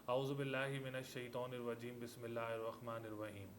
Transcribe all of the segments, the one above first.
आऊज़ुबिल्लाहि मिनश्शैतानिर्रजीम बिस्मिल्लाहिर्रहमानिर्रहीम।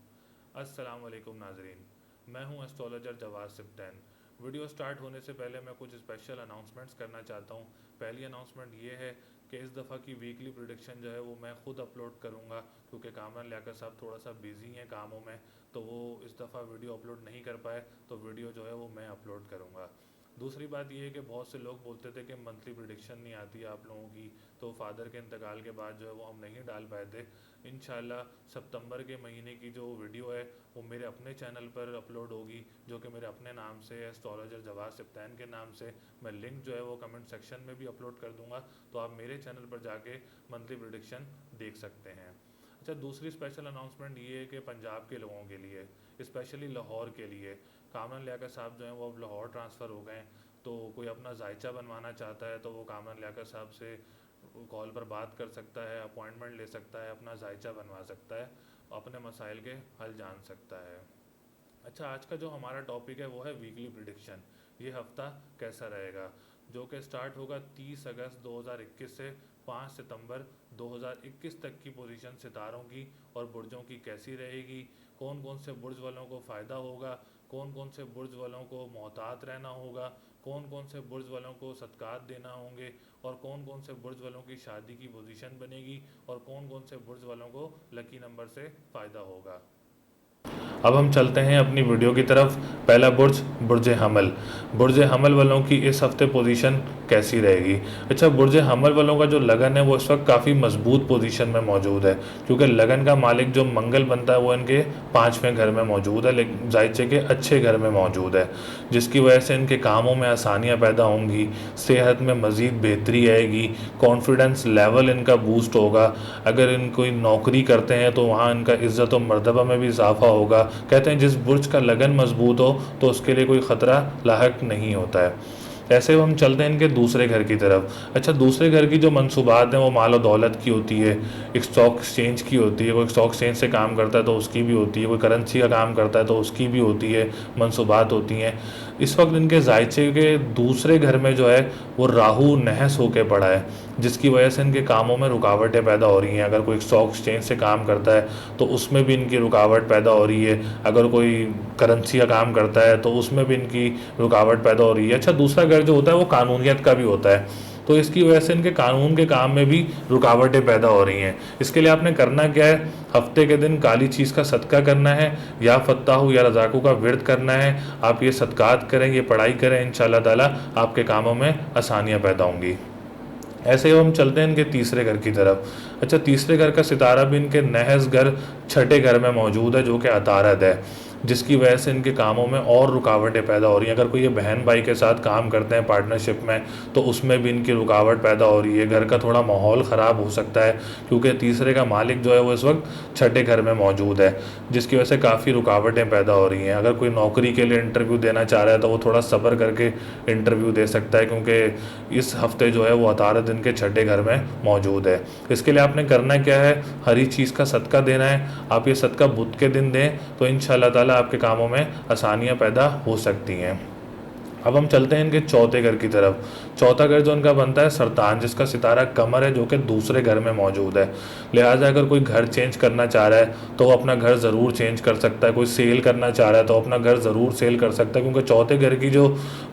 अस्सलाम वालेकुम नाज़रीन, मैं हूं astrologer Jawad Sibtain. Video start होने से पहले मैं कुछ स्पेशल अनाउंसमेंट्स करना चाहता हूं। पहली अनाउंसमेंट ये है कि इस दफ़ा की वीकली प्रेडिक्शन जो है वो मैं ख़ुद अपलोड करूंगा, क्योंकि कामरान लियाकत साहब थोड़ा सा बिज़ी हैं कामों में, तो वो इस दफ़ा वीडियो अपलोड नहीं कर पाए, तो वीडियो जो है वो मैं अपलोड करूँगा। दूसरी बात यह है कि बहुत से लोग बोलते थे कि मंथली प्रिडिक्शन नहीं आती आप लोगों की, तो फादर के इंतकाल के बाद जो है वो हम नहीं डाल पाए थे। इंशाल्लाह सितंबर के महीने की जो वीडियो है वो मेरे अपने चैनल पर अपलोड होगी, जो कि मेरे अपने नाम से है, एस्ट्रोलॉजर जवाद सिप्तैन के नाम से। मैं लिंक जो है वो कमेंट सेक्शन में भी अपलोड कर दूंगा, तो आप मेरे चैनल पर जाके मंथली प्रिडिक्शन देख सकते हैं। अच्छा, दूसरी स्पेशल अनाउंसमेंट ये है कि पंजाब के लोगों के लिए, स्पेशली लाहौर के लिए, कामरान लियाकत साहब जो हैं वो अब लाहौर ट्रांसफ़र हो गए हैं। तो कोई अपना जायचा बनवाना चाहता है तो वो कामरान लियाकत साहब से कॉल पर बात कर सकता है, अपॉइंटमेंट ले सकता है, अपना जायचा बनवा सकता है, अपने मसाइल के हल जान सकता है। अच्छा, आज का जो हमारा टॉपिक है वो है वीकली प्रिडिक्शन। ये हफ्ता कैसा रहेगा, जो कि स्टार्ट होगा 30 अगस्त 2021 से 5 सितंबर 2021 तक की पोजीशन सितारों की और बुर्जों की कैसी रहेगी, कौन कौन से बुर्ज वालों को फ़ायदा होगा, कौन कौन से बुर्ज वालों को मोहतात रहना होगा, कौन कौन से बुर्ज वालों को सदक़ात देना होंगे, और कौन कौन से बुर्ज वालों की शादी की पोजीशन बनेगी, और कौन कौन से बुर्ज वालों को लकी नंबर से फ़ायदा होगा। अब हम चलते हैं अपनी वीडियो की तरफ। पहला बुर्ज, बुर्ज हमल। बुर्ज हमल वालों की इस हफ्ते पोजीशन कैसी रहेगी। अच्छा, बुर्ज हमल वालों का जो लगन है वो इस वक्त काफ़ी मजबूत पोजीशन में मौजूद है, क्योंकि लगन का मालिक जो मंगल बनता है वो इनके 5वें घर में मौजूद है, लेकिन जायचे के अच्छे घर में मौजूद है, जिसकी वजह से इनके कामों में आसानियाँ पैदा होंगी, सेहत में मज़ीद बेहतरी आएगी, कॉन्फिडेंस लेवल इनका बूस्ट होगा। अगर इन कोई नौकरी करते हैं तो वहाँ इनका इज़्ज़त और मर्तबा में भी इजाफा होगा। कहते हैं जिस बुर्ज का लगन मजबूत हो तो उसके लिए कोई ख़तरा लाहक नहीं होता है। ऐसे हम चलते हैं इनके दूसरे घर की तरफ। अच्छा, दूसरे घर की जो मनसूबात हैं वो माल और दौलत की होती है, एक स्टॉक एक्सचेंज की होती है, कोई स्टॉक एक्सचेंज से काम करता है तो उसकी भी होती है, कोई करेंसी का काम करता है तो उसकी भी होती है, मनसूबात होती हैं। इस वक्त इनके जायचे के दूसरे घर में जो है वो राहु नहस होकर पड़ा है, जिसकी वजह से इनके कामों में रुकावटें पैदा हो रही हैं। अगर कोई स्टॉक एक्सचेंज से काम करता है तो उसमें भी इनकी रुकावट पैदा हो रही है, अगर कोई करेंसी का काम करता है तो उसमें भी इनकी रुकावट पैदा हो रही है। अच्छा, दूसरा घर जो होता है वो कानूनियत का भी होता है, तो इसकी वजह से इनके कानून के काम में भी रुकावटें पैदा हो रही हैं। इसके लिए आपने करना क्या है, हफ्ते के दिन काली चीज़ का सदका करना है, या फत्ताहु या रज़ाकू का विर्द करना है। आप ये सदकात करें, ये पढ़ाई करें, इंशाल्लाह ताला आपके कामों में आसानियाँ पैदा होंगी। ऐसे ही हम चलते हैं इनके तीसरे घर की तरफ। अच्छा, तीसरे घर का सितारा भी इनके नहस घर छठे घर में मौजूद है, जो कि अतारद है, जिसकी वजह से इनके कामों में और रुकावटें पैदा हो रही हैं। अगर कोई ये बहन भाई के साथ काम करते हैं पार्टनरशिप में तो उसमें भी इनकी रुकावट पैदा हो रही है। घर का थोड़ा माहौल ख़राब हो सकता है, क्योंकि तीसरे का मालिक जो है वो इस वक्त छठे घर में मौजूद है, जिसकी वजह से काफ़ी रुकावटें पैदा हो रही हैं। अगर कोई नौकरी के लिए इंटरव्यू देना चाह रहा है तो वो थोड़ा सब्र करके इंटरव्यू दे सकता है, क्योंकि इस हफ्ते जो है वो अतारद इनके छठे घर में मौजूद है। इसके लिए आपने करना क्या है, हरी चीज़ का सदका देना है। आप ये सदका बुध के दिन दें तो इंशाल्लाह ताला आपके कामों में आसानियाँ पैदा हो सकती हैं। अब हम चलते हैं इनके चौथे घर की तरफ। चौथा घर जो इनका बनता है सरतान, जिसका सितारा कमर है, जो कि दूसरे घर में मौजूद है। लिहाजा अगर कोई घर चेंज करना चाह रहा है तो वो अपना घर ज़रूर चेंज कर सकता है। कोई सेल करना चाह रहा है तो अपना घर ज़रूर सेल कर सकता है, क्योंकि चौथे घर की जो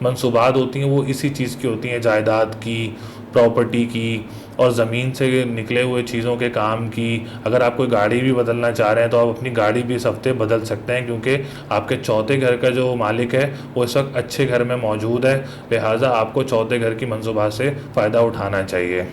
मनसूबात होती हैं वो इसी चीज़ की होती हैं, जायदाद की, प्रॉपर्टी की, और ज़मीन से निकले हुए चीज़ों के काम की। अगर आप कोई गाड़ी भी बदलना चाह रहे हैं तो आप अपनी गाड़ी भी इस हफ्ते बदल सकते हैं, क्योंकि आपके चौथे घर का जो मालिक है वो इस वक्त अच्छे घर में मौजूद है। लिहाजा आपको चौथे घर की मनसूबात से फ़ायदा उठाना चाहिए।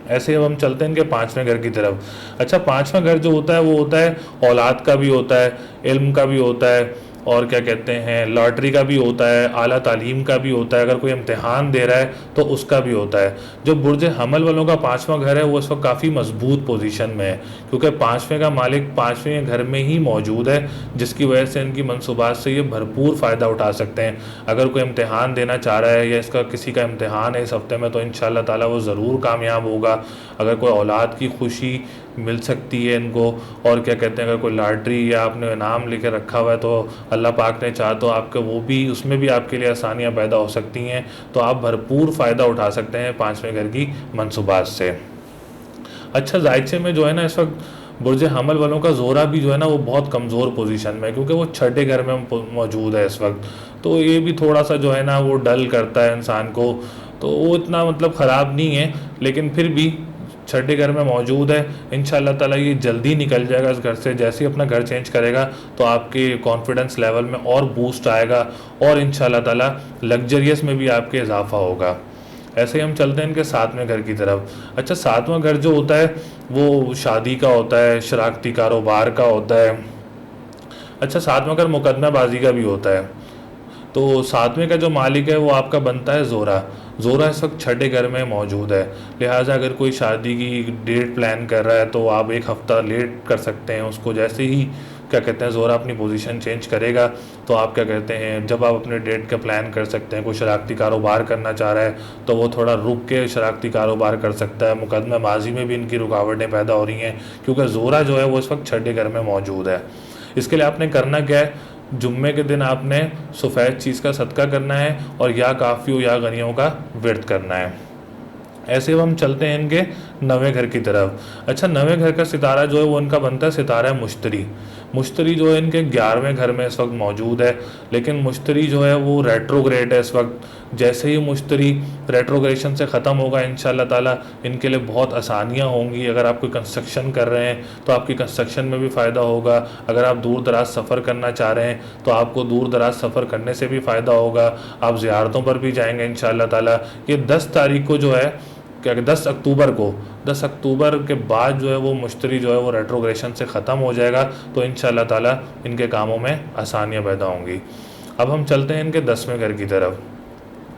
ऐसे अब हम चलते हैं इनके पाँचवें घर की तरफ। अच्छा, पाँचवा घर जो होता है वो होता है औलाद का भी होता है, इल्म का भी होता है, और क्या कहते हैं लॉटरी का भी होता है, आला तालीम का भी होता है, अगर कोई इम्तिहान दे रहा है तो उसका भी होता है। जो बुर्ज हमल वालों का पाँचवा घर है वो इस वक्त काफ़ी मजबूत पोजीशन में है, क्योंकि पाँचवें का मालिक पाँचवें घर में ही मौजूद है, जिसकी वजह से इनकी मनसूबात से ये भरपूर फ़ायदा उठा सकते हैं। अगर कोई इम्तिहान देना चाह रहा है या इसका किसी का इम्तिहान है इस हफ्ते में तो इंशाल्लाह ताला वो ज़रूर कामयाब होगा। अगर कोई औलाद की खुशी मिल सकती है इनको, और क्या कहते हैं अगर कोई लॉटरी या आपने इनाम लेके रखा हुआ है तो अल्लाह पाक ने चाहा तो आपके वो भी, उसमें भी आपके लिए आसानियाँ पैदा हो सकती हैं। तो आप भरपूर फ़ायदा उठा सकते हैं पाँचवें घर की मनसूबात से। अच्छा, जायचे में जो है ना इस वक्त बुर्ज हमल वालों का जोरा भी जो है ना वो बहुत कमज़ोर पोजीशन में है, क्योंकि वो छठे घर में मौजूद है इस वक्त। तो ये भी थोड़ा सा जो है ना वो डल करता है इंसान को। तो वो इतना मतलब ख़राब नहीं है, लेकिन फिर भी छठे घर में मौजूद है। इंशाल्लाह ताला ये जल्दी निकल जाएगा इस घर से। जैसे ही अपना घर चेंज करेगा तो आपके कॉन्फिडेंस लेवल में और बूस्ट आएगा, और इंशाल्लाह ताला लग्जरियस में भी आपके इजाफा होगा। ऐसे ही हम चलते हैं इनके सातवें घर की तरफ। अच्छा, सातवां घर जो होता है वो शादी का होता है, शराकती कारोबार का होता है। अच्छा, सातवां घर मुकदमाबाजी का भी होता है। तो सातवें का जो मालिक है वो आपका बनता है जोरा। जोरा इस वक्त छठे घर में मौजूद है, लिहाजा अगर कोई शादी की डेट प्लान कर रहा है तो आप एक हफ़्ता लेट कर सकते हैं उसको। जैसे ही क्या कहते हैं जोरा अपनी पोजीशन चेंज करेगा तो आप क्या कहते हैं, जब आप अपने डेट का प्लान कर सकते हैं। कोई शराकती कारोबार करना चाह रहा है तो वो थोड़ा रुक के शराकती कारोबार कर सकता है। मुकदमाबाजी में भी इनकी रुकावटें पैदा हो रही हैं, क्योंकि जोरा जो है वो इस वक्त छठे घर में मौजूद है। इसके लिए आपने करना क्या है, जुम्मे के दिन आपने सफ़ेद चीज़ का सदका करना है और या काफ़ियों या गनियों का विर्द करना है। ऐसे हम चलते हैं इनके नवे घर की तरफ। अच्छा, नवे घर का सितारा जो है वो इनका बनता है सितारा मुश्तरी। मुश्तरी जो है इनके 11वें घर में इस वक्त मौजूद है, लेकिन मुश्तरी जो है वो रेट्रोग्रेड है इस वक्त। जैसे ही मुश्तरी रेट्रोग्रेशन से ख़त्म होगा इंशाल्लाह ताला इनके लिए बहुत आसानियाँ होंगी। अगर आप कोई कंस्ट्रक्शन कर रहे हैं तो आपकी कंस्ट्रक्शन में भी फ़ायदा होगा। अगर आप दूर दराज सफ़र करना चाह रहे हैं तो आपको दूर दराज सफ़र करने से भी फ़ायदा होगा। आप ज़ियारतों पर भी जाएंगे इंशाल्लाह ताला। ये 10 तारीख को जो है क्या 10 अक्टूबर को, 10 अक्टूबर के बाद जो है वो मुश्तरी जो है वो रेट्रोग्रेशन से ख़त्म हो जाएगा। तो इंशाल्लाह ताला इनके कामों में आसानियाँ पैदा होंगी। अब हम चलते हैं इनके 10वें घर की तरफ।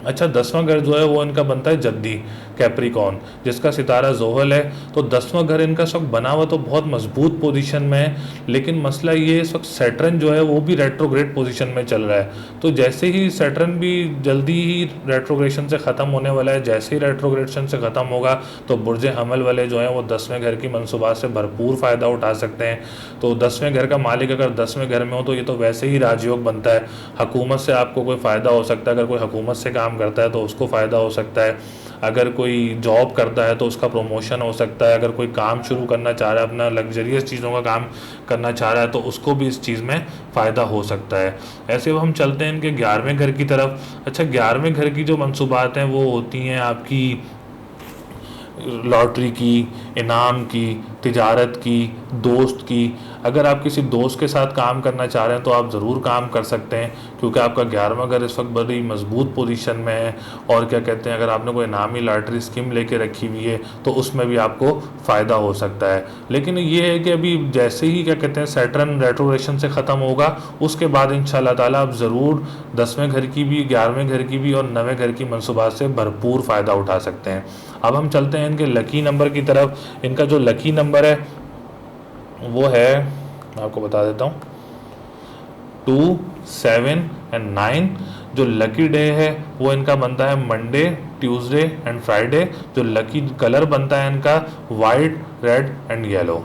अच्छा, 10वां घर जो है वो इनका बनता है जद्दी कैप्रिकॉन, जिसका सितारा जोहल है। तो 10वां घर इनका इस वक्त बना हुआ तो बहुत मजबूत पोजीशन में है, लेकिन मसला ये इस वक्त सैटर्न जो है वो भी रेट्रोग्रेड पोजीशन में चल रहा है। तो जैसे ही सैटर्न भी जल्दी ही रेट्रोग्रेशन से ख़त्म होने वाला है, जैसे ही रेट्रोग्रेशन से ख़त्म होगा तो बुर्ज हमल वाले जो हैं वो 10वें घर की मनसूबात से भरपूर फ़ायदा उठा सकते हैं। तो 10वें घर का मालिक अगर 10वें घर में हो तो ये तो वैसे ही राजयोग बनता है। हुकूमत से आपको कोई फ़ायदा हो सकता है, अगर कोई हुकूमत से काम करता है तो उसको फ़ायदा हो सकता है। अगर कोई जॉब करता है तो उसका प्रमोशन हो सकता है। अगर कोई काम शुरू करना चाह रहा है, अपना लग्जरियस चीज़ों का काम करना चाह रहा है तो उसको भी इस चीज़ में फ़ायदा हो सकता है। ऐसे हम चलते हैं इनके 11वें घर की तरफ। अच्छा, 11वें घर की जो मनसूबात हैं वो होती हैं आपकी लॉटरी की, इनाम की, तिजारत की, दोस्त की। अगर आप किसी दोस्त के साथ काम करना चाह रहे हैं तो आप ज़रूर काम कर सकते हैं, क्योंकि आपका 11वां घर इस वक्त बड़ी मजबूत पोजीशन में है। और क्या कहते हैं, अगर आपने कोई इनामी लॉटरी स्कीम लेके रखी हुई है तो उसमें भी आपको फ़ायदा हो सकता है। लेकिन ये है कि अभी जैसे ही क्या कहते हैं सैटर्न रेट्रोग्रेशन से ख़त्म होगा उसके बाद इंशाल्लाह ताला आप ज़रूर 10वें घर की भी, 11वें घर की भी और 9वें घर की मनसूबात से भरपूर फ़ायदा उठा सकते हैं। अब हम चलते हैं इनके लकी नंबर की तरफ। इनका जो लकी नंबर है वो है, मैं आपको बता देता हूँ, 2, 7 एंड 9। जो लकी डे है वो इनका बनता है मंडे, ट्यूसडे एंड फ्राइडे। जो लकी कलर बनता है इनका वाइट, रेड एंड येलो।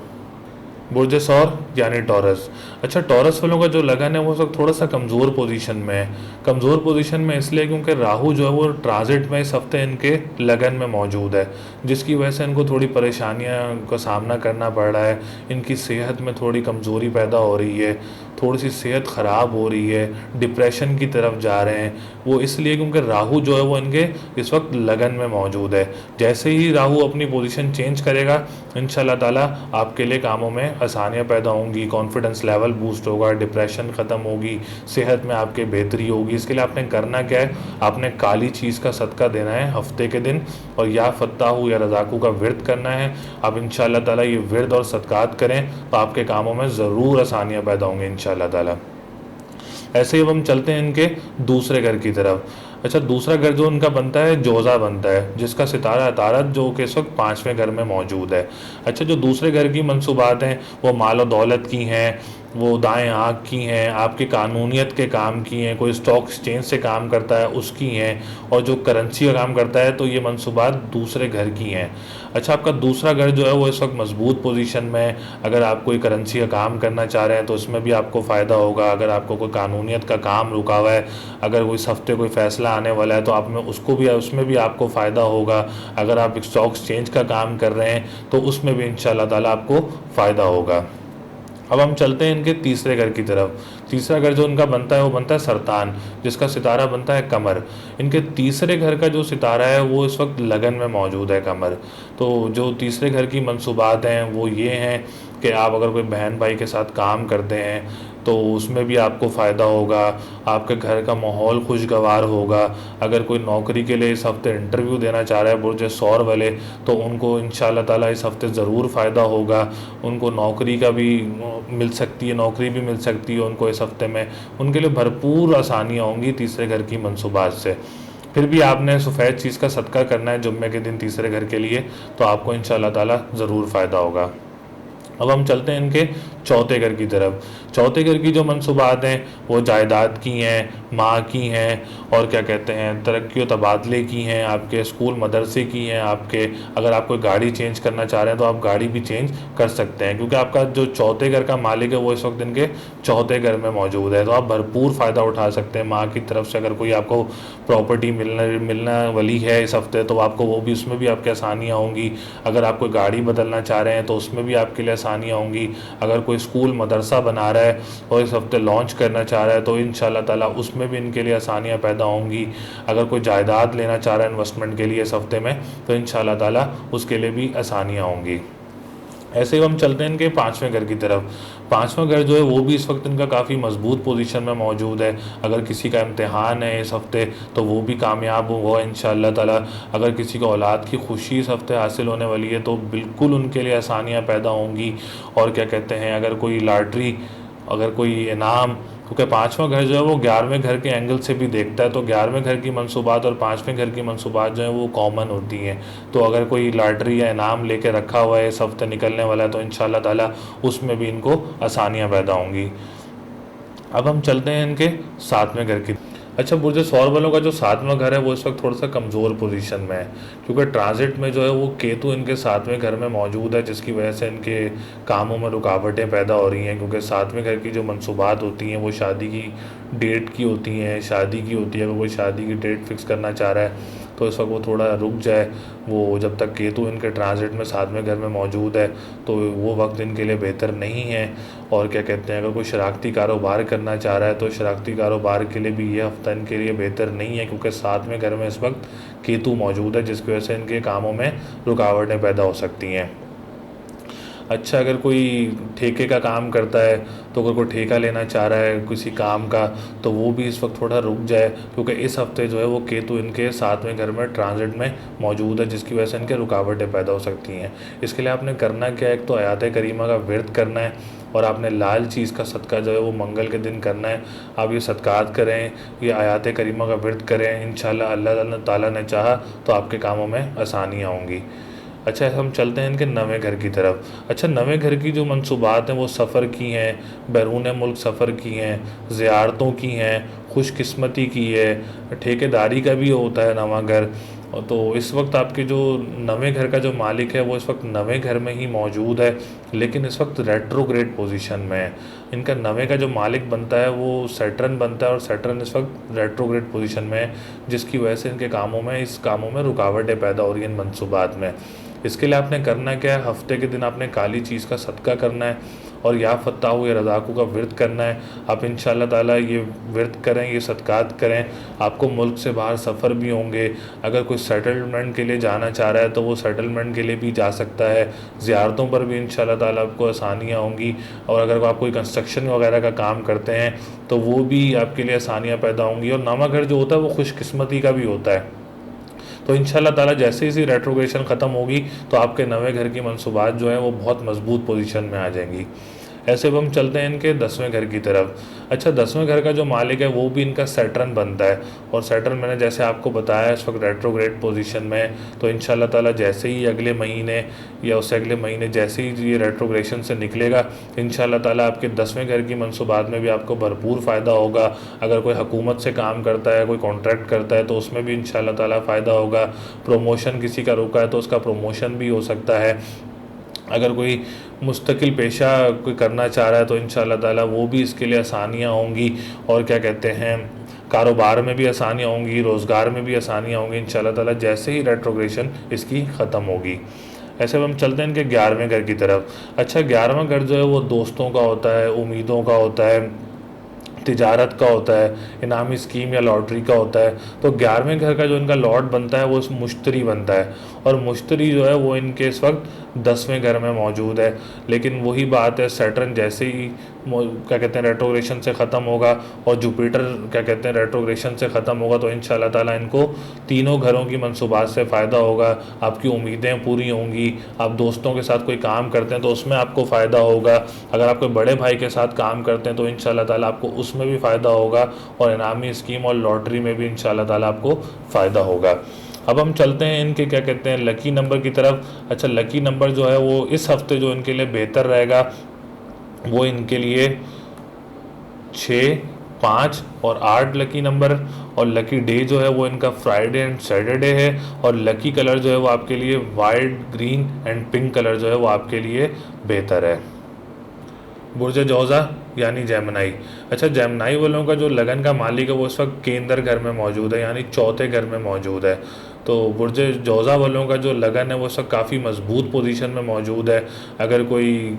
बुर्ज सौर यानी टॉरस। अच्छा, टॉरस वालों का जो लगन है वो सब थोड़ा सा कमज़ोर पोजीशन में है। कमज़ोर पोजीशन में इसलिए क्योंकि राहु जो है वो ट्रांजिट में इस हफ्ते इनके लगन में मौजूद है, जिसकी वजह से इनको थोड़ी परेशानियां का सामना करना पड़ रहा है। इनकी सेहत में थोड़ी कमज़ोरी पैदा हो रही है, थोड़ी सी सेहत ख़राब हो रही है, डिप्रेशन की तरफ जा रहे हैं। वो इसलिए क्योंकि राहु जो है वो इनके इस वक्त लगन में मौजूद है। जैसे ही राहु अपनी पोजीशन चेंज करेगा इंशाल्लाह ताला आपके लिए कामों में आसानियाँ पैदा होंगी, कॉन्फिडेंस लेवल बूस्ट होगा, डिप्रेशन ख़त्म होगी, सेहत में आपके बेहतरी होगी। इसके लिए आपने करना क्या है, आपने काली चीज़ का सदका देना है हफ्ते के दिन, और या फत्ताहू या रज़ाकू का विर्द करना है। आप इंशाल्लाह ताला ये विर्द और सदकात करें तो आपके कामों में ज़रूर आसानियाँ पैदा होंगी इंशाल्लाह ताला। ऐसे ही अब हम चलते हैं इनके दूसरे घर की तरफ। अच्छा, दूसरा घर जो उनका बनता है जोज़ा बनता है, जिसका सितारा अतारत जो कि इस वक्त 5वें घर में मौजूद है। अच्छा, जो दूसरे घर की मनसूबात हैं वो माल और दौलत की हैं, वो दाएं आँख की हैं, आपकी कानूनियत के काम की हैं, कोई स्टॉक एक्सचेंज से काम करता है उसकी हैं, और जो करेंसी का काम करता है तो ये मनसूबात दूसरे घर की हैं। अच्छा, आपका दूसरा घर जो है वो इस वक्त मजबूत पोजीशन में है। अगर आप कोई करेंसी का काम करना चाह रहे हैं तो उसमें भी आपको फ़ायदा होगा। अगर आपको कोई कानूनियत का काम रुका हुआ है, अगर कोई इस हफ्ते कोई फ़ैसला आने वाला है तो आप में उसमें भी आपको फ़ायदा होगा। अगर आप स्टॉक एक्सचेंज का काम कर रहे हैं तो उसमें भी इंशाल्लाह ताला आपको फ़ायदा होगा। अब हम चलते हैं इनके तीसरे घर की तरफ। तीसरा घर जो इनका बनता है वो बनता है सरतान, जिसका सितारा बनता है कमर। इनके तीसरे घर का जो सितारा है वो इस वक्त लगन में मौजूद है, कमर। तो जो तीसरे घर की मंसूबात हैं वो ये हैं कि आप अगर कोई बहन भाई के साथ काम करते हैं तो उसमें भी आपको फ़ायदा होगा। आपके घर का माहौल खुशगवार होगा। अगर कोई नौकरी के लिए इस हफ्ते इंटरव्यू देना चाह रहा है बुर्ज सौर वाले, तो उनको इंशाल्लाह ताला इस हफ्ते ज़रूर फ़ायदा होगा। उनको नौकरी का भी मिल सकती है, नौकरी भी मिल सकती है उनको इस हफ्ते में। उनके लिए भरपूर आसानियाँ होंगी तीसरे घर की मंसूबात से। फिर भी आपने सफ़ेद चीज़ का सदका करना है जुम्मे के दिन तीसरे घर के लिए, तो आपको इंशाल्लाह ताला ज़रूर फ़ायदा होगा। अब हम चलते हैं इनके चौथे घर की तरफ। चौथे घर की जो मंसूबात हैं वो जायदाद की हैं, माँ की हैं, और क्या कहते हैं तरक्की और तबादले की हैं, आपके स्कूल मदरसे की हैं। आपके अगर आप कोई गाड़ी चेंज करना चाह रहे हैं तो आप गाड़ी भी चेंज कर सकते हैं, क्योंकि आपका जो चौथे घर का मालिक है वो इस वक्त इनके चौथे घर में मौजूद है। तो आप भरपूर फ़ायदा उठा सकते हैं माँ की तरफ से। अगर कोई आपको प्रॉपर्टी मिलना वाली है इस हफ्ते तो आपको वो भी, उसमें भी आपकी आसानियाँ होंगी। अगर आप कोई गाड़ी बदलना चाह रहे हैं तो उसमें भी आपके लिए आसानियाँ होंगी। अगर कोई स्कूल मदरसा बना रहा है और इस हफ्ते लॉन्च करना चाह रहा है तो इंशाल्लाह ताला उसमें भी इनके लिए आसानियाँ पैदा होंगी। अगर कोई जायदाद लेना चाह रहा है इन्वेस्टमेंट के लिए इस हफ्ते में तो इंशाल्लाह ताला उसके लिए भी आसानियाँ होंगी। ऐसे ही हम चलते हैं इनके पाँचवें घर की तरफ। पाँचवां घर जो है वो भी इस वक्त इनका काफ़ी मजबूत पोजीशन में मौजूद है। अगर किसी का इम्तिहान है इस हफ्ते तो वो भी कामयाब हुआ इंशाल्लाह ताला। अगर किसी को औलाद की खुशी इस हफ्ते हासिल होने वाली है तो बिल्कुल उनके लिए आसानियाँ पैदा होंगी। और क्या कहते हैं, अगर कोई लॉटरी, अगर कोई इनाम, क्योंकि पाँचवां घर जो है वो 11वें घर के एंगल से भी देखता है, तो 11वें घर की मंसूबात और पाँचवें घर की मंसूबात जो है वो कॉमन होती हैं। तो अगर कोई लॉटरी या इनाम लेके रखा हुआ है इस हफ्ते निकलने वाला है तो इंशाल्लाह ताला उसमें भी इनको आसानियाँ पैदा होंगी। अब हम चलते हैं इनके सातवें घर की। अच्छा, बुर्ज सौर वालों का जो सातवां घर है वो इस वक्त थोड़ा सा कमज़ोर पोजीशन में है, क्योंकि ट्रांजिट में जो है वो केतु इनके सातवें घर में मौजूद है, जिसकी वजह से इनके कामों में रुकावटें पैदा हो रही हैं। क्योंकि सातवें घर की जो मंसूबात होती हैं वो शादी की डेट की होती हैं, शादी की होती है। अगर कोई शादी की डेट फिक्स करना चाह रहा है तो इस वक्त वो थोड़ा रुक जाए, वो जब तक केतु इनके ट्रांजिट में सातवें घर में मौजूद है तो वो वक्त इनके लिए बेहतर नहीं है। और क्या कहते हैं, अगर कोई शराकती कारोबार करना चाह रहा है तो शराकती कारोबार के लिए भी ये हफ्ता इनके लिए बेहतर नहीं है, क्योंकि सातवें घर में इस वक्त केतु मौजूद है, जिसकी वजह से इनके कामों में रुकावटें पैदा हो सकती हैं। अच्छा, अगर कोई ठेके का काम करता है तो अगर कोई ठेका लेना चाह रहा है किसी काम का तो वो भी इस वक्त थोड़ा रुक जाए, क्योंकि इस हफ्ते जो है वो केतु इनके सातवें घर में ट्रांजिट में मौजूद है, जिसकी वजह से इनके रुकावटें पैदा हो सकती हैं। इसके लिए आपने करना क्या है, एक तो आयात करीमा का विर्द करना है और आपने लाल चीज़ का सदका जो है वो मंगल के दिन करना है। आप ये सदकात करें, ये आयात करीमा का विर्द करें, इंशाल्लाह अल्लाह ताला ने चाहा तो आपके कामों में आसानियाँ होंगी। अच्छा, हम चलते हैं इनके नवे घर की तरफ। अच्छा, नवे घर की जो मंसूबात हैं वो सफ़र की हैं, बैरून मुल्क सफ़र की हैं, ज़ियारतों की हैं, खुशकिस्मती की है, ठेकेदारी का भी होता है नवा घर। और तो इस वक्त आपके जो नवे घर का जो मालिक है वो इस वक्त नवे घर में ही मौजूद है, लेकिन इस वक्त रेट्रोग्रेड पोजीशन में है। इनका नवे का जो मालिक बनता है वो सैटर्न बनता है और सैटर्न इस वक्त रेट्रोग्रेड पोजीशन में है, जिसकी वजह से इनके कामों में रुकावटें पैदा हो रही हैं इन मंसूबात में। इसके लिए आपने करना क्या है, हफ्ते के दिन आपने काली चीज़ का सदका करना है और या फ़त्ताहु या रज़ाक़ु का विर्द करना है। आप इंशाल्लाह ताला ये विर्द करें, ये सदकात करें, आपको मुल्क से बाहर सफ़र भी होंगे। अगर कोई सेटलमेंट के लिए जाना चाह रहा है तो वो सेटलमेंट के लिए भी जा सकता है। ज़ियारतों पर भी इंशाल्लाह ताला आपको आसानियाँ होंगी। और अगर आप कोई कंस्ट्रक्शन वगैरह का काम करते हैं तो वो भी आपके लिए आसानियाँ पैदा होंगी। और नवा घर जो होता है वो खुशकिस्मती का भी होता है। तो इंशाल्लाह ताला जैसे ही रेट्रोग्रेशन ख़त्म होगी तो आपके नवे घर की मंसूबात जो हैं वो बहुत मजबूत पोजीशन में आ जाएंगी। ऐसे अब हम चलते हैं इनके 10वें घर की तरफ। अच्छा, 10वें घर का जो मालिक है वो भी इनका सैटर्न बनता है, और सैटर्न मैंने जैसे आपको बताया इस वक्त रेट्रोग्रेड पोजीशन में है। तो इंशाल्लाह ताला जैसे ही अगले महीने या उससे अगले महीने जैसे ही ये रेट्रोग्रेशन से निकलेगा, इंशाल्लाह ताला आपके 10वें घर की मनसूबात में भी आपको भरपूर फ़ायदा होगा। अगर कोई हुकूमत से काम करता है, कोई कॉन्ट्रैक्ट करता है, तो उसमें भी इंशाल्लाह ताला फ़ायदा होगा। प्रमोशन किसी का रुका है तो उसका प्रमोशन भी हो सकता है। अगर कोई मुस्तकिल पेशा कोई करना चाह रहा है तो इंशाल्लाह ताला वो भी इसके लिए आसानियाँ होंगी। और क्या कहते हैं, कारोबार में भी आसानियाँ होंगी, रोज़गार में भी आसानियाँ होंगी इंशाल्लाह ताला जैसे ही रेट्रोग्रेशन इसकी ख़त्म होगी। ऐसे में हम चलते हैं इनके 11वें घर की तरफ। अच्छा, 11वां घर जो है वो दोस्तों का होता है, उम्मीदों का होता है, तिजारत का होता है, इनामी स्कीम या लॉटरी का होता है। तो 11वें घर का जो इनका लॉर्ड बनता है वो मुश्तरी बनता है, और मुश्तरी जो है वो इनके इस वक्त 10वें घर में मौजूद है। लेकिन वही बात है, सैटर्न जैसे ही क्या कहते हैं रेट्रोग्रेशन से ख़त्म होगा और जुपिटर क्या कहते हैं रेट्रोग्रेशन से ख़त्म होगा, तो इंशाल्लाह ताला इनको तीनों घरों की मनसूबात से फ़ायदा होगा। आपकी उम्मीदें पूरी होंगी। आप दोस्तों के साथ कोई काम करते हैं तो उसमें आपको फ़ायदा होगा। अगर आप कोई बड़े भाई के साथ काम करते हैं तो इंशाल्लाह ताला आपको उसमें भी फ़ायदा होगा, और इनामी स्कीम और लॉटरी में भी इंशाल्लाह ताला आपको फ़ायदा होगा। अब हम चलते हैं इनके क्या कहते हैं लकी नंबर की तरफ। अच्छा, लकी नंबर जो है वो इस हफ्ते जो इनके लिए बेहतर रहेगा वो इनके लिए 6, 5 और 8 लकी नंबर। और लकी डे जो है वो इनका फ्राइडे एंड सैटरडे है। और लकी कलर जो है वो आपके लिए white, green and pink colour जो है वो आपके लिए बेहतर है। बुर्ज जौज़ा यानी जेमिनाई। अच्छा, जेमिनाई वालों का जो लगन का मालिक है वो इस वक्त केंद्र घर में मौजूद है, यानी चौथे घर में मौजूद है। तो बुर्ज जौज़ा वालों का जो लगन है वो इस वक्त काफ़ी मजबूत पोजीशन में मौजूद है। अगर कोई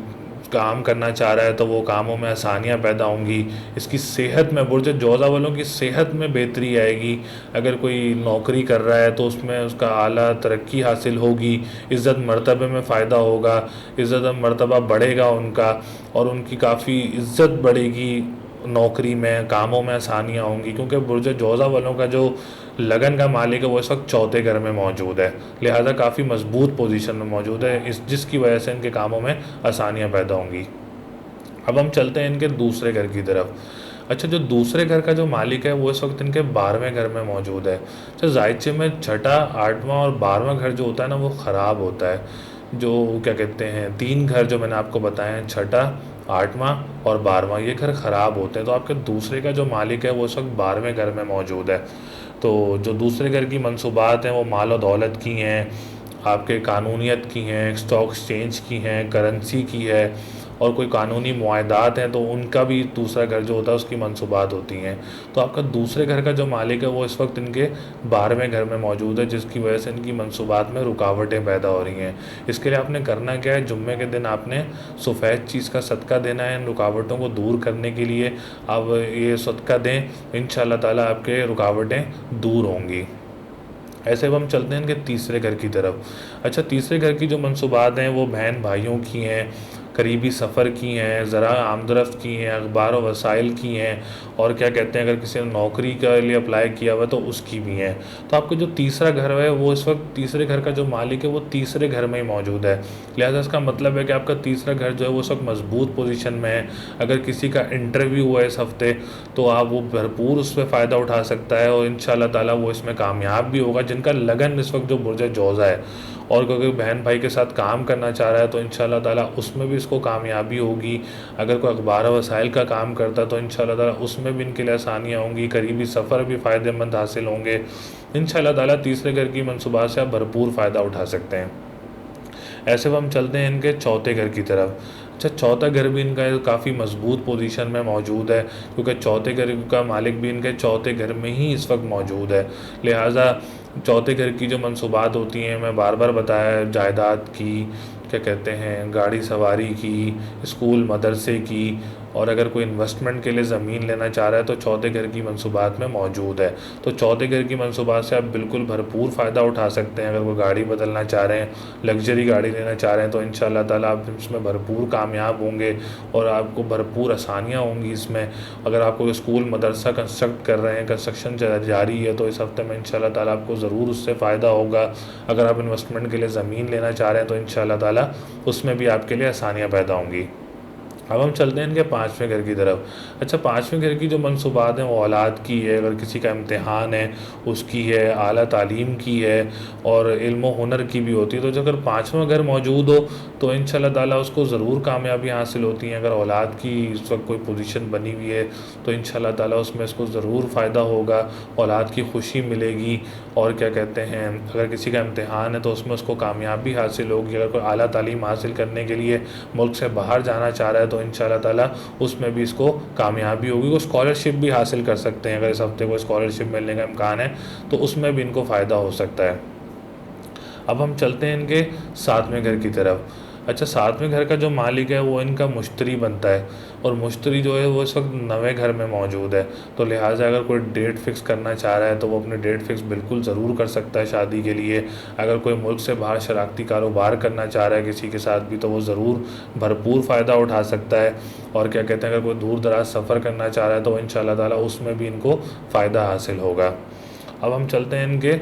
काम करना चाह रहा है तो वो कामों में आसानियाँ पैदा होंगी। इसकी सेहत में, बुर्ज जौज़ा वालों की सेहत में बेहतरी आएगी। अगर कोई नौकरी कर रहा है तो उसमें उसका आला तरक्की हासिल होगी, इज़्ज़त मर्तबे में फ़ायदा होगा, इज़्ज़त मर्तबा बढ़ेगा उनका, और उनकी काफ़ी इज़्ज़त बढ़ेगी। नौकरी में, कामों में आसानियाँ होंगी, क्योंकि बुर्ज जौज़ा वालों का जो लगन का मालिक है वो इस वक्त चौथे घर में मौजूद है, लिहाजा काफ़ी मजबूत पोजीशन में मौजूद है, इस जिसकी वजह से इनके कामों में आसानियाँ पैदा होंगी। अब हम चलते हैं इनके दूसरे घर की तरफ। अच्छा, जो दूसरे घर का जो मालिक है वो इस वक्त इनके 12वें घर में मौजूद है। अच्छा, जायचे में छठा, 8वां और 12वां घर जो होता है ना वो ख़राब होता है। जो क्या कहते हैं 3 घर जो मैंने आपको बताए हैं, छठा, 8वां और 12वां, ये घर ख़राब होते हैं। तो आपके दूसरे का जो मालिक है वो इस वक्त 12वें घर में मौजूद है। तो जो दूसरे घर की मनसूबात हैं वो माल और दौलत की हैं, आपके कानूनियत की हैं, स्टॉक एक्सचेंज की हैं, करेंसी की है, और कोई कानूनी मुआहदात हैं तो उनका भी दूसरा घर जो होता है उसकी मनसूबात होती हैं। तो आपका दूसरे घर का जो मालिक है वो इस वक्त इनके 12वें घर में मौजूद है, जिसकी वजह से इनकी मनसूबात में रुकावटें पैदा हो रही हैं। इसके लिए आपने करना क्या है, जुम्मे के दिन आपने सफ़ेद चीज़ का सदका देना है इन रुकावटों को दूर करने के लिए। अब ये सदका दें, इंशाल्लाह ताला आपके रुकावटें दूर होंगी। ऐसे अब हम चलते हैं इनके तीसरे घर की तरफ। अच्छा, तीसरे घर की जो मनसूबात हैं वो बहन भाइयों की हैं, करीबी सफ़र की हैं, ज़रा आमदरफ्त की हैं, अखबार व वसाइल की हैं, और क्या कहते हैं अगर किसी ने नौकरी के लिए अप्लाई किया हुआ तो उसकी भी हैं। तो आपका जो तीसरा घर है वो इस वक्त तीसरे घर का जो मालिक है वो तीसरे घर में ही मौजूद है, लिहाजा इसका मतलब है कि आपका तीसरा घर जो है वो इस वक्त मजबूत पोजीशन में है। अगर किसी का इंटरव्यू हुआ इस हफ्ते तो आप वो भरपूर उसमें फ़ायदा उठा सकता है, और इंशाल्लाह ताला वो इसमें कामयाब भी होगा। जिनका लगन इस वक्त जो बुर्ज जौज़ा है, और कोई बहन भाई के साथ काम करना चाह रहा है तो इंशाल्लाह ताला उसमें भी इसको कामयाबी होगी। अगर कोई अखबार वसाइल का काम करता है तो इंशाल्लाह ताला उसमें भी इनके लिए आसानियाँ होंगी, करीबी सफ़र भी फ़ायदेमंद हासिल होंगे। इंशाल्लाह ताला तीसरे घर की मनसूबात से आप भरपूर फ़ायदा उठा सकते हैं। ऐसे में हम चलते हैं इनके चौथे घर की तरफ। अच्छा, चौथा घर भी इनका काफ़ी मजबूत पोजीशन में मौजूद है, क्योंकि चौथे घर का मालिक भी इनके चौथे घर में ही इस वक्त मौजूद है। लिहाजा चौथे घर की जो मनसूबात होती हैं, मैं बार बार बताया, जायदाद की, क्या कहते हैं गाड़ी सवारी की, स्कूल मदरसे की, और अगर कोई इन्वेस्टमेंट के लिए ज़मीन लेना चाह रहा है तो चौथे घर की मनसूबात में मौजूद है। तो चौथे घर की मनसूबात से आप बिल्कुल भरपूर फ़ायदा उठा सकते हैं। अगर कोई गाड़ी बदलना चाह रहे हैं, लग्जरी गाड़ी लेना चाह रहे हैं, तो इंशाल्लाह ताला आप इसमें भरपूर कामयाब होंगे और आपको भरपूर आसानियाँ होंगी इसमें। अगर आप कोई स्कूल मदरसा कंस्ट्रक्ट कर रहे हैं, कंस्ट्रक्शन जारी है, तो इस हफ्ते में इंशाल्लाह ताला आपको ज़रूर उससे फ़ायदा होगा। अगर आप इन्वेस्टमेंट के लिए ज़मीन लेना चाह रहे हैं तो इंशाल्लाह ताला उसमें भी आपके लिए आसानियाँ पैदा होंगी। अब हम चलते हैं इनके पाँचवें घर की तरफ। अच्छा, पाँचवें घर की जो मनसूबात हैं वो औलाद की है, अगर किसी का इम्तिहान है उसकी है, आला तालीम की है और इल्म व हुनर की भी होती है। तो जो अगर पाँचवा घर मौजूद हो तो इंशाल्लाह ताला उसको ज़रूर कामयाबी हासिल होती है। अगर औलाद की इस वक्त कोई पोजीशन बनी हुई है तो इंशाल्लाह ताला उसमें इसको ज़रूर फ़ायदा होगा, औलाद की खुशी मिलेगी। और क्या कहते हैं, अगर किसी का इम्तिहान है तो उसमें उसको कामयाबी हासिल होगी। अगर कोई आला तालीम हासिल करने के लिए मुल्क से बाहर जाना चाह रहा है तो इंशाल्लाह ताला उसमें भी इसको कामयाबी होगी। वो स्कॉलरशिप भी हासिल कर सकते हैं, अगर इस हफ्ते को स्कॉलरशिप मिलने का इम्कान है तो उसमें भी इनको फ़ायदा हो सकता है। अब हम चलते हैं इनके सातवें घर की तरफ। अच्छा, सातवें घर का जो मालिक है वो इनका मुश्तरी बनता है और मुश्तरी जो है वो इस वक्त नवे घर में मौजूद है। तो लिहाजा अगर कोई डेट फ़िक्स करना चाह रहा है तो वो अपनी डेट फ़िक्स बिल्कुल ज़रूर कर सकता है शादी के लिए। अगर कोई मुल्क से बाहर शराकती कारोबार करना चाह रहा है किसी के साथ भी तो वो ज़रूर भरपूर फ़ायदा उठा सकता है। और क्या कहते हैं, अगर कोई दूर दराज सफ़र करना चाह रहा है तो इंशाल्लाह ताला उसमें भी इनको फ़ायदा हासिल होगा। अब हम चलते हैं इनके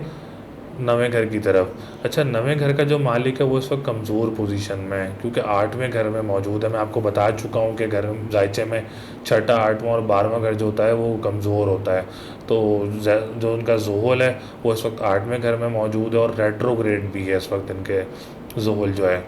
नवें घर की तरफ। अच्छा, नवें घर का जो मालिक है वो इस वक्त कमज़ोर पोजीशन में है क्योंकि आठवें घर में मौजूद है। मैं आपको बता चुका हूँ कि घर जायचे में छठा, आठवां और बारहवां घर जो होता है वो कमज़ोर होता है। तो जो उनका ज़ोहल है वो इस वक्त आठवें घर में मौजूद है और रेट्रोग्रेड भी है इस वक्त इनके ज़ोहल जो है।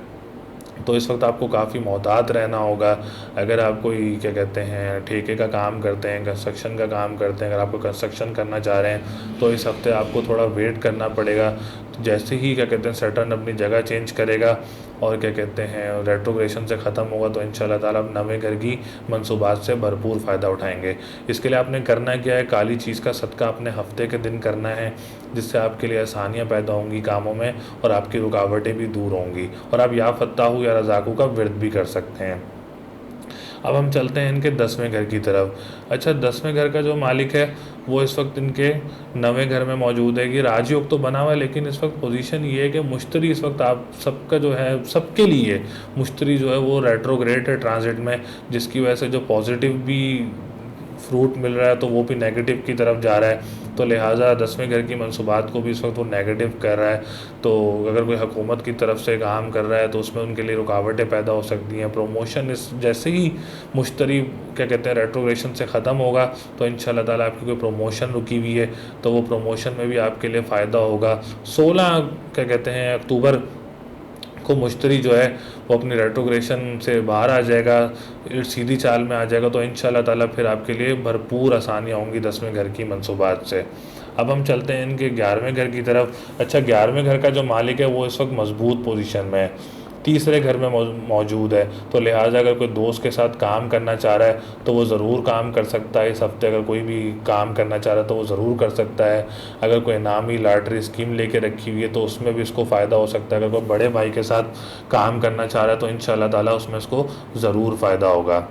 तो इस वक्त आपको काफ़ी मोहतात रहना होगा। अगर आप कोई क्या कहते हैं ठेके का काम करते हैं, कंस्ट्रक्शन का काम करते हैं, अगर आपको कंस्ट्रक्शन करना चाह रहे हैं तो इस हफ्ते आपको थोड़ा वेट करना पड़ेगा। तो जैसे ही क्या कहते हैं सैटर्न अपनी जगह चेंज करेगा और क्या कहते हैं रेट्रोग्रेशन से ख़त्म होगा तो इंशाल्लाह ताला आप नवे घर की मनसूबात से भरपूर फ़ायदा उठाएंगे। इसके लिए आपने करना क्या है, काली चीज़ का सदका अपने हफ्ते के दिन करना है जिससे आपके लिए आसानियाँ पैदा होंगी कामों में और आपकी रुकावटें भी दूर होंगी। और आप या फत्ताहू या रज़ाकू का विर्द भी कर सकते हैं। अब हम चलते हैं इनके 10वें घर की तरफ। अच्छा, 10वें घर का जो मालिक है वो इस वक्त इनके नवें घर में मौजूद है कि राजयोग तो बना हुआ है लेकिन इस वक्त पोजीशन ये है कि मुश्तरी इस वक्त आप सबका जो है सबके लिए मुश्तरी जो है वो रेट्रोग्रेड है ट्रांजिट में, जिसकी वजह से जो पॉजिटिव भी फ्रूट मिल रहा है तो वो भी नेगेटिव की तरफ जा रहा है। तो लिहाजा 10वें घर की मनसूबात को भी इस वक्त वो नेगेटिव कर रहा है। तो अगर कोई हुकूमत की तरफ से काम कर रहा है तो उसमें उनके लिए रुकावटें पैदा हो सकती हैं। प्रमोशन इस जैसे ही मुश्तरी क्या कहते हैं रेट्रोग्रेशन से ख़त्म होगा तो इंशाल्लाह ताला आपकी कोई प्रमोशन रुकी हुई है तो वो प्रमोशन में भी आपके लिए फ़ायदा होगा। 16 क्या कहते हैं अक्टूबर को मुश्तरी जो है वो अपनी रेट्रोग्रेशन से बाहर आ जाएगा, सीधी चाल में आ जाएगा। तो इंशाल्लाह ताला फिर आपके लिए भरपूर आसानियाँ होंगी 10वें घर की मनसूबात से। अब हम चलते हैं इनके 11वें घर की तरफ। अच्छा, 11वें घर का जो मालिक है वो इस वक्त मजबूत पोजीशन में है, तीसरे घर में मौजूद है। तो लिहाजा अगर कोई दोस्त के साथ काम करना चाह रहा है तो वो ज़रूर काम कर सकता है। इस हफ्ते अगर कोई भी काम करना चाह रहा है तो वो ज़रूर कर सकता है। अगर कोई इनामी लॉटरी स्कीम लेके रखी हुई है तो उसमें भी इसको फ़ायदा हो सकता है। अगर कोई बड़े भाई के साथ काम करना चाह रहा है तो इंशाल्लाह ताला उसमें इसको ज़रूर फ़ायदा होगा।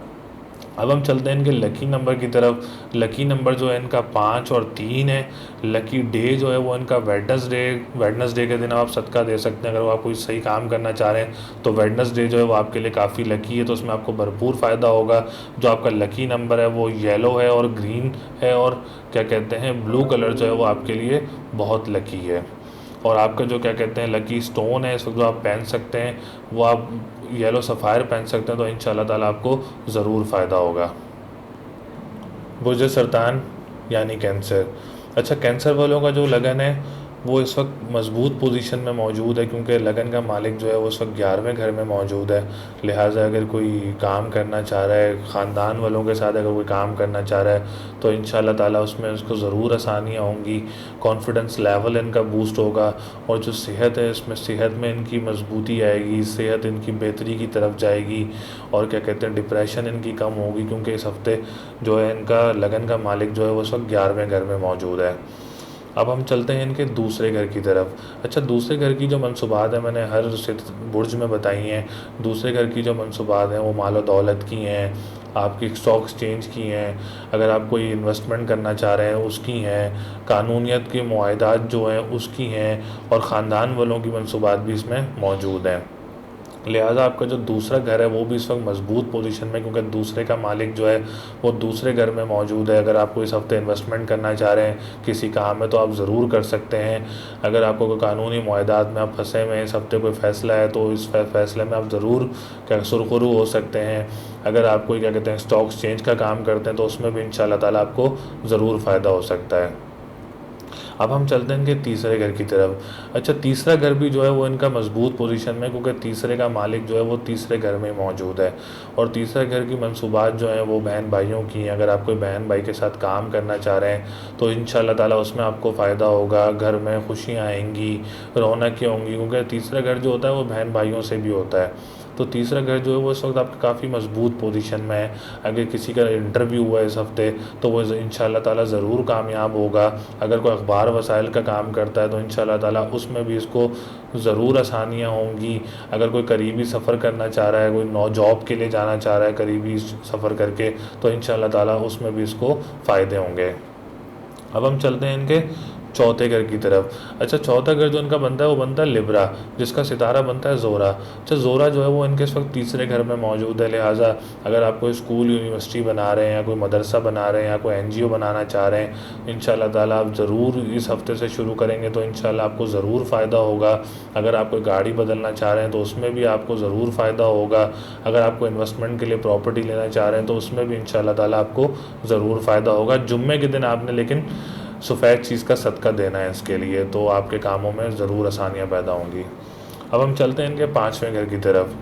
अब हम चलते हैं इनके लकी नंबर की तरफ। लकी नंबर जो है इनका 5 और 3 है। लकी डे जो है वो इनका वेडनेसडे के दिन आप सदका दे सकते हैं। अगर वो आप कोई सही काम करना चाह रहे हैं तो वेडनेसडे जो है वो आपके लिए काफ़ी लकी है, तो उसमें आपको भरपूर फ़ायदा होगा। जो आपका लकी नंबर है वो येलो है और ग्रीन है और क्या कहते हैं ब्लू कलर जो है वो आपके लिए बहुत लकी है। और आपका जो क्या कहते हैं लकी स्टोन है इस वक्त जो आप पहन सकते हैं वो आप येलो सफ़ायर पहन सकते हैं तो इंशाल्लाह ताला आपको ज़रूर फ़ायदा होगा। बुर्ज सरतान यानी कैंसर। अच्छा, कैंसर वालों का जो लगन है वो इस वक्त मज़बूत पोजीशन में मौजूद है क्योंकि लगन का मालिक जो है वो इस वक्त 11वें घर में मौजूद है। लिहाजा अगर कोई काम करना चाह रहा है, ख़ानदान वालों के साथ अगर कोई काम करना चाह रहा है तो इंशाल्लाह ताला उसमें उसको ज़रूर आसानियाँ होंगी। कॉन्फिडेंस लेवल इनका बूस्ट होगा और जो सेहत है इसमें सेहत में इनकी मजबूती आएगी, सेहत इनकी बेहतरी की तरफ जाएगी और क्या कहते हैं डिप्रेशन इनकी कम होगी क्योंकि इस हफ्ते जो है इनका लगन का मालिक जो है वो इस वक्त 11वें घर में मौजूद है। अब हम चलते हैं इनके दूसरे घर की तरफ। अच्छा, दूसरे घर की जो मनसूबात है मैंने हर बुर्ज में बताई हैं। दूसरे घर की जो मनसूबात हैं वो माल दौलत की हैं, आपकी स्टॉक एक्सचेंज की हैं, अगर आप कोई इन्वेस्टमेंट करना चाह रहे हैं उसकी हैं, कानूनियत के मुआहदात जो हैं उसकी हैं और ख़ानदान वालों की मनसूबात भी इसमें मौजूद हैं। लिहाजा आपका जो दूसरा घर है वो भी इस वक्त मजबूत पोजीशन में, क्योंकि दूसरे का मालिक जो है वो दूसरे घर में मौजूद है। अगर आपको इस हफ्ते इन्वेस्टमेंट करना चाह रहे हैं किसी काम में तो आप ज़रूर कर सकते हैं। अगर आपको कोई कानूनी मुआहदात में आप फंसे हुए हैं, इस हफ्ते कोई फ़ैसला है तो इस फैसले में आप ज़रूर सुरखरू हो सकते हैं। अगर आप कोई क्या कहते हैं स्टॉक एक्सचेंज का काम करते हैं तो उसमें भी इंशाल्लाह ताला आपको ज़रूर फ़ायदा हो सकता है। अब हम चलते हैं इनके तीसरे घर की तरफ। अच्छा, तीसरा घर भी जो है वो इनका मजबूत पोजीशन में, क्योंकि तीसरे का मालिक जो है वो तीसरे घर में मौजूद है। और तीसरे घर की मनसूबात जो हैं वो बहन भाइयों की हैं। अगर आप कोई बहन भाई के साथ काम करना चाह रहे हैं तो इंशाल्लाह ताला उसमें आपको फ़ायदा होगा। घर में खुशियाँ आएंगी, रौनकें होंगी, क्योंकि तीसरा घर जो होता है वो बहन भाइयों से भी होता है। तो तीसरा घर जो है वो इस वक्त आपका काफ़ी मजबूत पोजीशन में है। अगर किसी का इंटरव्यू हुआ है इस हफ्ते तो वो इंशाल्लाह ताला ज़रूर कामयाब होगा। अगर कोई अखबार वसाइल का काम करता है तो इंशाल्लाह ताला उसमें भी इसको ज़रूर आसानियाँ होंगी। अगर कोई करीबी सफ़र करना चाह रहा है, कोई नौ जॉब के लिए जाना चाह रहा है करीबी सफ़र करके, तो इंशाल्लाह ताला उसमें भी इसको फ़ायदे होंगे। अब हम चलते हैं इनके चौथे घर की तरफ। अच्छा, चौथा घर जो इनका बनता है वो बनता है लिब्रा, जिसका सितारा बनता है ज़ोरा। अच्छा, ज़ोरा जो है वो इनके इस वक्त तीसरे घर में मौजूद है। लिहाजा अगर आप कोई स्कूल यूनिवर्सिटी बना रहे हैं या कोई मदरसा बना रहे हैं या कोई NGO बनाना चाह रहे हैं, इंशाल्लाह ताला आप ज़रूर इस हफ्ते से शुरू करेंगे तो इंशाल्लाह आपको ज़रूर फ़ायदा होगा। अगर आप कोई गाड़ी बदलना चाह रहे हैं तो उसमें भी आपको ज़रूर फ़ायदा होगा। अगर आपको इन्वेस्टमेंट के लिए प्रॉपर्टी लेना चाह रहे हैं तो उसमें भी इंशाल्लाह ताला आपको ज़रूर फ़ायदा होगा। जुम्मे के दिन आपने लेकिन सफ़ेद चीज़ का सदका देना है इसके लिए, तो आपके कामों में ज़रूर आसानियाँ पैदा होंगी। अब हम चलते हैं इनके पाँचवें घर की तरफ।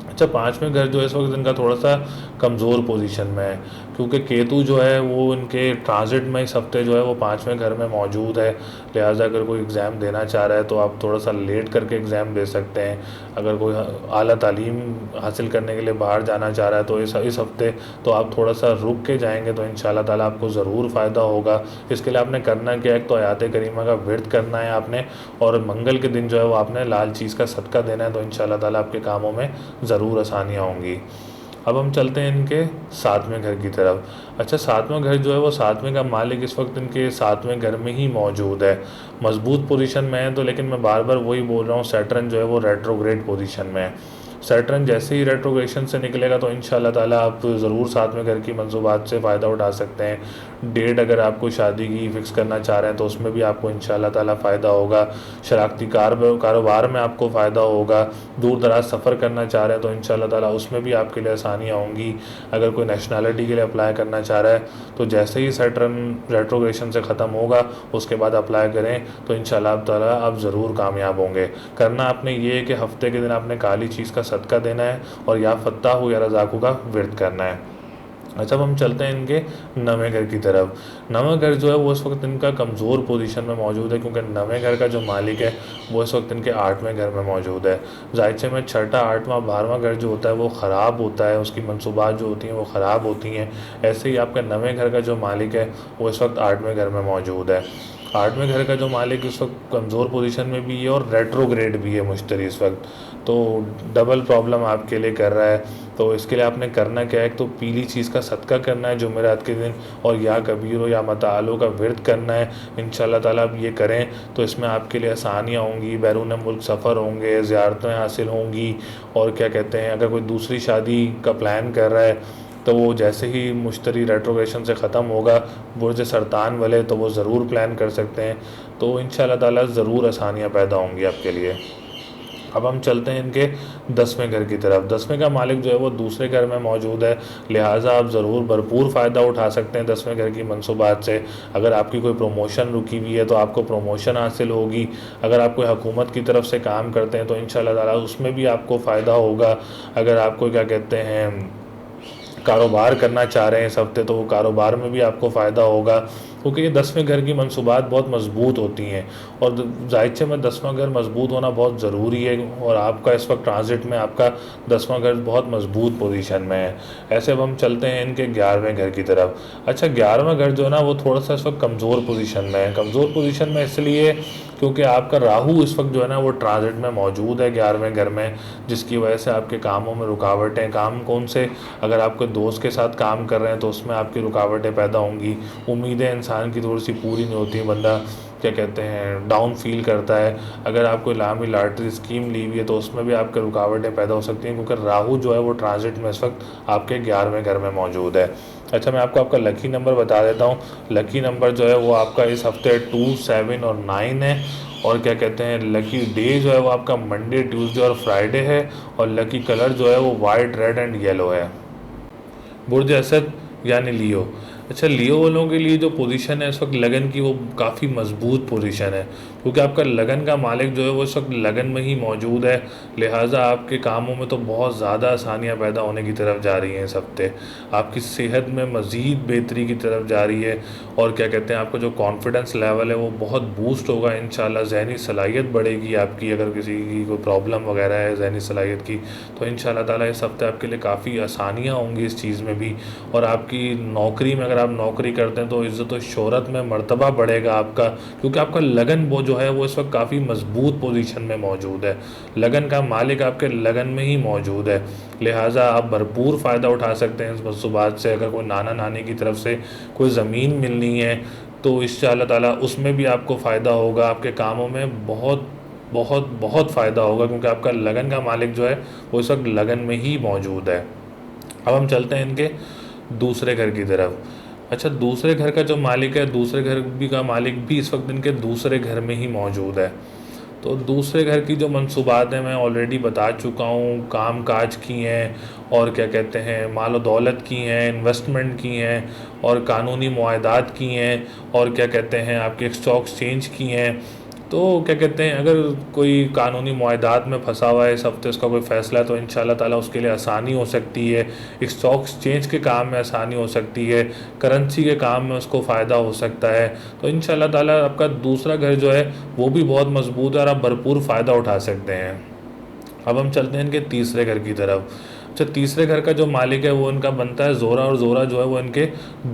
अच्छा, पाँचवें घर जो है इस वक्त इनका थोड़ा सा कमज़ोर पोजीशन में है, क्योंकि केतु जो है वो इनके ट्रांजिट में इस हफ्ते जो है वो पाँचवें घर में मौजूद है। लिहाजा अगर कोई एग्ज़ाम देना चाह रहा है तो आप थोड़ा सा लेट करके एग्ज़ाम दे सकते हैं। अगर कोई आला तालीम हासिल करने के लिए बाहर जाना चाह रहा है तो इस हफ्ते तो आप थोड़ा सा रुक के जाएंगे तो इंशाल्लाह ताला आपको ज़रूर फ़ायदा होगा। इसके लिए आपने करना क्या है, एक तो आयात करीमा का विर्द करना है आपने, और मंगल के दिन जो है वो आपने लाल चीज़ का सदका देना है, तो इंशाल्लाह ताला आपके कामों में ज़रूर आसानियाँ होंगी। अब हम चलते हैं इनके सातवें घर की तरफ। अच्छा, सातवां घर जो है वो सातवें का मालिक इस वक्त इनके सातवें घर में ही मौजूद है। मजबूत पोजीशन में है, तो लेकिन मैं बार बार वही बोल रहा हूँ, सैटर्न जो है वो रेट्रोग्रेड पोजीशन में है। सैटर्न जैसे ही रेट्रोग्रेशन से निकलेगा तो इंशाल्लाह ताला आप ज़रूर सातवें घर की मंसूबात से फ़ायदा उठा सकते हैं। डेट अगर आपको शादी की फ़िक्स करना चाह रहे हैं तो उसमें भी आपको इंशाल्लाह ताला फ़ायदा होगा। शराकती कारोबार में आपको फ़ायदा होगा। दूर दराज सफ़र करना चाह रहे हैं तो इंशाल्लाह ताला उसमें भी आपके लिए आसानियाँ होंगी। अगर कोई नेशनैलिटी के लिए अप्लाई करना चाह रहा है तो जैसे ही सैटर्न रेट्रोग्रेशन से ख़त्म होगा उसके बाद अप्लाई करें तो इंशाल्लाह ताला आप ज़रूर कामयाब होंगे। करना आपने ये है कि हफ़्ते के दिन आपने काली चीज़ का सदका देना है और या फत्ताहु या रज़ाकू का विर्द करना है। अच्छा, अब हम चलते हैं इनके नवें घर की तरफ। नवें घर जो है वो इस वक्त इनका कमज़ोर पोजीशन में मौजूद है, क्योंकि नवें घर का जो मालिक है वो इस वक्त इनके आठवें घर में मौजूद है। जायचे में छठा, आठवां, 12वां घर जो होता है वो ख़राब होता है, उसकी मनसूबात जो होती हैं वो ख़राब होती हैं। ऐसे ही आपका नवें घर का जो मालिक है वो इस वक्त आठवें घर में मौजूद है। आठवें घर का जो मालिक इस वक्त कमज़ोर पोजीशन में भी है और रेट्रोग्रेड भी है मुश्तरी इस वक्त, तो डबल प्रॉब्लम आपके लिए कर रहा है। तो इसके लिए आपने करना क्या है, एक तो पीली चीज़ का सदका करना है जुमेरात के दिन, और या कबीरो या मतालो का विर्द करना है। इंशाल्लाह ताला आप ये करें तो इसमें आपके लिए आसानियाँ होंगी, बैरून मुल्क सफ़र होंगे, ज़ियारतें हासिल होंगी। और क्या कहते हैं, अगर कोई दूसरी शादी का प्लान कर रहा है तो वो जैसे ही मुश्तरी रेट्रोग्रेशन से ख़त्म होगा बुर्ज सरतान वाले, तो वो ज़रूर प्लान कर सकते हैं। तो इंशाल्लाह ताला ज़रूर आसानियाँ पैदा होंगी आपके लिए। अब हम चलते हैं इनके 10वें घर की तरफ। 10वें का मालिक जो है वो दूसरे घर में मौजूद है, लिहाजा आप ज़रूर भरपूर फ़ायदा उठा सकते हैं 10वें घर की मनसूबात से। अगर आपकी कोई प्रमोशन रुकी हुई है तो आपको प्रमोशन हासिल होगी। अगर आप कोई हुकूमत की तरफ से काम करते हैं तो इंशाल्लाह ताला उसमें भी आपको फ़ायदा होगा। अगर आपको क्या कहते हैं कारोबार करना चाह रहे हैं इस हफ्ते तो वो कारोबार में भी आपको फ़ायदा होगा, क्योंकि ये 10वें घर की मनसूबात बहुत मजबूत होती हैं और जायचे में 10वां घर मजबूत होना बहुत ज़रूरी है। और आपका इस वक्त ट्रांजिट में आपका 10वां घर बहुत मजबूत पोजीशन में है। ऐसे अब हम चलते हैं इनके 11वें घर की तरफ। अच्छा, 11वां घर जो है ना वो थोड़ा सा इस वक्त कमज़ोर पोजीशन में है। कमज़ोर पोजीशन में इसलिए क्योंकि आपका राहु इस वक्त जो है ना वो ट्रांजिट में मौजूद है 11वें घर में, जिसकी वजह से आपके कामों में रुकावटें, काम कौन से, अगर आपके दोस्त के साथ काम कर रहे हैं तो उसमें आपकी रुकावटें पैदा होंगी। उम्मीदें इंसान की थोड़ी सी पूरी नहीं होती, बंदा क्या कहते हैं डाउन फील करता है। अगर आप कोई लामी लॉटरी स्कीम ली हुई है तो उसमें भी आपके रुकावटें पैदा हो सकती हैं, क्योंकि राहु जो है वो ट्रांजिट में इस वक्त आपके 11वें घर में मौजूद है। अच्छा, मैं आपको आपका लकी नंबर बता देता हूँ। लकी नंबर जो है वो आपका इस हफ्ते 2, 7 और 9 है। और क्या कहते हैं लकी डे जो है वो आपका मंडे, ट्यूसडे और फ्राइडे है। और लकी कलर जो है वो वाइट, रेड एंड येलो है। बुर्ज असद यानी लियो। अच्छा, लियो वालों के लिए जो पोजीशन है इस वक्त लगन की, वो काफ़ी मजबूत पोजीशन है, क्योंकि आपका लगन का मालिक जो है वो इस वक्त लगन में ही मौजूद है। लिहाजा आपके कामों में तो बहुत ज़्यादा आसानियाँ पैदा होने की तरफ जा रही हैं इस हफ्ते। आपकी सेहत में मज़ीद बेहतरी की तरफ जा रही है। और क्या कहते हैं आपका जो कॉन्फिडेंस लेवल है वो बहुत बूस्ट होगा इंशाल्लाह। ज़हनी सलाहियत बढ़ेगी आपकी। अगर किसी की कोई प्रॉब्लम वगैरह है ज़हनी सलाहियत की, तो इंशाल्लाह ताला इस हफ्ते आपके लिए काफ़ी आसानियाँ होंगी इस चीज़ में भी। और आपकी नौकरी में, अगर आप नौकरी करते हैं तो इज़्ज़त और शोहरत में मर्तबा बढ़ेगा आपका, क्योंकि आपका लगन वो जो है वो इस वक्त काफ़ी मजबूत पोजीशन में मौजूद है। लगन का मालिक आपके लगन में ही मौजूद है। लिहाजा आप भरपूर फ़ायदा उठा सकते हैं इस मनसूबात से। अगर कोई नाना नानी की तरफ से कोई ज़मीन मिलनी है तो इंशाअल्लाह ताला उसमें भी आपको फ़ायदा होगा। आपके कामों में बहुत बहुत बहुत फ़ायदा होगा, क्योंकि आपका लगन का मालिक जो है वो इस वक्त लगन में ही मौजूद है। अब हम चलते हैं इनके दूसरे घर की तरफ। अच्छा, दूसरे घर का जो मालिक है, दूसरे घर भी का मालिक भी इस वक्त इनके दूसरे घर में ही मौजूद है। तो दूसरे घर की जो मनसूबात हैं मैं ऑलरेडी बता चुका हूँ। काम काज की हैं, और क्या कहते हैं माल दौलत की हैं, इन्वेस्टमेंट की हैं, और कानूनी मुआहदात की हैं, और क्या कहते हैं आपके स्टॉक एक्सचेंज की हैं। तो क्या कहते हैं अगर कोई कानूनी मुआहदात में फंसा हुआ है इस हफ्ते, उसका कोई फ़ैसला है तो इंशाल्लाह ताला उसके लिए आसानी हो सकती है। स्टॉक एक्सचेंज के काम में आसानी हो सकती है, करेंसी के काम में उसको फ़ायदा हो सकता है। तो इंशाल्लाह ताला आपका दूसरा घर जो है वो भी बहुत मजबूत है और आप भरपूर फ़ायदा उठा सकते हैं। अब हम चलते हैं इनके तीसरे घर की तरफ। अच्छा, तीसरे घर का जो मालिक है वो इनका बनता है ज़ोरा, और ज़ोरा जो है वो इनके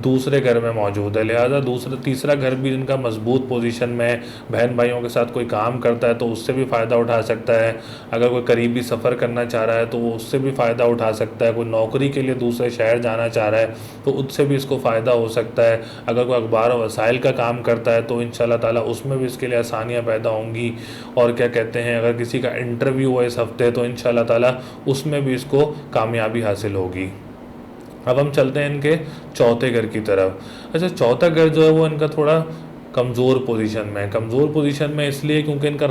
दूसरे घर में मौजूद है। लिहाजा तीसरा घर भी इनका मजबूत पोजीशन में है। बहन भाइयों के साथ कोई काम करता है तो उससे भी फ़ायदा उठा सकता है। अगर कोई करीबी सफ़र करना चाह रहा है तो वो उससे भी फ़ायदा उठा सकता है। कोई नौकरी के लिए दूसरे शहर जाना चाह रहा है तो उससे भी इसको फ़ायदा हो सकता है। अगर कोई अखबार और वसाइल का काम करता है तो इंशाल्लाह ताला उसमें भी इसके लिए आसानियाँ पैदा होंगी। और क्या कहते हैं अगर किसी का इंटरव्यू हुआ इस हफ्ते तो इंशाल्लाह ताला उसमें भी इसको कामयाबी हासिल होगी। अब हम चलते हैं इनके चौथे घर की तरफ। अच्छा, चौथा घर जो है वो इनका थोड़ा कमज़ोर पोजीशन में है। कमज़ोर पोजीशन में इसलिए क्योंकि इनका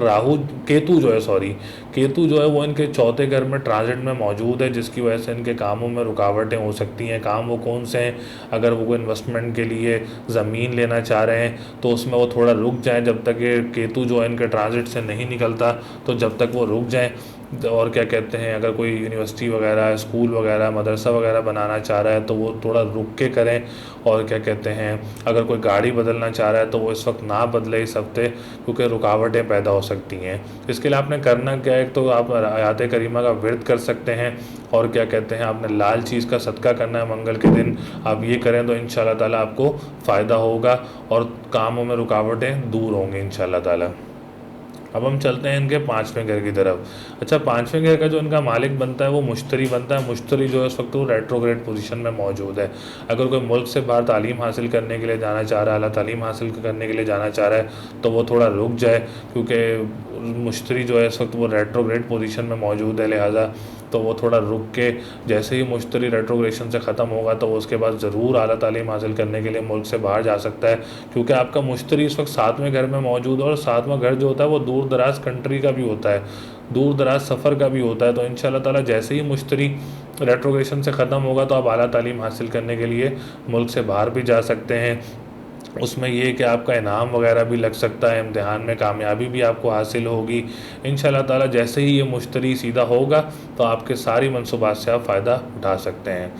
केतु जो है वो इनके चौथे घर में ट्रांजिट में मौजूद है, जिसकी वजह से इनके कामों में रुकावटें हो सकती हैं। काम वो कौन से हैं? अगर वो इन्वेस्टमेंट के लिए ज़मीन लेना चाह रहे हैं तो उसमें वो थोड़ा रुक जाएं जब तक ये केतु जो है इनके ट्रांजिट से नहीं निकलता, तो जब तक वो रुक जाएं। और क्या कहते हैं अगर कोई यूनिवर्सिटी वगैरह, स्कूल वगैरह, मदरसा वगैरह बनाना चाह रहा है तो वो थोड़ा रुक के करें। और क्या कहते हैं अगर कोई गाड़ी बदलना चाह रहा है तो वो इस वक्त ना बदले इस हफ्ते, क्योंकि रुकावटें पैदा हो सकती हैं। इसके लिए आपने करना क्या है, तो आप आयत करीमा का विर्द कर सकते हैं। और क्या कहते हैं आपने लाल चीज़ का सदका करना है मंगल के दिन। आप ये करें तो इंशाल्लाह ताला आपको फ़ायदा होगा और कामों में रुकावटें दूर होंगी इंशाल्लाह ताला। अब हम चलते हैं इनके पाँचवें घर की तरफ। अच्छा, पाँचवें घर का जो इनका मालिक बनता है वो मुश्तरी बनता है। मुश्तरी जो है उस वक्त वो रेट्रोग्रेड पोजीशन में मौजूद है। अगर कोई मुल्क से बाहर तालीम हासिल करने के लिए जाना चाह रहा है, आला तालीम हासिल करने के लिए जाना चाह रहा है तो वो थोड़ा रुक जाए, क्योंकि मुश्तरी जो है इस वक्त वो रेट्रोग्रेड पोजीशन में मौजूद है। लिहाजा तो वो थोड़ा रुक के, जैसे ही मुश्तरी रेट्रोग्रेशन से ख़त्म होगा तो उसके बाद ज़रूर आला तालीम हासिल करने के लिए मुल्क से बाहर जा सकता है, क्योंकि आपका मुश्तरी इस वक्त सातवें घर में मौजूद है। और सातवां घर जो होता है वो दूर दराज कंट्री का भी होता है, दूर दराज सफ़र का भी होता है। तो इंशाल्लाह ताला जैसे ही मुश्तरी रेट्रोग्रेशन से ख़त्म होगा तो आप आला तालीम हासिल करने के लिए मुल्क से बाहर भी जा सकते हैं। उसमें ये कि आपका इनाम वगैरह भी लग सकता है, इम्तिहान में कामयाबी भी आपको हासिल होगी इंशाल्लाह ताला। जैसे ही ये मुश्तरी सीधा होगा तो आपके सारी मनसूबात से आप फ़ायदा उठा सकते हैं।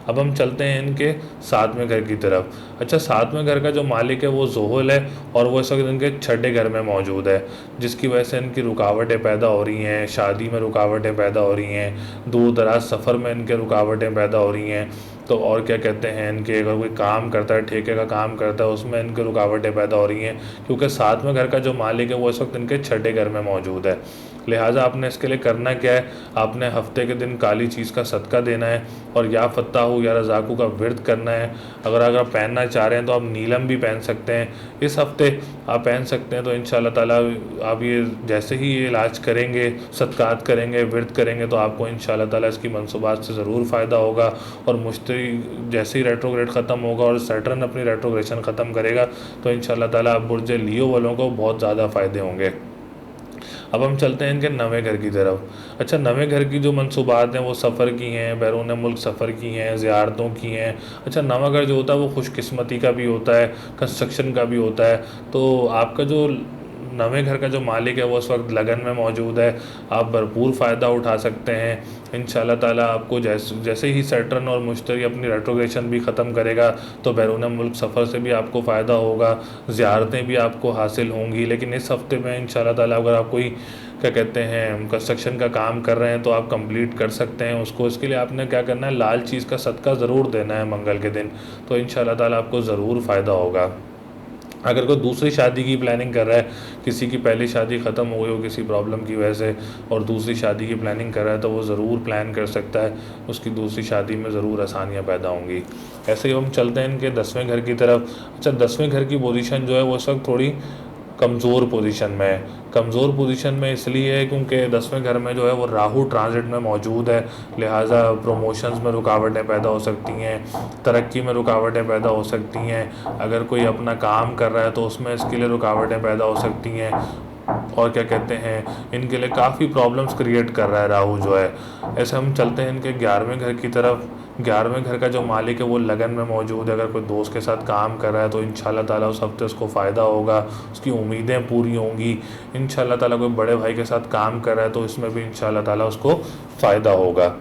अब हम चलते हैं इनके सातवें घर की तरफ। अच्छा, सातवें घर का जो मालिक है वो ज़ोहल है, और वो इस वक्त इनके छठे घर में मौजूद है, जिसकी वजह से इनकी रुकावटें पैदा हो रही हैं। शादी में रुकावटें पैदा हो रही हैं, दूर दराज सफ़र में इनके रुकावटें पैदा हो रही हैं। तो और क्या कहते हैं इनके अगर कोई काम करता है, ठेके का काम करता है, उसमें इनके रुकावटें पैदा हो रही हैं, क्योंकि सातवें घर का जो मालिक है वो इस वक्त इनके छठे घर में मौजूद है। लिहाजा आपने इसके लिए करना क्या है, आपने हफ्ते के दिन काली चीज़ का सदका देना है और या फत्ताहू या रज़ाकू का विर्द करना है। अगर आप पहनना चाह रहे हैं तो आप नीलम भी पहन सकते हैं, इस हफ्ते आप पहन सकते हैं। तो इंशाल्लाह ताला आप ये जैसे ही ये इलाज करेंगे, सदकात करेंगे, विर्द करेंगे, तो आपको इंशाल्लाह ताला इसकी मनसूबात से ज़रूर फ़ायदा होगा। और मुश्तरी जैसे ही रेट्रोग्रेड ख़त्म होगा और सैटर्न अपनी रेट्रोग्रेशन ख़त्म करेगा तो इंशाल्लाह ताला बुर्ज लियो वालों को बहुत ज़्यादा फ़ायदे होंगे। अब हम चलते हैं इनके नवे घर की तरफ। अच्छा, नवे घर की जो मनसूबात हैं वो सफ़र की हैं, बैरून मुल्क सफ़र की हैं, ज़ियारतों की हैं। अच्छा, नवा घर जो होता है वो खुशकिस्मती का भी होता है, कंस्ट्रक्शन का भी होता है। तो आपका जो नवे घर का जो मालिक है वो इस वक्त लगन में मौजूद है, आप भरपूर फ़ायदा उठा सकते हैं। इंशाल्लाह ताला आपको जैसे ही सैटर्न और मुश्तरी अपनी रेट्रोग्रेशन भी ख़त्म करेगा तो बैरून मुल्क सफ़र से भी आपको फ़ायदा होगा, ज़ियारतें भी आपको हासिल होंगी। लेकिन इस हफ्ते में इंशाल्लाह ताला अगर आप कोई क्या कहते हैं कंस्ट्रक्शन का काम कर रहे हैं तो आप कंप्लीट कर सकते हैं उसको। इसके लिए आपने क्या करना है, लाल चीज़ का सदका ज़रूर देना है मंगल के दिन, तो इंशाल्लाह ताला आपको ज़रूर फ़ायदा होगा। अगर कोई दूसरी शादी की प्लानिंग कर रहा है, किसी की पहली शादी ख़त्म हो गई हो किसी प्रॉब्लम की वजह से और दूसरी शादी की प्लानिंग कर रहा है तो वो ज़रूर प्लान कर सकता है, उसकी दूसरी शादी में ज़रूर आसानियाँ पैदा होंगी। ऐसे ही हम चलते हैं इनके 10वें घर की तरफ। अच्छा, 10वें घर की पोजीशन जो है वो इस वक्त थोड़ी कमज़ोर पोजीशन में है। कमज़ोर पोजीशन में इसलिए है क्योंकि 10वें घर में जो है वो राहु ट्रांजिट में मौजूद है, लिहाजा प्रमोशंस में रुकावटें पैदा हो सकती हैं, तरक्की में रुकावटें पैदा हो सकती हैं। अगर कोई अपना काम कर रहा है तो उसमें इसके लिए रुकावटें पैदा हो सकती हैं। और क्या कहते हैं, इनके लिए काफ़ी प्रॉब्लम्स क्रिएट कर रहा है राहु जो है। ऐसे हम चलते हैं इनके 11वें घर की तरफ। 11वें घर का जो मालिक है वो लगन में मौजूद है। अगर कोई दोस्त के साथ काम कर रहा है तो इंशाल्लाह ताला उस हफ्ते उसको फ़ायदा होगा, उसकी उम्मीदें पूरी होंगी। इंशाल्लाह ताला कोई बड़े भाई के साथ काम कर रहा है तो इसमें भी इंशाल्लाह ताला उसको फ़ायदा होगा।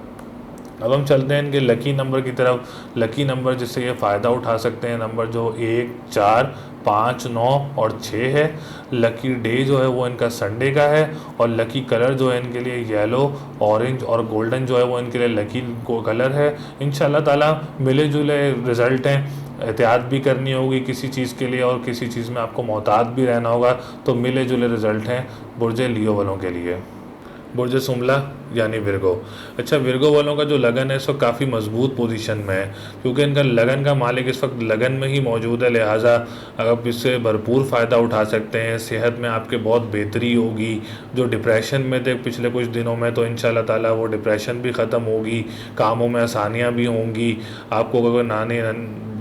अब हम चलते हैं इनके लकी नंबर की तरफ। लकी नंबर जिससे ये फ़ायदा उठा सकते हैं, नंबर जो 1, 4, 5, 9 और 6 है। लकी डे जो है वो इनका संडे का है और लकी कलर जो है इनके लिए येलो, ऑरेंज और गोल्डन जो है वो इनके लिए लकी कलर है। इंशाल्लाह ताला मिले जुले रिज़ल्ट हैं। एहतियात भी करनी होगी किसी चीज़ के लिए और किसी चीज़ में आपको मोहतात भी रहना होगा, तो मिले जुले रिज़ल्ट हैं बुर्ज लियो वालों के लिए। बुर्ज सुमला यानी विर्गो। अच्छा, विर्गो वालों का जो लगन है इस वक्त काफ़ी मजबूत पोजीशन में है क्योंकि इनका लगन का मालिक इस वक्त लगन में ही मौजूद है, लिहाजा आप इससे भरपूर फ़ायदा उठा सकते हैं। सेहत में आपके बहुत बेहतरी होगी। जो डिप्रेशन में थे पिछले कुछ दिनों में तो इंशाल्लाह ताला वो डिप्रेशन भी ख़त्म होगी, कामों में आसानियाँ भी होंगी। आपको अगर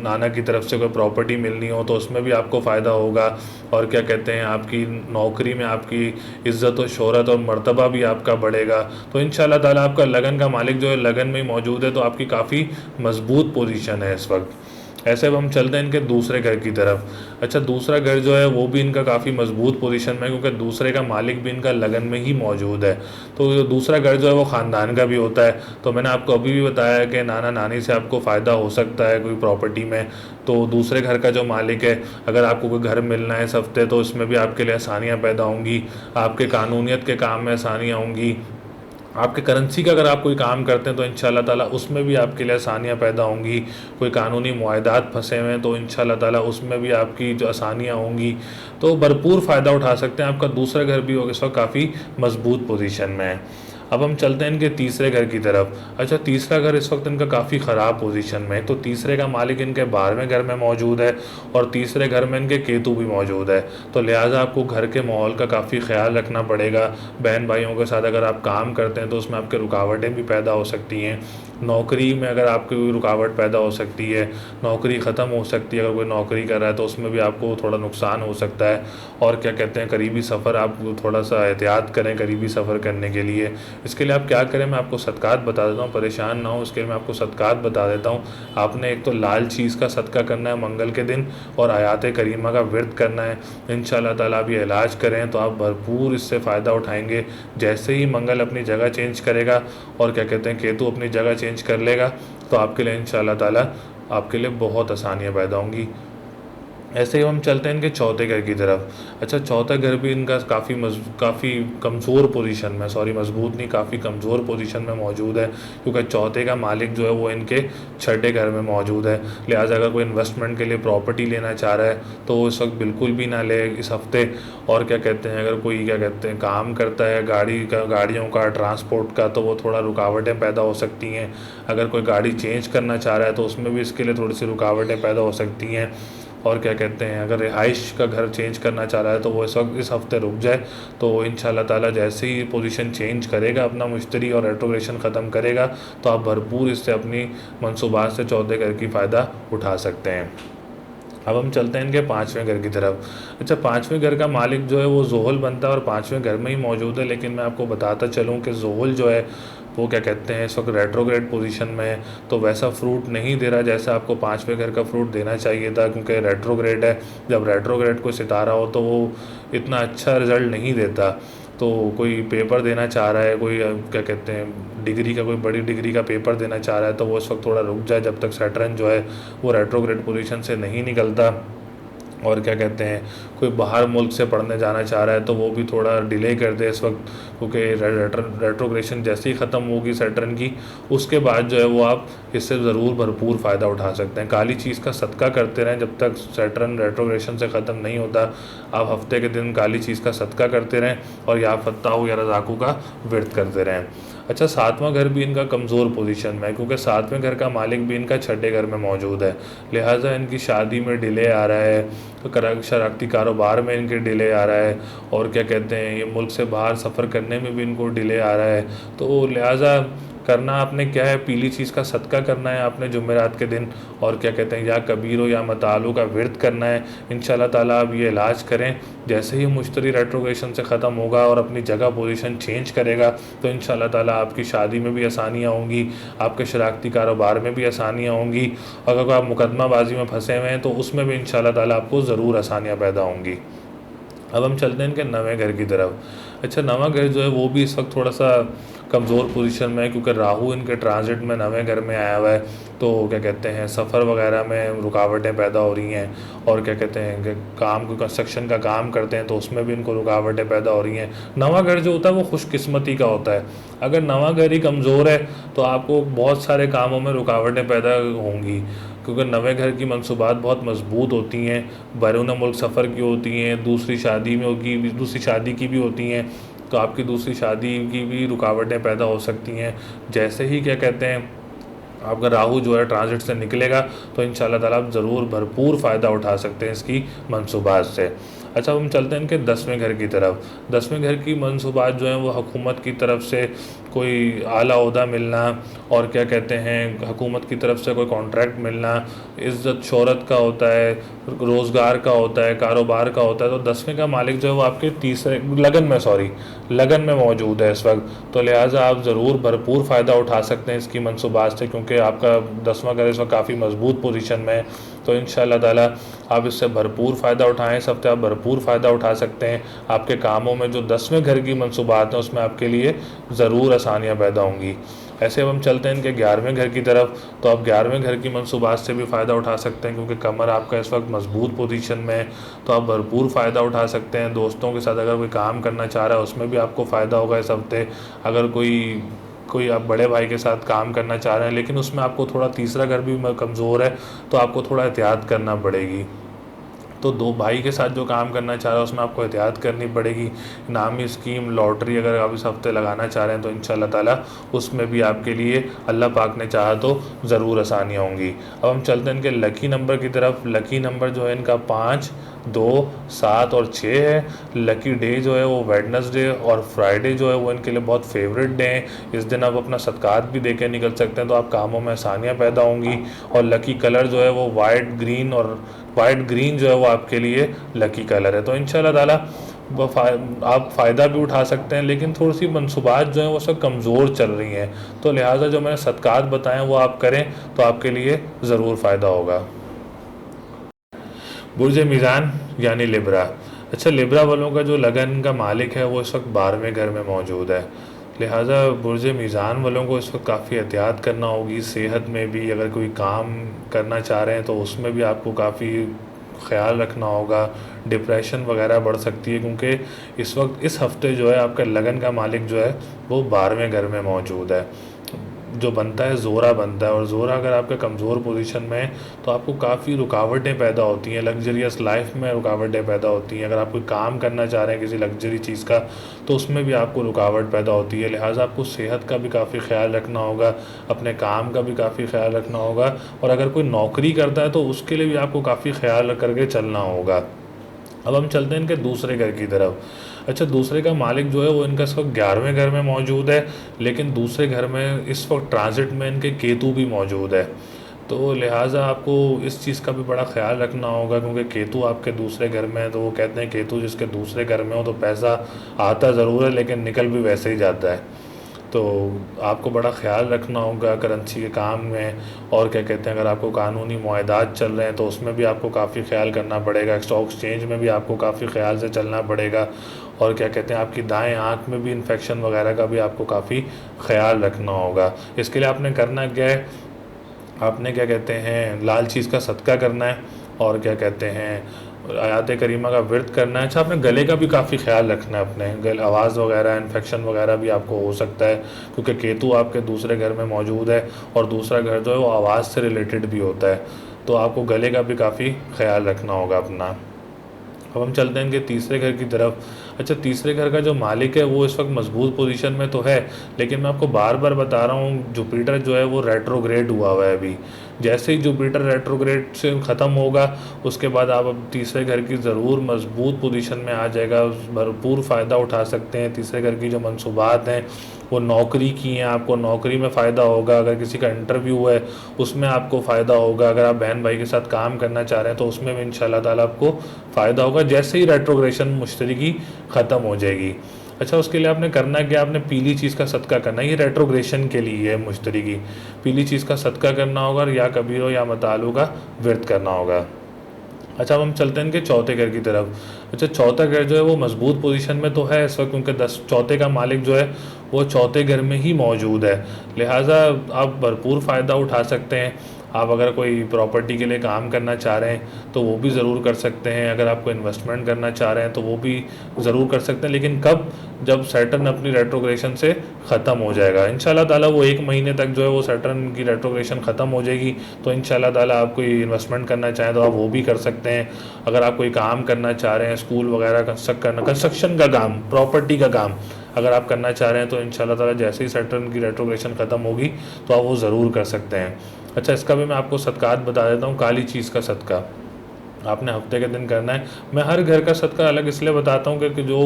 नाना की तरफ से कोई प्रॉपर्टी मिलनी हो तो उसमें भी आपको फ़ायदा होगा। और क्या कहते हैं, आपकी नौकरी में आपकी इज़्ज़त और शोहरत और मर्तबा भी आपका बढ़ेगा। तो इंशाल्लाह ताला आपका लगन का मालिक जो है लगन में ही मौजूद है, तो आपकी काफ़ी मजबूत पोजीशन है इस वक्त। ऐसे अब हम चलते हैं इनके दूसरे घर की तरफ। अच्छा, दूसरा घर जो है वो भी इनका काफ़ी मजबूत पोजीशन में है क्योंकि दूसरे का मालिक भी इनका लगन में ही मौजूद है। तो दूसरा घर जो है वो ख़ानदान का भी होता है। तो मैंने आपको अभी भी बताया कि नाना नानी से आपको फ़ायदा हो सकता है कोई प्रॉपर्टी में। तो दूसरे घर का जो मालिक है, अगर आपको कोई घर मिलना है इस हफ्ते तो इसमें भी आपके लिए आसानियाँ पैदा होंगी, आपके कानूनियत के काम में आसानियाँ होंगी। आपके करेंसी का अगर आप कोई काम करते हैं तो इंशाल्लाह ताला उसमें भी आपके लिए आसानियाँ पैदा होंगी। कोई कानूनी मुआहदात फंसे हुए हैं तो इंशाल्लाह ताला उसमें भी आपकी जो आसानियाँ होंगी, तो भरपूर फ़ायदा उठा सकते हैं। आपका दूसरा घर भी इस वक्त काफ़ी मजबूत पोजीशन में है। अब हम चलते हैं इनके तीसरे घर की तरफ। अच्छा, तीसरा घर इस वक्त इनका काफ़ी ख़राब पोजीशन में है। तो तीसरे का मालिक इनके 12वें घर में मौजूद है और तीसरे घर में इनके केतु भी मौजूद है। तो लिहाजा आपको घर के माहौल का काफ़ी ख्याल रखना पड़ेगा। बहन भाइयों के साथ अगर आप काम करते हैं तो उसमें आपके रुकावटें भी पैदा हो सकती हैं। नौकरी में अगर आपकी कोई रुकावट पैदा हो सकती है, नौकरी ख़त्म हो सकती है। अगर कोई नौकरी कर रहा है तो उसमें भी आपको थोड़ा नुकसान हो सकता है। और क्या कहते हैं, करीबी सफ़र आप थोड़ा सा एहतियात करें करीबी सफ़र करने के लिए। इसके लिए आप क्या करें, मैं आपको सदकात बता देता हूँ, परेशान ना हो इसके लिए मैं आपको सदकात बता देता हूँ। आपने एक तो लाल चीज़ का सदका करना है मंगल के दिन और आयात करीमा का विर्द करना है। इंशाल्लाह ताला आप ये इलाज करें तो आप भरपूर इससे फ़ायदा उठाएंगे। जैसे ही मंगल अपनी जगह चेंज करेगा और क्या कहते हैं केतु अपनी जगह चेंज कर लेगा तो आपके लिए इंशाल्लाह ताला आपके लिए बहुत आसानियाँ पैदा होंगी। ऐसे ही हम चलते हैं इनके चौथे घर की तरफ। अच्छा, चौथा घर भी इनका काफ़ी कमज़ोर पोजीशन में, सॉरी मजबूत नहीं, काफ़ी कमज़ोर पोजीशन में मौजूद है, क्योंकि चौथे का मालिक जो है वो इनके छठे घर में मौजूद है। लिहाजा अगर कोई इन्वेस्टमेंट के लिए प्रॉपर्टी लेना चाह रहा है तो वो इस वक्त बिल्कुल भी ना ले इस हफ्ते। और क्या कहते हैं, अगर कोई क्या कहते हैं काम करता है गाड़ियों का, ट्रांसपोर्ट का, तो वो थोड़ा रुकावटें पैदा हो सकती हैं। अगर कोई गाड़ी चेंज करना चाह रहा है तो उसमें भी इसके लिए थोड़ी सी रुकावटें पैदा हो सकती हैं। और क्या कहते हैं, अगर रिहाइश का घर चेंज करना चाह रहा है तो वो इस हफ्ते रुक जाए। तो इंशाल्लाह ताला जैसे ही पोजीशन चेंज करेगा अपना मुश्तरी और रेट्रोग्रेशन ख़त्म करेगा तो आप भरपूर इससे अपनी मनसूबात से चौथे घर की फ़ायदा उठा सकते हैं। अब हम चलते हैं इनके पाँचवें घर की तरफ। अच्छा, पाँचवें घर का मालिक जो है वो ज़ोहल बनता है और पाँचवें घर में ही मौजूद है, लेकिन मैं आपको बताता चलूँ कि ज़ोहल जो है वो क्या कहते हैं इस वक्त रेट्रोग्रेड पोजीशन में है, तो वैसा फ्रूट नहीं दे रहा जैसा आपको पाँचवें घर का फ्रूट देना चाहिए था, क्योंकि रेट्रोग्रेड है। जब रेट्रोग्रेड कोई सितारा हो तो वो इतना अच्छा रिज़ल्ट नहीं देता। तो कोई पेपर देना चाह रहा है, कोई क्या कहते हैं डिग्री का, कोई बड़ी डिग्री का पेपर देना चाह रहा है, तो वो इस वक्त थोड़ा रुक जाए जब तक सैटर्न जो है वो रेट्रोग्रेड पोजीशन से नहीं निकलता। और क्या कहते हैं, कोई बाहर मुल्क से पढ़ने जाना चाह रहा है तो वो भी थोड़ा डिले कर दे इस वक्त, क्योंकि रेट्रोग्रेशन जैसे ही ख़त्म होगी सैटर्न की, उसके बाद जो है वो आप इससे ज़रूर भरपूर फ़ायदा उठा सकते हैं। काली चीज़ का सदका करते रहें जब तक सैटर्न रेट्रोग्रेशन से ख़त्म नहीं होता। आप हफ्ते के दिन काली चीज़ का सदका करते रहें और या फत्ताहू या रज़ाकू का विर्द करते रहें। अच्छा, सातवां घर भी इनका कमज़ोर पोजीशन में है, क्योंकि सातवें घर का मालिक भी इनका छठे घर में मौजूद है। लिहाजा इनकी शादी में डिले आ रहा है, तो शरारती कारोबार में इनके डिले आ रहा है, और क्या कहते हैं ये मुल्क से बाहर सफ़र करने में भी इनको डिले आ रहा है। तो लिहाजा करना आपने क्या है, पीली चीज़ का सदका करना है आपने जुमेरात के दिन, और क्या कहते हैं या कबीरो या मतालू का विर्द करना है। इंशाल्लाह ताला आप ये इलाज करें, जैसे ही मुश्तरी रेट्रोग्रेशन से ख़त्म होगा और अपनी जगह पोजीशन चेंज करेगा तो इंशाल्लाह ताला आपकी शादी में भी आसानियाँ होंगी, आपके शरारती कारोबार में भी आसानियाँ होंगी। अगर आप मुकदमाबाजी में फंसे हुए हैं तो उसमें भी इंशाल्लाह ताला आपको ज़रूर आसानियाँ पैदा होंगी। अब हम चलते हैं इनके नवे घर की तरफ। अच्छा, नवा घर जो है वो भी इस वक्त थोड़ा सा कमज़ोर पोजीशन में है, क्योंकि राहु इनके ट्रांजिट में नवे घर में आया हुआ है। तो क्या कहते हैं सफ़र वगैरह में रुकावटें पैदा हो रही हैं, और क्या कहते हैं कि काम को कंस्ट्रक्शन का काम करते हैं तो उसमें भी इनको रुकावटें पैदा हो रही हैं। नवा घर जो होता है वो खुशकिस्मती का होता है। अगर नवा घर ही कमज़ोर है तो आपको बहुत सारे कामों में रुकावटें पैदा होंगी, क्योंकि नवे घर की मनसूबात बहुत मजबूत होती हैं, बैरून मुल्क सफ़र की होती हैं, दूसरी शादी की भी होती हैं, तो आपकी दूसरी शादी की भी रुकावटें पैदा हो सकती हैं। जैसे ही क्या कहते हैं आपका राहु जो है ट्रांजिट से निकलेगा तो इंशाल्लाह ताला आप ज़रूर भरपूर फ़ायदा उठा सकते हैं इसकी मनसूबात से। अच्छा, हम चलते हैं इनके 10वें घर की तरफ। 10वें घर की मनसूबात जो हैं वो हुकूमत की तरफ से कोई आला ओहदा मिलना, और क्या कहते हैं हुकूमत की तरफ से कोई कॉन्ट्रैक्ट मिलना, इज़्ज़त शोहरत का होता है, रोज़गार का होता है, कारोबार का होता है। तो 10वें का मालिक जो है वो आपके लगन में मौजूद है इस वक्त, तो लिहाजा आप ज़रूर भरपूर फ़ायदा उठा सकते हैं इसकी मनसूबात से, क्योंकि आपका 10वां घर इस वक्त काफ़ी मजबूत पोजीशन में है। तो इंशाल्लाह ताला आप इससे भरपूर फ़ायदा उठाएँ, इस हफ्ते आप भरपूर फ़ायदा उठा सकते हैं। आपके कामों में जो 10वें घर की मनसूबात हैं उसमें आपके लिए ज़रूर आसानियाँ पैदा होंगी। ऐसे अब हम चलते हैं इनके 11वें घर की तरफ। तो आप 11वें घर की मनसूबात से भी फ़ायदा उठा सकते हैं, क्योंकि कमर आपका इस वक्त मजबूत पोजीशन में है, तो आप भरपूर फ़ायदा उठा सकते हैं। दोस्तों के साथ अगर कोई काम करना चाह रहा है उसमें भी आपको फ़ायदा होगा इस हफ्ते। अगर कोई कोई आप बड़े भाई के साथ काम करना चाह रहे हैं लेकिन उसमें आपको थोड़ा तीसरा घर भी कमज़ोर है, तो आपको थोड़ा एहतियात करना पड़ेगी। तो दो भाई के साथ जो काम करना चाह रहा है उसमें आपको एहतियात करनी पड़ेगी। इनामी स्कीम, लॉटरी अगर आप इस हफ्ते लगाना चाह रहे हैं तो इंशाल्लाह ताला उसमें भी आपके लिए अल्लाह पाक ने चाहा तो ज़रूर आसानियाँ होंगी। अब हम चलते हैं इनके लकी नंबर की तरफ। लकी नंबर जो है इनका 5, 2, 7 और 6 है। लकी डे जो है वो वेडनेसडे और फ्राइडे जो है वो इनके लिए बहुत फेवरेट डे हैं। इस दिन आप अपना सदकात भी दे के निकल सकते हैं, तो आप कामों में आसानियाँ पैदा होंगी। और लकी कलर जो है वो वाइट ग्रीन जो है वो आपके लिए लकी कलर है। तो इंशाल्लाह ताला आप फ़ायदा भी उठा सकते हैं, लेकिन थोड़ी सी मनसूबात जो हैं वो सब कमज़ोर चल रही हैं, तो लिहाजा जो मैंने सदकात बताएं वो आप करें तो आपके लिए ज़रूर फ़ायदा होगा। बुर्ज मीज़ान यानी लिब्रा। अच्छा, लिब्रा वालों का जो लगन का मालिक है वो इस वक्त 12वें घर में मौजूद है। लिहाजा बुर्ज मीज़ान वालों को इस वक्त काफ़ी एहतियात करना होगी। सेहत में भी अगर कोई काम करना चाह रहे हैं तो उसमें भी आपको काफ़ी ख़्याल रखना होगा। डिप्रेशन वगैरह बढ़ सकती है, क्योंकि इस वक्त इस हफ्ते जो है आपका लगन का मालिक जो है वो 12वें घर में मौजूद है। जो बनता है ज़ोरा बनता है, और ज़ोरा अगर आपका कमज़ोर पोजीशन में है तो आपको काफ़ी रुकावटें पैदा होती हैं, लग्जरियस लाइफ में रुकावटें पैदा होती हैं। अगर आप कोई काम करना चाह रहे हैं किसी लग्जरी चीज़ का, तो उसमें भी आपको रुकावट पैदा होती है। लिहाजा आपको सेहत का भी काफ़ी ख्याल रखना होगा, अपने काम का भी काफ़ी ख्याल रखना होगा, और अगर कोई नौकरी करता है तो उसके लिए भी आपको काफ़ी ख्याल करके चलना होगा। अब हम चलते हैं इनके दूसरे घर की तरफ। अच्छा, दूसरे का मालिक जो है वो इनका इस वक्त 11वें घर में मौजूद है, लेकिन दूसरे घर में इस वक्त ट्रांजिट में इनके केतु भी मौजूद है। तो लिहाजा आपको इस चीज़ का भी बड़ा ख्याल रखना होगा, क्योंकि केतु आपके दूसरे घर में है। तो वो कहते हैं केतु जिसके दूसरे घर में हो तो पैसा आता ज़रूर है, लेकिन निकल भी वैसे ही जाता है। तो आपको बड़ा ख़्याल रखना होगा करेंसी के काम में। और क्या कहते हैं, अगर आपको कानूनी मुआहदात चल रहे हैं तो उसमें भी आपको काफ़ी ख्याल करना पड़ेगा। स्टॉक एक्सचेंज में भी आपको काफ़ी ख्याल से चलना पड़ेगा। और क्या कहते हैं, आपकी दाएं आँख में भी इन्फेक्शन वगैरह का भी आपको काफ़ी ख्याल रखना होगा। इसके लिए आपने करना क्या है, आपने क्या कहते हैं लाल चीज़ का सदका करना है, और क्या कहते हैं आयात करीमा का विर्द करना है। अच्छा, आपने गले का भी काफ़ी ख्याल रखना है, अपने गले आवाज़ वगैरह इन्फेक्शन वगैरह भी आपको हो सकता है, क्योंकि केतु आपके दूसरे घर में मौजूद है, और दूसरा घर जो है वो आवाज़ से रिलेटेड भी होता है। तो आपको गले का भी काफ़ी ख्याल रखना होगा अपना। अब हम चलते हैं इनके तीसरे घर की तरफ। अच्छा, तीसरे घर का जो मालिक है वो इस वक्त मजबूत पोजीशन में तो है, लेकिन मैं आपको बार बार बता रहा हूँ जुपिटर जो है वो रेट्रोग्रेड हुआ हुआ है अभी। जैसे ही जुपिटर रेट्रोग्रेड से ख़त्म होगा उसके बाद आप अब तीसरे घर की ज़रूर मजबूत पोजीशन में आ जाएगा, भरपूर फ़ायदा उठा सकते हैं। तीसरे घर की जो मंसूबात हैं वो नौकरी की हैं, आपको नौकरी में फ़ायदा होगा। अगर किसी का इंटरव्यू है उसमें आपको फ़ायदा होगा। अगर आप बहन भाई के साथ काम करना चाह रहे हैं तो उसमें भी इंशाल्लाह ताला आपको फ़ायदा होगा, जैसे ही रेट्रोग्रेशन मुश्तरी की ख़त्म हो जाएगी। अच्छा, उसके लिए आपने करना है कि आपने पीली चीज़ का सदका करना है। ये रेट्रोग्रेशन के लिए है मुश्तरी की, पीली चीज़ का सदका करना होगा, या कबीरो या मतालू का विर्द करना होगा। अच्छा, अब हम चलते हैं इनके चौथे घर की तरफ। अच्छा, चौथा घर जो है वो मजबूत पोजीशन में तो है इस वक्त, क्योंकि चौथे का मालिक जो है वो चौथे घर में ही मौजूद है। लिहाजा आप भरपूर फ़ायदा उठा सकते हैं। आप अगर कोई प्रॉपर्टी के लिए काम करना चाह रहे हैं तो वो भी ज़रूर कर सकते हैं। अगर आपको इन्वेस्टमेंट करना चाह रहे हैं तो वो भी ज़रूर कर सकते हैं, लेकिन कब, जब सैटर्न अपनी रेट्रोग्रेशन से ख़त्म हो जाएगा इंशाल्लाह ताला। वो 1 महीने तक जो है वो सैटर्न की रेट्रोग्रेशन ख़त्म हो जाएगी, तो इंशाल्लाह ताला आप कोई इन्वेस्टमेंट करना चाहें तो आप वो भी कर सकते हैं। अगर आप कोई काम करना चाह रहे हैं, स्कूल वगैरह कंस्ट्रक्शन का काम, प्रॉपर्टी का काम अगर आप करना चाह रहे हैं तो इंशाल्लाह ताला जैसे ही सैटर्न की रेट्रोग्रेशन ख़त्म होगी तो आप वो ज़रूर कर सकते हैं। अच्छा, इसका भी मैं आपको सदक़ात बता देता हूँ। काली चीज़ का सदका आपने हफ्ते के दिन करना है। मैं हर घर का सदका अलग इसलिए बताता हूँ कि जो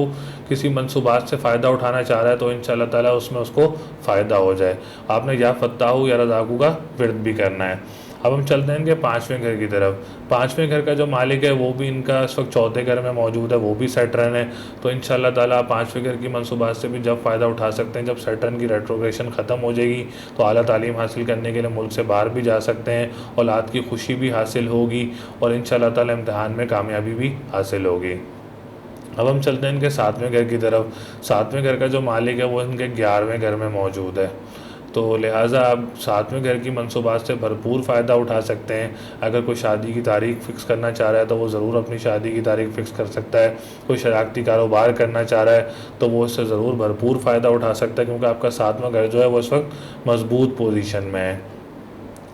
किसी मंसूबात से फ़ायदा उठाना चाह रहा है तो इंशाल्लाह ताला उसमें उसको फ़ायदा हो जाए। आपने या फत्ताहू या रज़ाकू का विर्द भी करना है। अब हम चलते हैं इनके पाँचवें घर की तरफ। पाँचवें घर का जो मालिक है वो भी इनका इस वक्त चौथे घर में मौजूद है, वो भी सैटर्न है। तो इंशाल्लाह ताला आप पाँचवें घर की मंसूबात से भी जब फ़ायदा उठा सकते हैं, जब सैटर्न की रेट्रोग्रेशन ख़त्म हो जाएगी तो आला तालीम हासिल करने के लिए मुल्क से बाहर भी जा सकते हैं, औलाद की खुशी भी हासिल होगी, और इंशाल्लाह ताला इम्तिहान में कामयाबी भी हासिल होगी। अब हम चलते हैं इनके सातवें घर की तरफ। सातवें घर का जो मालिक है वो इनके 11वें घर में मौजूद है। तो लिहाजा आप सातवें घर की मंसूबात से भरपूर फ़ायदा उठा सकते हैं। अगर कोई शादी की तारीख़ फ़िक्स करना चाह रहा है तो वो ज़रूर अपनी शादी की तारीख़ फ़िक्स कर सकता है। कोई शराकती कारोबार करना चाह रहा है तो वो इससे ज़रूर भरपूर फ़ायदा उठा सकता है, क्योंकि आपका सातवां घर जो है वो इस वक्त मजबूत पोजीशन में है।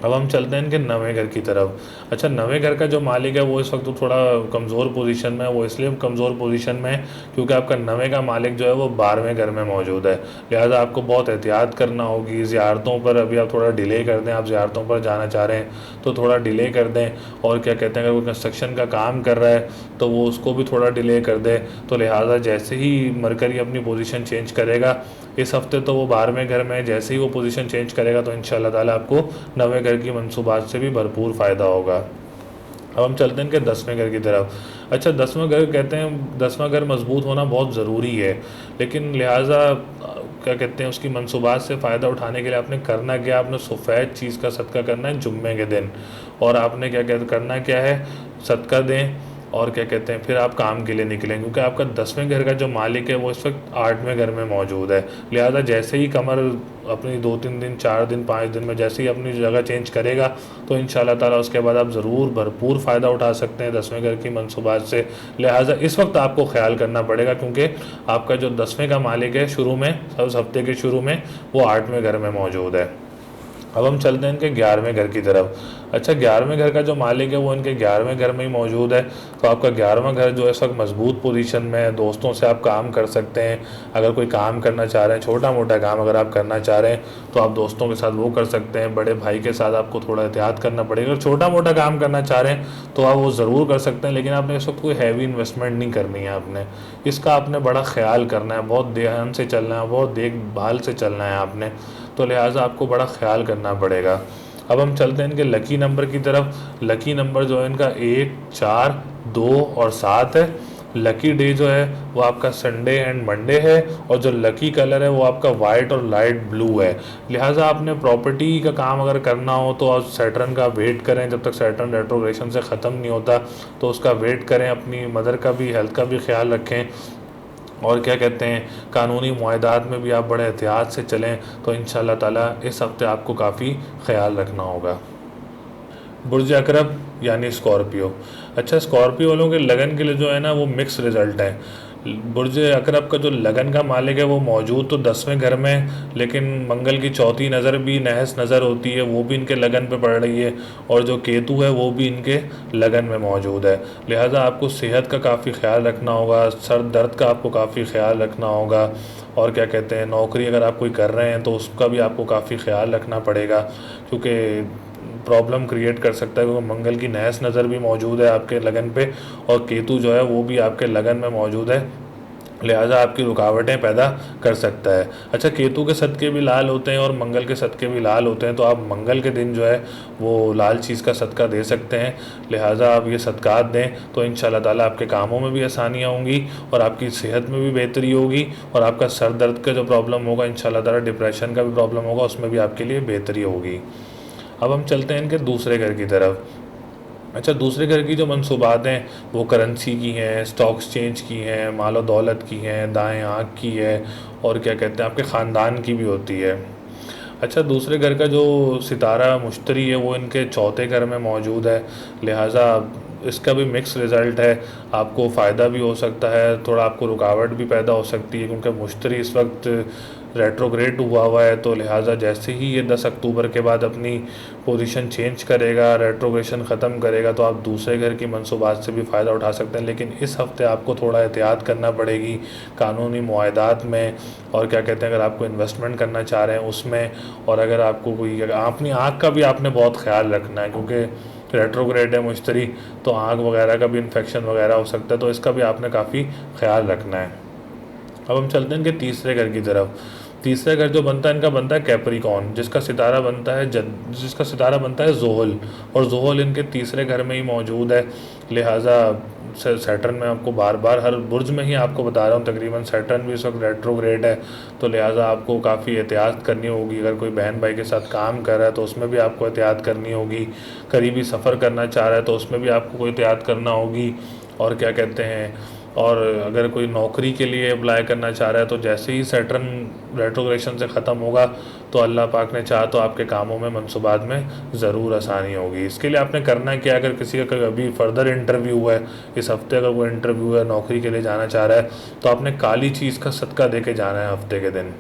अब हम चलते हैं इनके नवें घर की तरफ। अच्छा, नवें घर का जो मालिक है वो इस वक्त तो थोड़ा कमज़ोर पोजीशन में है। वो इसलिए कमज़ोर पोजीशन में है क्योंकि आपका नवें का मालिक जो है वो 12वें घर में मौजूद है। लिहाजा आपको बहुत एहतियात करना होगी। ज़ियारतों पर अभी आप थोड़ा डिले कर दें, आप ज़ियारतों पर जाना चाह रहे हैं तो थोड़ा डिले कर दें। और क्या कहते हैं, अगर कोई कंस्ट्रक्शन का काम कर रहा है तो वो उसको भी थोड़ा डिले कर दे। तो लिहाजा जैसे ही मरकरी अपनी पोजीशन चेंज करेगा इस हफ्ते, तो वो 12वें घर में जैसे ही वो पोजीशन चेंज करेगा तो इंशाल्लाह ताला आपको नवें घर की मंसूबात से भी भरपूर फ़ायदा होगा। अब हम चलते हैं इनके 10वें घर की तरफ। अच्छा, 10वां घर कहते हैं 10वां घर मजबूत होना बहुत ज़रूरी है, लेकिन लिहाजा क्या कहते हैं उसकी मंसूबात से फ़ायदा उठाने के लिए आपने करना क्या, आपने सफ़ेद चीज़ का सदका करना है जुम्मे के दिन। और आपने क्या करना क्या है, सदका दें और क्या कहते हैं फिर आप काम के लिए निकलें, क्योंकि आपका 10वें घर का जो मालिक है वो इस वक्त 8वें घर में मौजूद है। लिहाजा जैसे ही कमर अपनी 2-3 दिन, 4 दिन, 5 दिन में जैसे ही अपनी जगह चेंज करेगा तो इंशाल्लाह ताला उसके बाद आप ज़रूर भरपूर फ़ायदा उठा सकते हैं 10वें घर की मनसूबात से। लिहाजा इस वक्त आपको ख्याल करना पड़ेगा, क्योंकि आपका जो 10वें का मालिक है शुरू में, उस हफ्ते के शुरू में वो 8वें घर में मौजूद है। अब हम चलते हैं इनके 11वें घर की तरफ। अच्छा, 11वें घर का जो मालिक है वो इनके 11वें घर में ही मौजूद है, तो आपका 11वां घर जो है इस वक्त मजबूत पोजीशन में है। दोस्तों से आप काम कर सकते हैं, अगर कोई काम करना चाह रहे हैं, छोटा मोटा काम अगर आप करना चाह रहे हैं तो आप दोस्तों के साथ वो कर सकते हैं। बड़े भाई के साथ आपको थोड़ा एहतियात करना पड़ेगा। अगर छोटा मोटा काम करना चाह रहे हैं तो आप वो ज़रूर कर सकते हैं, लेकिन आपने इस वक्त कोई हैवी इन्वेस्टमेंट नहीं करनी है। आपने इसका आपने बड़ा ख्याल करना है, बहुत ध्यान से चलना है, बहुत देखभाल से चलना है आपने, तो लिहाजा आपको बड़ा ख्याल करना पड़ेगा। अब हम चलते हैं इनके लकी नंबर की तरफ। लकी नंबर जो है इनका 1, 4, 2 और 7 है। लकी डे जो है वो आपका संडे एंड मंडे है, और जो लकी कलर है वो आपका वाइट और लाइट ब्लू है। लिहाजा आपने प्रॉपर्टी का काम अगर करना हो तो आप सैटर्न का वेट करें, जब तक सैटर्न रेट्रोग्रेशन से ख़त्म नहीं होता तो उसका वेट करें। अपनी मदर का भी हेल्थ का भी ख्याल रखें, और क्या कहते हैं कानूनी मुआहदात में भी आप बड़े एहतियात से चलें, तो इंशाल्लाह ताला इस हफ्ते आपको काफ़ी ख्याल रखना होगा। बुर्ज अकरब यानी स्कॉर्पियो। अच्छा, स्कॉर्पियो वालों के लगन के लिए जो है ना वो मिक्स रिज़ल्ट है। बुर्ज अकरब का जो लगन का मालिक है वो मौजूद तो 10वें घर में, लेकिन मंगल की चौथी नज़र भी नहस नज़र होती है, वो भी इनके लगन पे पड़ रही है, और जो केतु है वो भी इनके लगन में मौजूद है। लिहाजा आपको सेहत का काफ़ी ख्याल रखना होगा, सर दर्द का आपको काफ़ी ख्याल रखना होगा, और क्या कहते हैं नौकरी अगर आप कोई कर रहे हैं तो उसका भी आपको काफ़ी ख्याल रखना पड़ेगा, क्योंकि प्रॉब्लम क्रिएट कर सकता है, क्योंकि मंगल की नहस नज़र भी मौजूद है आपके लगन पे, और केतु जो है वो भी आपके लगन में मौजूद है। लिहाजा आपकी रुकावटें पैदा कर सकता है। अच्छा, केतु के सदके भी लाल होते हैं और मंगल के सदके भी लाल होते हैं, तो आप मंगल के दिन जो है वो लाल चीज़ का सदका दे सकते हैं। लिहाजा आप ये सदक़ात दें तो इंशाल्लाह ताला आपके कामों में भी आसानियाँ होंगी, और आपकी सेहत में भी बेहतरी होगी, और आपका सर दर्द का जो प्रॉब्लम होगा इंशाल्लाह ताला, डिप्रेशन का भी प्रॉब्लम होगा, उसमें भी आपके लिए बेहतरी होगी। अब हम चलते हैं इनके दूसरे घर की तरफ। अच्छा, दूसरे घर की जो मनसूबात हैं वो करेंसी की हैं, स्टॉक एक्सचेंज की हैं, माल और दौलत की हैं, दाएँ आँख की है, और क्या कहते हैं आपके ख़ानदान की भी होती है। अच्छा, दूसरे घर का जो सितारा मुश्तरी है वो इनके चौथे घर में मौजूद है। लिहाजा इसका भी मिक्स रिज़ल्ट है, आपको फ़ायदा भी हो सकता है, थोड़ा आपको रुकावट भी पैदा हो सकती है, क्योंकि मुश्तरी इस वक्त रेट्रोग्रेड हुआ है, तो लिहाजा जैसे ही ये 10 अक्टूबर के बाद अपनी पोजीशन चेंज करेगा, रेट्रोग्रेशन ख़त्म करेगा, तो आप दूसरे घर की मनसूबात से भी फ़ायदा उठा सकते हैं। लेकिन इस हफ़्ते आपको थोड़ा एहतियात करना पड़ेगी कानूनी मुआहदात में, और क्या कहते हैं अगर आपको इन्वेस्टमेंट करना चाह रहे हैं उसमें, और अगर आपको कोई अपनी आँख का भी आपने बहुत ख्याल रखना है, क्योंकि रेट्रोग्रेड है मुश्तरी, तो आँख वगैरह का भी इन्फेक्शन वगैरह हो सकता है, तो इसका भी आपने काफ़ी ख्याल रखना है। अब हम चलते हैं इनके तीसरे घर की तरफ। तीसरा घर जो बनता है इनका बनता है कैप्रिकॉर्न, जिसका सितारा बनता है ज़ोहल, और ज़ोहल इनके तीसरे घर में ही मौजूद है। लिहाजा सैटर्न में आपको बार बार हर बुर्ज में ही आपको बता रहा हूँ तकरीबन सैटर्न भी इस वक्त रेट्रोग्रेड है, तो लिहाजा आपको काफ़ी एहतियात करनी होगी। अगर कोई बहन भाई के साथ काम कर रहा है तो उसमें भी आपको एहतियात करनी होगी, करीबी सफ़र करना चाह रहा है तो उसमें भी आपको कोई एहतियात करना होगी, और क्या कहते हैं और अगर कोई नौकरी के लिए अप्लाई करना चाह रहा है तो जैसे ही सैटर्न रेट्रोग्रेशन से ख़त्म होगा तो अल्लाह पाक ने चाहा तो आपके कामों में मनसूबात में ज़रूर आसानी होगी। इसके लिए आपने करना क्या, अगर किसी का अभी फ़र्दर इंटरव्यू है, इस हफ़्ते अगर कोई इंटरव्यू है, नौकरी के लिए जाना चाह रहा है, तो आपने काली चीज़ का सदका दे के जाना है। हफ़्ते के दिन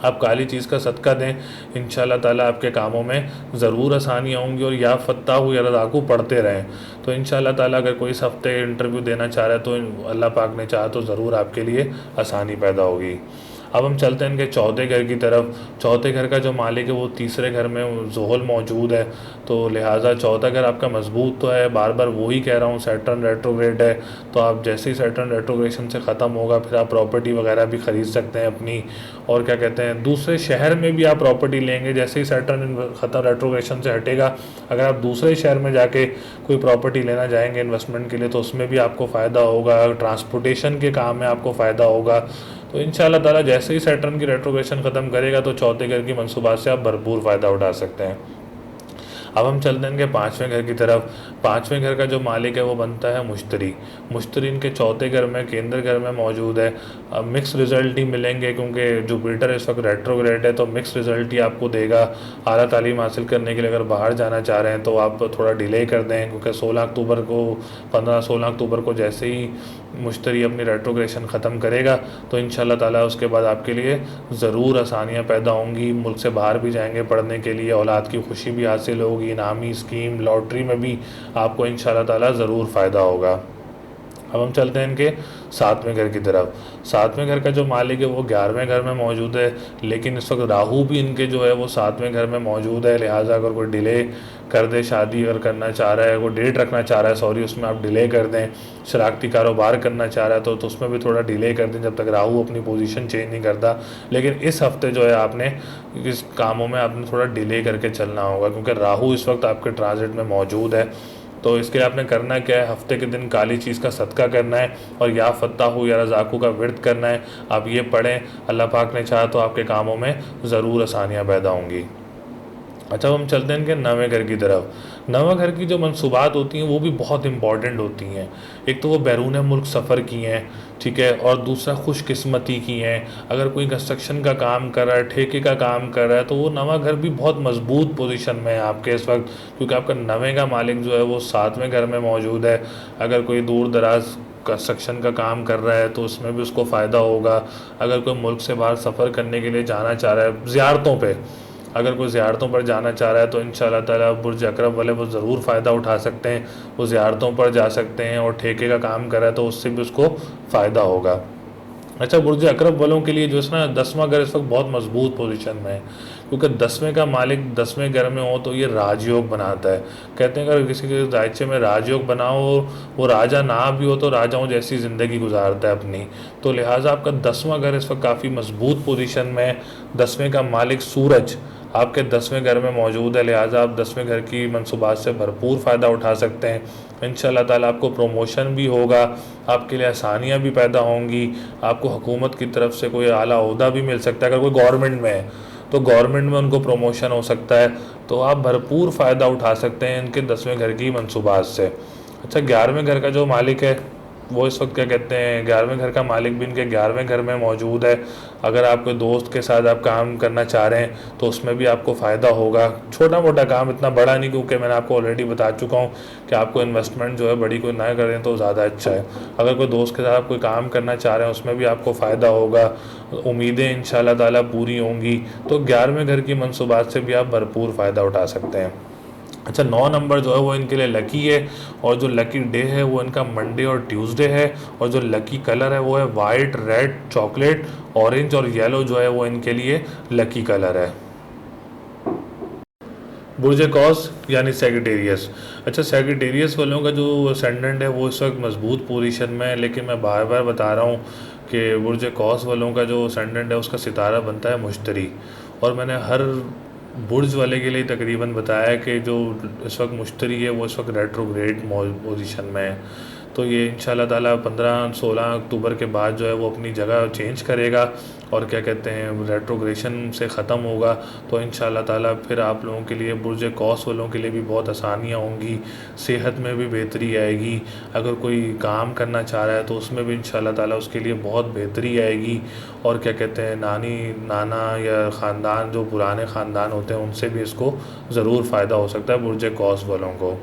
आप काली चीज़ का सदका दें, इंशाल्लाह ताला आपके कामों में ज़रूर आसानियाँ होंगी, और या फ़त्ताहु या रज़ाक़ु पढ़ते रहें, तो इंशाल्लाह ताला अगर कोई इस हफ़्ते इंटरव्यू देना चाह रहा है तो अल्लाह पाक ने चाहा तो ज़रूर आपके लिए आसानी पैदा होगी। अब हम चलते हैं इनके चौथे घर की तरफ। चौथे घर का जो मालिक है वो तीसरे घर में ज़ोहल मौजूद है, तो लिहाजा चौथा घर आपका मजबूत तो है, बार बार वही कह रहा हूँ सैटर्न रेट्रोग्रेड है, तो आप जैसे ही सैटर्न रेट्रोग्रेशन से ख़त्म होगा फिर आप प्रॉपर्टी वगैरह भी ख़रीद सकते हैं अपनी, और क्या कहते हैं दूसरे शहर में भी आप प्रॉपर्टी लेंगे जैसे ही सैटर्न ख़त्म रेट्रोग्रेशन से हटेगा। अगर आप दूसरे शहर में जाके कोई प्रॉपर्टी लेना जाएंगे इन्वेस्टमेंट के लिए तो उसमें भी आपको फ़ायदा होगा, ट्रांसपोर्टेशन के काम में आपको फ़ायदा होगा। तो इंशाल्लाह ताला जैसे ही सैटर्न की रेट्रोग्रेशन ख़त्म करेगा तो चौथे घर की मनसूबात से आप भरपूर फ़ायदा उठा सकते हैं। अब हम चलते हैं इनके पाँचवें घर की तरफ। पाँचवें घर का जो मालिक है वो बनता है मुश्तरी। मुश्तरी इनके चौथे घर में, केंद्र घर में मौजूद है। अब मिक्स रिजल्ट ही मिलेंगे क्योंकि जुपिटर इस वक्त रेट्रोग्रेड है, तो मिक्स रिजल्ट ही आपको देगा। आला तालीम हासिल करने के लिए अगर बाहर जाना चाह रहे हैं तो आप थोड़ा डिले कर दें, क्योंकि 16 अक्टूबर को 15-16 अक्टूबर को जैसे ही मुश्तरी अपनी रेट्रोग्रेशन ख़त्म करेगा तो इंशाल्लाह ताला उसके बाद आपके लिए ज़रूर आसानियाँ पैदा होंगी। मुल्क से बाहर भी जाएंगे पढ़ने के लिए, औलाद की खुशी भी हासिल होगी, इनामी स्कीम लॉटरी में भी आपको इंशाल्लाह ताला ज़रूर फ़ायदा होगा। अब हम चलते हैं इनके सातवें घर की तरफ। सातवें घर का जो मालिक है वो 11वें घर में मौजूद है, लेकिन इस वक्त राहु भी इनके जो है वो सातवें घर में मौजूद है। लिहाजा अगर कोई डिले कर दे, शादी अगर करना चाह रहा है, कोई डेट रखना चाह रहा है, सॉरी, उसमें आप डिले कर दें। शरारती कारोबार करना चाह रहा है तो उसमें भी थोड़ा डिले कर दें जब तक राहु अपनी पोजीशन चेंज नहीं करता। लेकिन इस हफ्ते जो है आपने इस कामों में आपने थोड़ा डिले करके चलना होगा, क्योंकि राहु इस वक्त आपके ट्रांजिट में मौजूद है। तो इसके लिए आपने करना क्या है, हफ्ते के दिन काली चीज़ का सदका करना है और या फत्ताहु या रज़ाकू का विर्द करना है। आप ये पढ़ें, अल्लाह पाक ने चाहा तो आपके कामों में ज़रूर आसानियाँ पैदा होंगी। अच्छा, हम चलते हैं इनके नवे घर की तरफ। नवा घर की जो मनसूबात होती हैं वो भी बहुत इंपॉर्टेंट होती हैं। एक तो वो बैरून मुल्क सफ़र की हैं, ठीक है, और दूसरा खुशकिस्मती की हैं। अगर कोई कंस्ट्रक्शन का काम कर रहा है, ठेके का काम कर रहा है, तो वो नवा घर भी बहुत मजबूत पोजीशन में है आपके इस वक्त, क्योंकि आपका नवे का मालिक जो है वो सातवें घर में मौजूद है। अगर कोई दूर दराज कंस्ट्रक्शन का काम कर रहा है तो उसमें भी उसको फ़ायदा होगा। अगर कोई मुल्क से बाहर सफ़र करने के लिए जाना चाह रहा है, ज़ियारतों पे अगर कोई ज़ियारतों पर जाना चाह रहा है तो इंशाल्लाह ताला बुर्ज अकरब वाले वो ज़रूर फ़ायदा उठा सकते हैं। वो ज़ियारतों पर जा सकते हैं, और ठेके का काम कर रहा है तो उससे भी उसको फ़ायदा होगा। अच्छा, बुर्ज अकरब वालों के लिए जो है ना 10वां घर इस वक्त बहुत मजबूत पोजीशन में है, क्योंकि 10वें का मालिक 10वें घर में हो तो ये राजयोग बनाता है। कहते हैं अगर किसी के दायचे में राजयोग बनाओ, वो राजा ना भी हो तो राजाओं जैसी ज़िंदगी गुजारता है अपनी। तो लिहाजा आपका 10वां घर इस वक्त काफ़ी मजबूत पोजीशन में है। 10वें का मालिक सूरज आपके 10वें घर में मौजूद है, लिहाजा आप 10वें घर की मनसूबात से भरपूर फ़ायदा उठा सकते हैं। इंशाल्लाह ताला आपको प्रमोशन भी होगा, आपके लिए आसानियाँ भी पैदा होंगी, आपको हुकूमत की तरफ से कोई आला ओहदा भी मिल सकता है। अगर कोई गवर्नमेंट में है तो गवर्नमेंट में उनको प्रमोशन हो सकता है। तो आप भरपूर फ़ायदा उठा सकते हैं इनके 10वें घर की मनसूबात से। अच्छा, 11वें घर का जो मालिक है वो इस वक्त क्या कहते हैं, 11वें घर का मालिक भी इनके 11वें घर में मौजूद है। अगर आपके दोस्त के साथ आप काम करना चाह रहे हैं तो उसमें भी आपको फ़ायदा होगा। छोटा मोटा काम, इतना बड़ा नहीं, क्योंकि मैंने आपको ऑलरेडी बता चुका हूँ कि आपको इन्वेस्टमेंट जो है बड़ी कोई ना करें तो ज़्यादा अच्छा है। अगर कोई दोस्त के साथ आप कोई काम करना चाह रहे हैं उसमें भी आपको फ़ायदा होगा, उम्मीदें इंशाल्लाह ताला पूरी होंगी। तो 11वें घर की मनसूबात से भी आप भरपूर फ़ायदा उठा सकते हैं। अच्छा, 9 नंबर जो है वो इनके लिए लकी है, और जो लकी डे है वो इनका मंडे और ट्यूसडे है, और जो लकी कलर है वो है वाइट, रेड, चॉकलेट, ऑरेंज और येलो जो है वो इनके लिए लकी कलर है। बुर्ज कौस यानी सेगिटेरियस। अच्छा, सेगिटेरियस वालों का जो असेंडेंट है वो इस वक्त मजबूत पोजीशन में है, लेकिन मैं बार बार बता रहा हूँ कि बुर्ज कौस वालों का जो असेंडेंट है उसका सितारा बनता है मुश्तरी। और मैंने हर बुर्ज वाले के लिए तकरीबन बताया कि जो इस वक्त मुश्तरी है वो इस वक्त रेट्रोग्रेड पोजीशन में है। तो ये इंशाल्लाह ताला 15-16 अक्टूबर के बाद जो है वो अपनी जगह चेंज करेगा, और क्या कहते हैं रेट्रोग्रेशन से ख़त्म होगा। तो इंशाल्लाह ताला फिर आप लोगों के लिए, बुर्ज कौस वालों के लिए भी बहुत आसानियाँ होंगी, सेहत में भी बेहतरी आएगी। अगर कोई काम करना चाह रहा है तो उसमें भी इंशाल्लाह ताला उसके लिए बहुत बेहतरी आएगी। और क्या कहते हैं नानी नाना या ख़ानदान, जो पुराने ख़ानदान होते हैं उनसे भी इसको ज़रूर फ़ायदा हो सकता है बुर्ज कौस वालों को,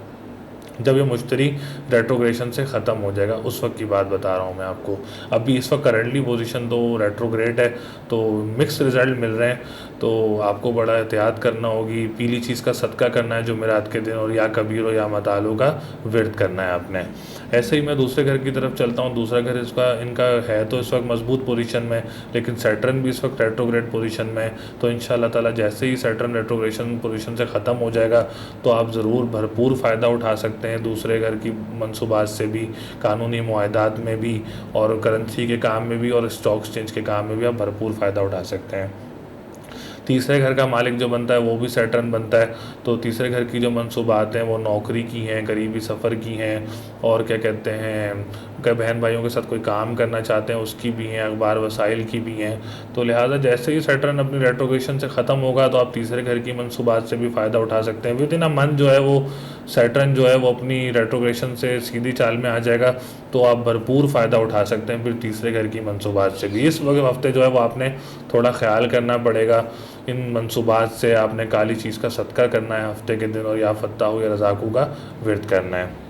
जब ये मुश्तरी रेट्रोग्रेशन से ख़त्म हो जाएगा। उस वक्त की बात बता रहा हूँ मैं आपको। अभी इस वक्त करंटली पोजीशन तो रेट्रोग्रेड है, तो मिक्स रिज़ल्ट मिल रहे हैं, तो आपको बड़ा एहतियात करना होगी। पीली चीज़ का सदका करना है जुमेरात के दिन, और या कबीर या मतालू का विर्द करना है आपने। ऐसे ही मैं दूसरे घर की तरफ चलता हूँ। दूसरा घर इसका इनका है तो इस वक्त मजबूत पोजीशन में, लेकिन सैटर्न भी इस वक्त रेट्रोग्रेड पोजीशन में है। तो इंशाल्लाह ताला जैसे ही सैटर्न रेट्रोग्रेशन पोजीशन से ख़त्म हो जाएगा तो आप ज़रूर भरपूर फ़ायदा उठा सकते हैं दूसरे घर की मनसूबात से भी, कानूनी मुआहदात में भी, और करेंसी के काम में भी, और स्टॉक एक्सचेंज के काम में भी आप भरपूर फ़ायदा उठा सकते हैं। तीसरे घर का मालिक जो बनता है वो भी सैटर्न बनता है। तो तीसरे घर की जो मनसूबात हैं वो नौकरी की हैं, करीबी सफ़र की हैं, और क्या कहते हैं कई बहन भाइयों के साथ कोई काम करना चाहते हैं उसकी भी हैं, अखबार वसाइल की भी हैं। तो लिहाजा जैसे ही सैटर्न अपनी रेट्रोग्रेशन से ख़त्म होगा तो आप तीसरे घर की मंसूबात से भी फ़ायदा उठा सकते हैं। विद इन अ मंथ जो है वो सैटर्न जो है वो अपनी रेट्रोग्रेशन से सीधी चाल में आ जाएगा, तो आप भरपूर फ़ायदा उठा सकते हैं फिर तीसरे घर की मंसूबात से भी। इस वक्त हफ्ते जो है वो आपने थोड़ा ख्याल करना पड़ेगा इन मंसूबात से। आपने काली चीज़ का सदका करना है हफ्ते के दिन, और या फत्ताहू या रज़ाकू का विर्द करना है।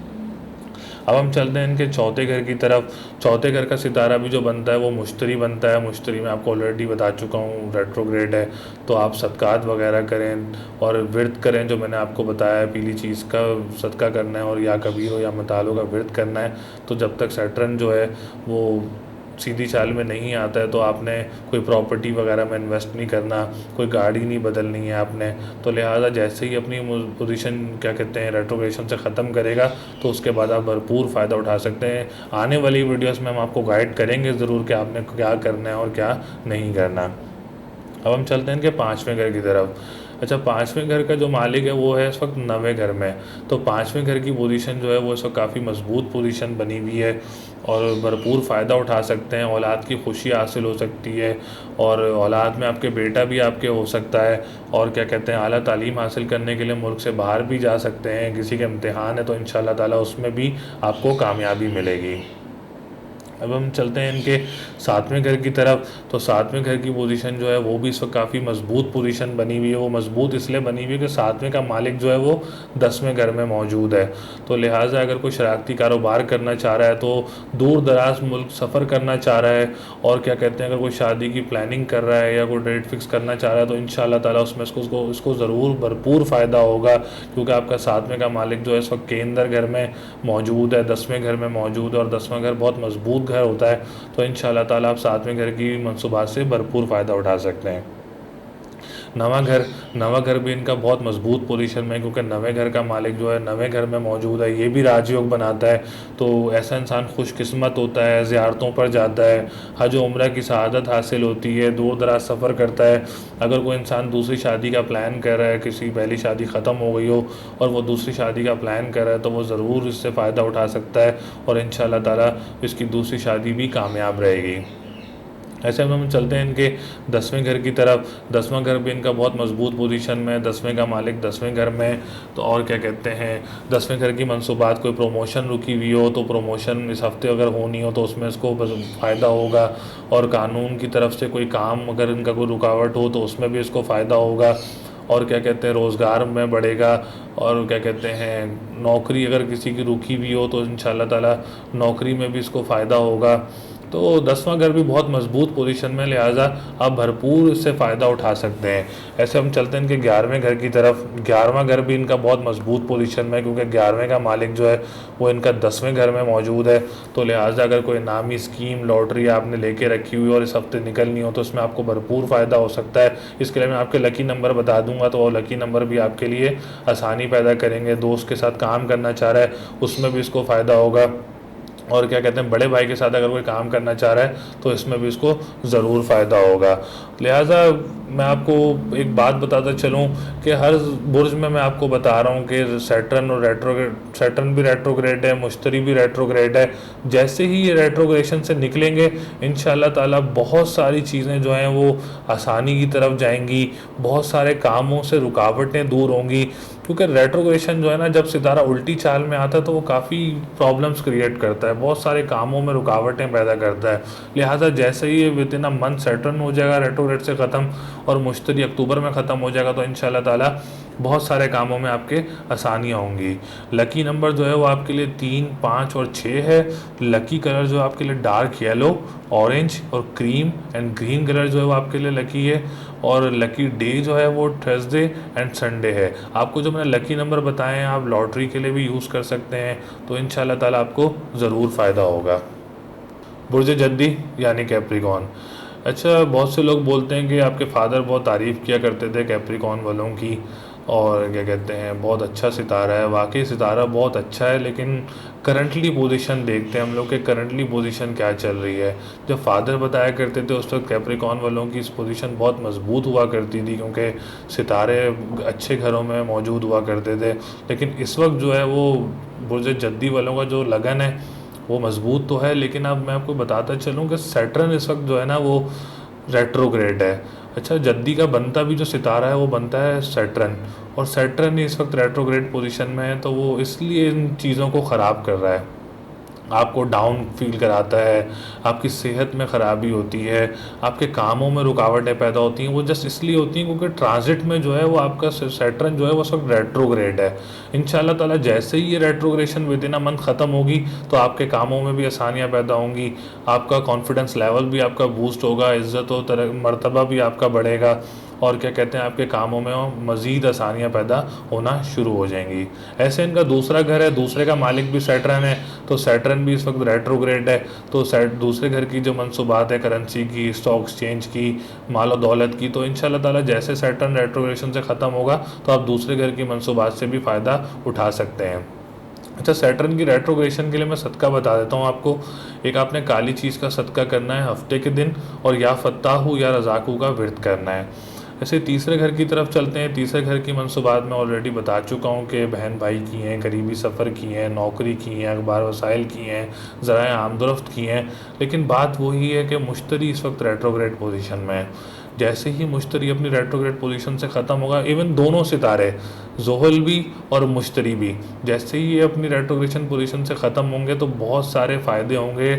अब हम चलते हैं इनके चौथे घर की तरफ। चौथे घर का सितारा भी जो बनता है वो मुश्तरी बनता है। मुश्तरी में आपको ऑलरेडी बता चुका हूँ रेट्रोग्रेड है, तो आप सदक़ात वगैरह करें और विर्द करें जो मैंने आपको बताया है, पीली चीज़ का सदका करना है और या कबीर हो या मतालो का विर्द करना है। तो जब तक सैटर्न जो है वो सीधी चाल में नहीं आता है तो आपने कोई प्रॉपर्टी वगैरह में इन्वेस्ट नहीं करना, कोई गाड़ी नहीं बदलनी है आपने। तो लिहाजा जैसे ही अपनी पोजीशन क्या कहते हैं रेट्रोग्रेशन से ख़त्म करेगा तो उसके बाद आप भरपूर फ़ायदा उठा सकते हैं। आने वाली वीडियोस में हम आपको गाइड करेंगे ज़रूर कि आपने क्या करना है और क्या नहीं करना। अब हम चलते हैं इनके पाँचवें घर की तरफ। अच्छा, पाँचवें घर का जो मालिक है वो है इस वक्त नवे घर में। तो पाँचवें घर की पोजीशन जो है वो इस वक्त काफ़ी मजबूत पोजीशन बनी हुई है और भरपूर फ़ायदा उठा सकते हैं। औलाद की खुशी हासिल हो सकती है और औलाद में आपके बेटा भी आपके हो सकता है, और क्या कहते हैं आला तालीम हासिल करने के लिए मुल्क से बाहर भी जा सकते हैं। किसी के इम्तिहान है तो इंशाअल्लाह ताला उसमें भी आपको कामयाबी मिलेगी। अब हम चलते हैं इनके सातवें घर की तरफ। तो सातवें घर की पोजीशन जो है वो भी इस वक्त काफ़ी मजबूत पोजीशन बनी हुई है। वो मजबूत इसलिए बनी हुई है कि सातवें का मालिक जो है वो 10वें घर में मौजूद है। तो लिहाजा अगर कोई शरारती कारोबार करना चाह रहा है, तो दूर दराज मुल्क सफ़र करना चाह रहा है, और क्या कहते हैं अगर कोई शादी की प्लानिंग कर रहा है या कोई डेट फिक्स करना चाह रहा है, तो इंशाअल्लाह ताला उसमें इसको ज़रूर भरपूर फ़ायदा होगा, क्योंकि आपका सातवें का मालिक जो है इस वक्त केंद्र घर में मौजूद है, 10वें घर में मौजूद है, और 10वां घर बहुत मजबूत घर होता है। तो इंशाअल्लाह ताला आप सातवें घर की मंसूबात से भरपूर फ़ायदा उठा सकते हैं। नवा घर भी इनका बहुत मजबूत पोजीशन में, क्योंकि नवे घर का मालिक जो है नवे घर में मौजूद है, ये भी राजयोग बनाता है। तो ऐसा इंसान खुशकिस्मत होता है, ज़ियारतों पर जाता है, हज व उम्रा की शहादत हासिल होती है, दूर दराज सफ़र करता है। अगर कोई इंसान दूसरी शादी का प्लान कर रहा है, किसी पहली शादी ख़त्म हो गई हो और वो दूसरी शादी का प्लान कर रहा है, तो वो ज़रूर इससे फ़ायदा उठा सकता है और इंशाअल्लाह ताला इसकी दूसरी शादी भी कामयाब रहेगी। ऐसे में हम चलते हैं इनके 10वें घर की तरफ। 10वां घर भी इनका बहुत मजबूत पोजीशन में, 10वें का मालिक 10वें घर में। तो और क्या कहते हैं 10वें घर की मंसूबात, कोई प्रमोशन रुकी हुई हो तो प्रमोशन इस हफ्ते अगर होनी हो तो उसमें इसको फ़ायदा होगा, और कानून की तरफ से कोई काम अगर इनका कोई रुकावट हो तो उसमें भी इसको फ़ायदा होगा, और क्या कहते हैं रोज़गार में बढ़ेगा, और क्या कहते हैं नौकरी अगर किसी की रुकी हुई हो तो इंशाअल्लाह ताला नौकरी में भी इसको फ़ायदा होगा। तो 10वां घर भी बहुत मजबूत पोजीशन में, लिहाजा आप भरपूर इससे फ़ायदा उठा सकते हैं। ऐसे हम चलते हैं इनके 11वें घर की तरफ। 11वां घर भी इनका बहुत मजबूत पोजीशन में, क्योंकि 11वें का मालिक जो है वो इनका 10वें घर में मौजूद है। तो लिहाजा अगर कोई नामी स्कीम लॉटरी आपने लेके रखी हुई और इस हफ्ते निकलनी हो तो उसमें आपको भरपूर फ़ायदा हो सकता है। इसके लिए मैं आपके लकी नंबर बता दूंगा, तो वो लकी नंबर भी आपके लिए आसानी पैदा करेंगे। दोस्त के साथ काम करना चाह रहा है उसमें भी इसको फ़ायदा होगा, और क्या कहते हैं बड़े भाई के साथ अगर कोई काम करना चाह रहा है तो इसमें भी इसको ज़रूर फ़ायदा होगा। लिहाजा मैं आपको एक बात बताता चलूँ कि हर बुर्ज में मैं आपको बता रहा हूँ कि सैटर्न और सैटर्न भी रेट्रोग्रेड है, मुश्तरी भी रेट्रोग्रेड है। जैसे ही ये रेट्रोग्रेशन से निकलेंगे इंशाअल्लाह ताला बहुत सारी चीज़ें जो हैं वो आसानी की तरफ जाएंगी, बहुत सारे कामों से रुकावटें दूर होंगी, क्योंकि रेट्रोग्रेशन जो है ना, जब सितारा उल्टी चाल में आता है तो वो काफ़ी प्रॉब्लम्स क्रिएट करता है, बहुत सारे कामों में रुकावटें पैदा करता है। लिहाजा जैसे ही ये with in a month Saturn हो जाएगा रेट्रोग्रेड से ख़त्म और मुश्तरी अक्टूबर में ख़त्म हो जाएगा, तो इंशाअल्लाह ताला बहुत सारे कामों में आपके आसानियाँ होंगी। लकी नंबर जो है वो आपके लिए 3, 5 और 6 है। लकी कलर जो है आपके लिए डार्क येलो, ऑरेंज और क्रीम एंड ग्रीन कलर जो है वो आपके लिए लकी है, और लकी डे जो है वो थर्सडे एंड संडे है। आपको जो मैंने लकी नंबर बताए हैं आप लॉटरी के लिए भी यूज़ कर सकते हैं, तो इंशाअल्लाह ताला आपको ज़रूर फ़ायदा होगा। बुर्ज जद्दी यानी कैप्रिकॉन। अच्छा, बहुत से लोग बोलते हैं कि आपके फादर बहुत तारीफ़ किया करते थे कैप्रिकॉन वालों की, और क्या कहते हैं बहुत अच्छा सितारा है। वाकई सितारा बहुत अच्छा है, लेकिन करंटली पोजीशन देखते हैं हम लोग कि करंटली पोजीशन क्या चल रही है। जब फादर बताया करते थे उस वक्त कैप्रिकॉन वालों की इस पोजीशन बहुत मजबूत हुआ करती थी, क्योंकि सितारे अच्छे घरों में मौजूद हुआ करते थे। लेकिन इस वक्त जो है वो बुर्ज जद्दी वालों का जो लगन है वो मजबूत तो है, लेकिन अब मैं आपको बताता चलूँ कि सैटर्न इस वक्त जो है ना वो रेट्रोग्रेड है। अच्छा, जद्दी का बनता भी जो सितारा है वो बनता है सैटर्न, और सैटर्न इस वक्त रेट्रोग्रेड पोजीशन में है, तो वो इसलिए इन चीज़ों को ख़राब कर रहा है, आपको डाउन फील कराता है, आपकी सेहत में ख़राबी होती है, आपके कामों में रुकावटें पैदा होती हैं। वो जस्ट इसलिए होती हैं क्योंकि ट्रांजिट में जो है वो आपका सैटर्न जो है वो सब रेट्रोग्रेड है। इंशाल्लाह ताला जैसे ही ये retrogression with in a month ख़त्म होगी तो आपके कामों में भी आसानियाँ पैदा होंगी, आपका कॉन्फिडेंस लेवल भी आपका बूस्ट होगा, इज़्ज़त और मर्तबा भी आपका बढ़ेगा, और क्या कहते हैं आपके कामों में मज़ीद आसानियाँ पैदा होना शुरू हो जाएंगी। ऐसे इनका दूसरा घर है, दूसरे का मालिक भी सैटर्न है, तो सैटर्न भी इस वक्त रेट्रोग्रेड है। तो दूसरे घर की जो मनसूबात है करेंसी की, स्टॉक एक्सचेंज की, माल और दौलत की, तो इंशाल्लाह ताला जैसे सैटर्न रेट्रोग्रेशन से ख़त्म होगा तो आप दूसरे घर की मनसूबात से भी फ़ायदा उठा सकते हैं। अच्छा, सैटर्न की रेट्रोग्रेशन के लिए मैं सदका बता देता हूँ आपको। एक आपने काली चीज़ का सदका करना है हफ्ते के दिन, और या फत्ताहू या रज़ाकू का विर्द करना है। ऐसे तीसरे घर की तरफ चलते हैं। तीसरे घर की मनसूबात मैं ऑलरेडी बता चुका हूँ कि बहन भाई की हैं, करीबी सफ़र की हैं, नौकरी की हैं, अखबार वसाइल की हैं, ज़राए आमदरफ्त की हैं। लेकिन बात वही है कि मुश्तरी इस वक्त रेट्रोग्रेड पोजीशन में है। जैसे ही मुश्तरी अपनी रेट्रोग्रेड पोजीशन से ख़त्म होगा, इवन दोनों सितारे ज़ुहल भी और मुश्तरी भी, जैसे ही ये अपनी रेट्रोग्रेशन पोजीशन से ख़त्म होंगे तो बहुत सारे फ़ायदे होंगे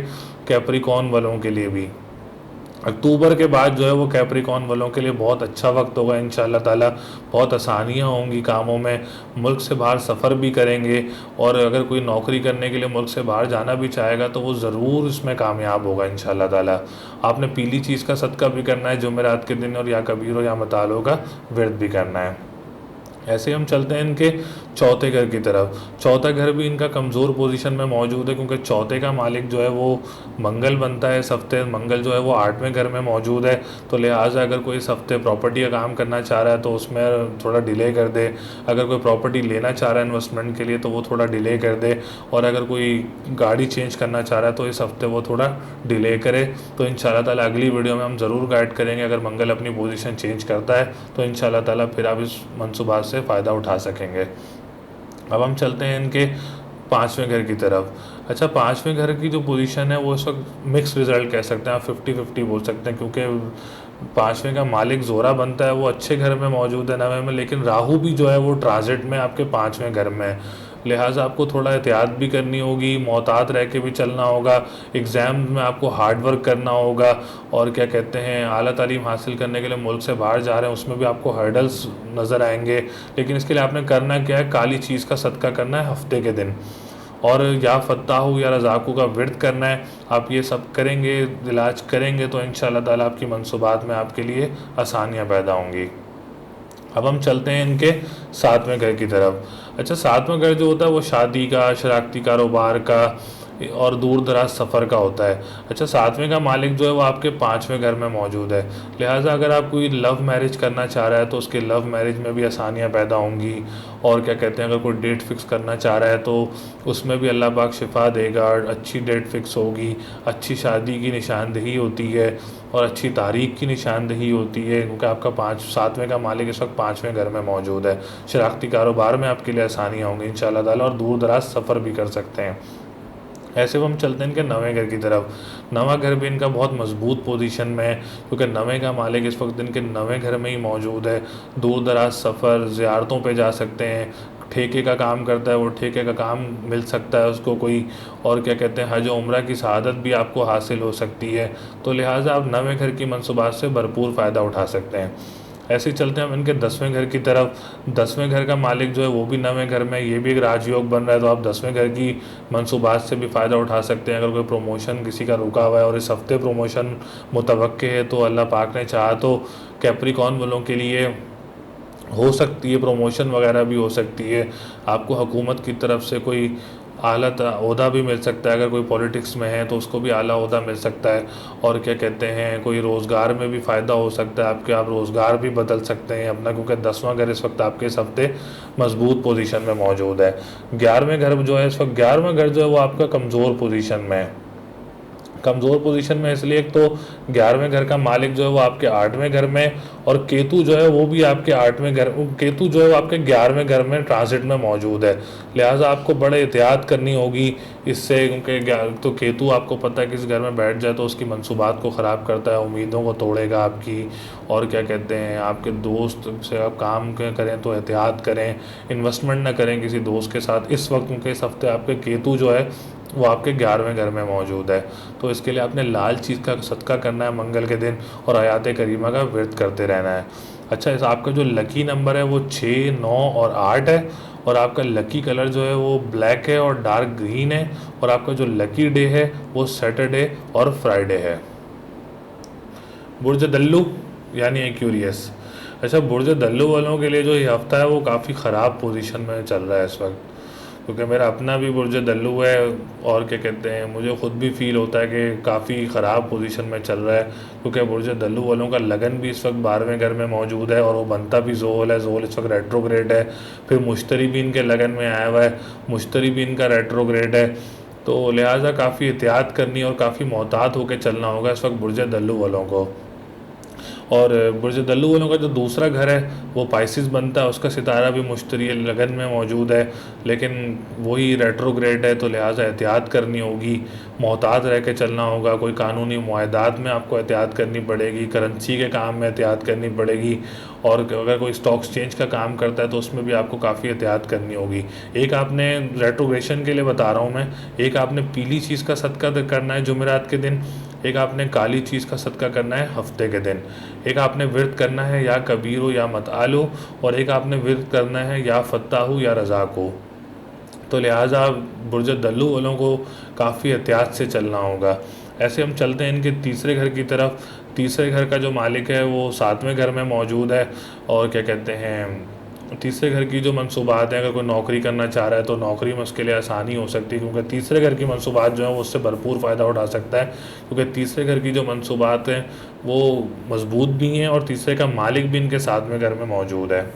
कैप्रिकॉर्न वालों के लिए भी। अक्टूबर के बाद जो है वो कैप्रिकॉर्न वालों के लिए बहुत अच्छा वक्त होगा इंशाल्लाह ताला। बहुत आसानियाँ होंगी कामों में, मुल्क से बाहर सफ़र भी करेंगे, और अगर कोई नौकरी करने के लिए मुल्क से बाहर जाना भी चाहेगा तो वो ज़रूर इसमें कामयाब होगा इंशाल्लाह ताला। आपने पीली चीज़ का सदका भी करना है जुमेरात के दिन, और या कबीर या मतालों का विर्द भी करना है। ऐसे हम चलते हैं इनके चौथे घर की तरफ। चौथा घर भी इनका कमज़ोर पोजीशन में मौजूद है, क्योंकि चौथे का मालिक जो है वो मंगल बनता है इस हफ्ते। मंगल जो है वो 8वें घर में मौजूद है, तो लिहाजा अगर कोई इस हफ्ते प्रॉपर्टी का काम करना चाह रहा है तो उसमें थोड़ा डिले कर दे। अगर कोई प्रॉपर्टी लेना चाह रहा है इन्वेस्टमेंट के लिए तो वो थोड़ा डिले कर दे, और अगर कोई गाड़ी चेंज करना चाह रहा है तो इस हफ्ते वो थोड़ा डिले करे। तो इंशाल्लाह ताला अगली वीडियो में हम ज़रूर गाइड करेंगे, अगर मंगल अपनी पोजीशन चेंज करता है तो इंशाल्लाह ताला फिर आप इस मनसूबात से फ़ायदा उठा सकेंगे। अब हम चलते हैं इनके 5वें घर की तरफ। अच्छा, 5वें घर की जो पोजीशन है वो इस वक्त मिक्स रिज़ल्ट कह सकते हैं, आप 50-50 बोल सकते हैं, क्योंकि 5वें का मालिक ज़ोरा बनता है, वो अच्छे घर में मौजूद है 9वें में, लेकिन राहु भी जो है वो ट्रांजिट में आपके 5वें घर में है। लिहाजा आपको थोड़ा एहतियात भी करनी होगी, मोहतात रह के भी चलना होगा, एग्ज़ाम में आपको हार्ड वर्क करना होगा, और क्या कहते हैं आला तालीम हासिल करने के लिए मुल्क से बाहर जा रहे हैं उसमें भी आपको हर्डल्स नज़र आएंगे। लेकिन इसके लिए आपने करना क्या है, काली चीज़ का सदका करना है हफ्ते के दिन, और या फत्ताहू या रज़ाकू का विर्द करना है। आप ये सब करेंगे, इलाज करेंगे, तो इंशाल्लाह ताला आपकी मनसूबात में आपके लिए आसानियाँ पैदा होंगी। अब हम चलते हैं इनके 7वें घर की तरफ। अच्छा, 7वां घर जो होता है वो शादी का, शराकती कारोबार का और दूर दराज सफ़र का होता है। अच्छा, 7वें का मालिक जो है वो आपके 5वें घर में मौजूद है। लिहाजा अगर आप कोई लव मैरिज करना चाह रहा है तो उसके लव मैरिज में भी आसानियाँ पैदा होंगी, और क्या कहते हैं अगर कोई डेट फिक्स करना चाह रहा है तो उसमें भी अल्लाह पाक शिफा देगा, अच्छी डेट फिक्स होगी, अच्छी शादी की निशानदही होती है, और अच्छी तारीख की निशानदही होती है, क्योंकि आपका 7वें का मालिक इस वक्त 5वें घर में मौजूद है। शराकती कारोबार में आपके लिए आसानियाँ होंगी इंशाल्लाह ताला, और दूर दराज सफ़र भी कर सकते हैं। ऐसे हम चलते हैं इनके 9वें घर की तरफ। 9वां घर भी इनका बहुत मजबूत पोजीशन में है, क्योंकि 9वें का मालिक इस वक्त इनके 9वें घर में ही मौजूद है। दूर दराज सफ़र, ज़ियारतों पे जा सकते हैं, ठेके का काम करता है वो ठेके का काम मिल सकता है उसको कोई, और क्या कहते हैं हज उम्रा की शहादत भी आपको हासिल हो सकती है। तो लिहाजा आप 9वें घर की मनसूबात से भरपूर फ़ायदा उठा सकते हैं। ऐसे ही चलते हैं हम इनके 10वें घर की तरफ। 10वें घर का मालिक जो है वो भी 9वें घर में, ये भी एक राजयोग बन रहा है, तो आप 10वें घर की मनसूबात से भी फ़ायदा उठा सकते हैं। अगर कोई प्रमोशन किसी का रुका हुआ है और इस हफ्ते प्रमोशन मुतवक्के है तो अल्लाह पाक ने चाहा तो कैप्रिकॉर्न वालों के लिए हो सकती है, प्रमोशन वगैरह भी हो सकती है। आपको हुकूमत की तरफ से कोई आला ओहदा भी मिल सकता है, अगर कोई पॉलिटिक्स में है तो उसको भी आला ओहदा मिल सकता है, और क्या कहते हैं कोई रोज़गार में भी फ़ायदा हो सकता है आपके, आप रोज़गार भी बदल सकते हैं अपना, क्योंकि 10वां घर इस वक्त आपके इस हफ्ते मजबूत पोजीशन में मौजूद है। 11वें घर जो है इस वक्त 11वां घर जो है वो आपका कमज़ोर पोजीशन में है। कमज़ोर पोजीशन में इसलिए, एक तो 11वें घर का मालिक जो है वो आपके 8वें घर में, और केतु जो है वो भी आपके 8वें घर, केतु जो है वो आपके 11वें घर में ट्रांजिट में मौजूद है। लिहाजा आपको बड़े एहतियात करनी होगी इससे, क्योंकि तो केतु आपको पता है किस घर में बैठ जाए तो उसकी मंसूबात को ख़राब करता है, उम्मीदों को तोड़ेगा आपकी, और क्या कहते हैं आपके दोस्त से आप काम करें तो एहतियात करें, इन्वेस्टमेंट ना करें किसी दोस्त के साथ इस वक्त, क्योंकि इस हफ्ते आपके केतु जो है वो आपके 11वें घर में मौजूद है। तो इसके लिए आपने लाल चीज़ का सदका करना है मंगल के दिन, और आयात करीमा का व्रत करते रहना है। अच्छा, इस आपका जो लकी नंबर है वो 6, 9 और 8 है, और आपका लकी कलर जो है वो ब्लैक है और डार्क ग्रीन है, और आपका जो लकी डे है वो सैटरडे और फ्राइडे है। बुर्ज दल्लू यानी एक्यूरियस। अच्छा, बुर्ज दल्लू वालों के लिए जो ये हफ्ता है वो काफ़ी ख़राब पोजीशन में चल रहा है इस वक्त, क्योंकि मेरा अपना भी बुर्ज दल्लू है, और क्या कहते हैं मुझे ख़ुद भी फील होता है कि काफ़ी ख़राब पोजीशन में चल रहा है, क्योंकि बुर्ज दल्लू वालों का लगन भी इस वक्त 12वें घर में मौजूद है, और वो बनता भी जोल है, जोल इस वक्त रेट्रोग्रेड है, फिर मुश्तरी भी इनके लगन में आया हुआ है, मुश्तरी भी इनका रेट्रोग्रेड है। तो लिहाजा काफ़ी एहतियात करनी और काफ़ी मोहतात होकर चलना होगा इस वक्त बुर्ज दल्लू वालों को। और बुर्ज दल्लू वालों का जो दूसरा घर है वो पाइसिस बनता है, उसका सितारा भी मुश्तरी लगन में मौजूद है, लेकिन वही रेट्रोग्रेड है, तो लिहाजा एहतियात करनी होगी, मोहतात रह के चलना होगा। कोई कानूनी मुआहदात में आपको एहतियात करनी पड़ेगी, करेंसी के काम में एहतियात करनी पड़ेगी, और अगर कोई स्टॉक एक्सचेंज का काम करता है तो उसमें भी आपको काफ़ी एहतियात करनी होगी। एक आपने रेट्रोग्रेशन के लिए बता रहा हूँ मैं, एक आपने पीली चीज़ का सदका करना है जुमेरात के दिन, एक आपने काली चीज़ का सदका करना है हफ्ते के दिन, एक आपने व्रत करना है या कबीर या मतआल, और एक आपने व्रत करना है या फत्ताह या रज़ाक हो। तो लिहाजा बुर्ज दल्लू वालों को काफ़ी एहतियात से चलना होगा। ऐसे हम चलते हैं इनके तीसरे घर की तरफ। तीसरे घर का जो मालिक है वो 7वें घर में मौजूद है, और क्या कहते हैं तीसरे घर की जो मंसूबात हैं, अगर कोई नौकरी करना चाह रहा है तो नौकरी में उसके लिए आसानी हो सकती है, क्योंकि तीसरे घर की मंसूबात जो है वो उससे भरपूर फ़ायदा उठा सकता है, क्योंकि तीसरे घर की जो मंसूबात हैं वो मजबूत भी हैं, और तीसरे का मालिक भी इनके 7वें घर में मौजूद है।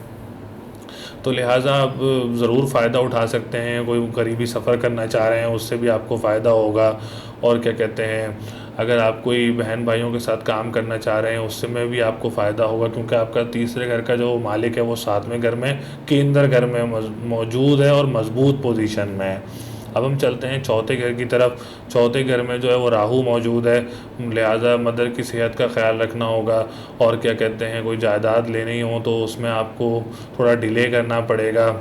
तो लिहाजा आप ज़रूर फ़ायदा उठा सकते हैं। कोई करीबी सफ़र करना चाह रहे हैं उससे भी आपको फ़ायदा होगा, और क्या कहते हैं अगर आप कोई बहन भाइयों के साथ काम करना चाह रहे हैं उससे में भी आपको फ़ायदा होगा, क्योंकि आपका तीसरे घर का जो मालिक है वो 7वें घर में केंद्र घर में मौजूद है और मज़बूत पोजीशन में है। अब हम चलते हैं चौथे घर की तरफ। चौथे घर में जो है वो राहु मौजूद है, लिहाजा मदर की सेहत का ख्याल रखना होगा, और क्या कहते हैं कोई जायदाद लेनी हो तो उसमें आपको थोड़ा डिले करना पड़ेगा,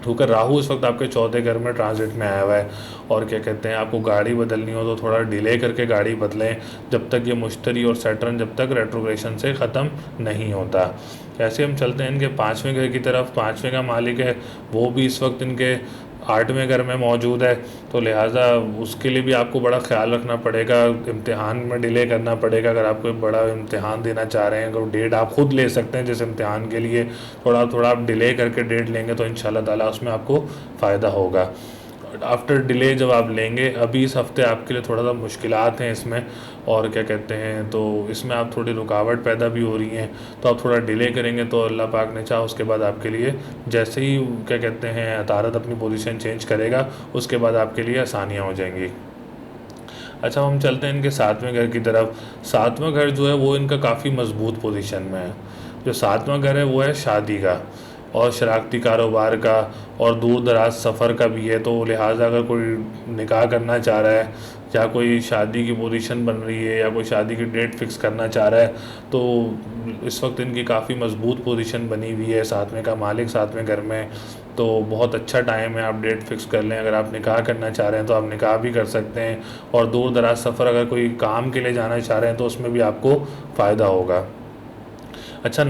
क्योंकि राहु इस वक्त आपके चौथे घर में ट्रांजिट में आया हुआ है। और क्या कहते हैं आपको गाड़ी बदलनी हो तो थोड़ा डिले करके गाड़ी बदलें, जब तक ये मुश्तरी और सैटर्न जब तक रेट्रोग्रेशन से ख़त्म नहीं होता। ऐसे हम चलते हैं इनके 5वें घर की तरफ। 5वें का मालिक है वो भी इस वक्त इनके 8वें घर में मौजूद है, तो लिहाजा उसके लिए भी आपको बड़ा ख्याल रखना पड़ेगा, इम्तिहान में डिले करना पड़ेगा। अगर आप कोई बड़ा इम्तिहान देना चाह रहे हैं, अगर डेट आप खुद ले सकते हैं जिस इम्तिहान के लिए, थोड़ा थोड़ा आप डिले करके डेट लेंगे तो इंशाल्लाह ताला उसमें आपको फ़ायदा होगा। आफ्टर डिले जब आप लेंगे, अभी इस हफ्ते आपके लिए थोड़ा सा मुश्किलात हैं इसमें, और क्या कहते हैं तो इसमें आप थोड़ी रुकावट पैदा भी हो रही हैं, तो आप थोड़ा डिले करेंगे तो अल्लाह पाक ने चाहा उसके बाद आपके लिए जैसे ही क्या कहते हैं अतारत अपनी पोजीशन चेंज करेगा उसके बाद आपके लिए आसानियाँ हो जाएंगी। अच्छा, हम चलते हैं इनके 7वें घर की तरफ। 7वां घर जो है वो इनका काफ़ी मजबूत पोजीशन में है। जो 7वां घर है वो है शादी का और शराकती कारोबार का और दूर दराज सफ़र का भी है, तो लिहाजा अगर कोई निकाह करना चाह रहा है या कोई शादी की पोजीशन बन रही है या कोई शादी की डेट फिक्स करना चाह रहा है तो इस वक्त इनकी काफ़ी मजबूत पोजीशन बनी हुई है। 7वें का मालिक 7वें घर में, तो बहुत अच्छा टाइम है, आप डेट फिक्स कर लें। अगर आप निकाह करना चाह रहे हैं तो आप निकाह भी कर सकते हैं, और दूर दराज सफ़र अगर कोई काम के लिए जाना चाह रहे हैं तो उसमें भी आपको फ़ायदा होगा। अच्छा,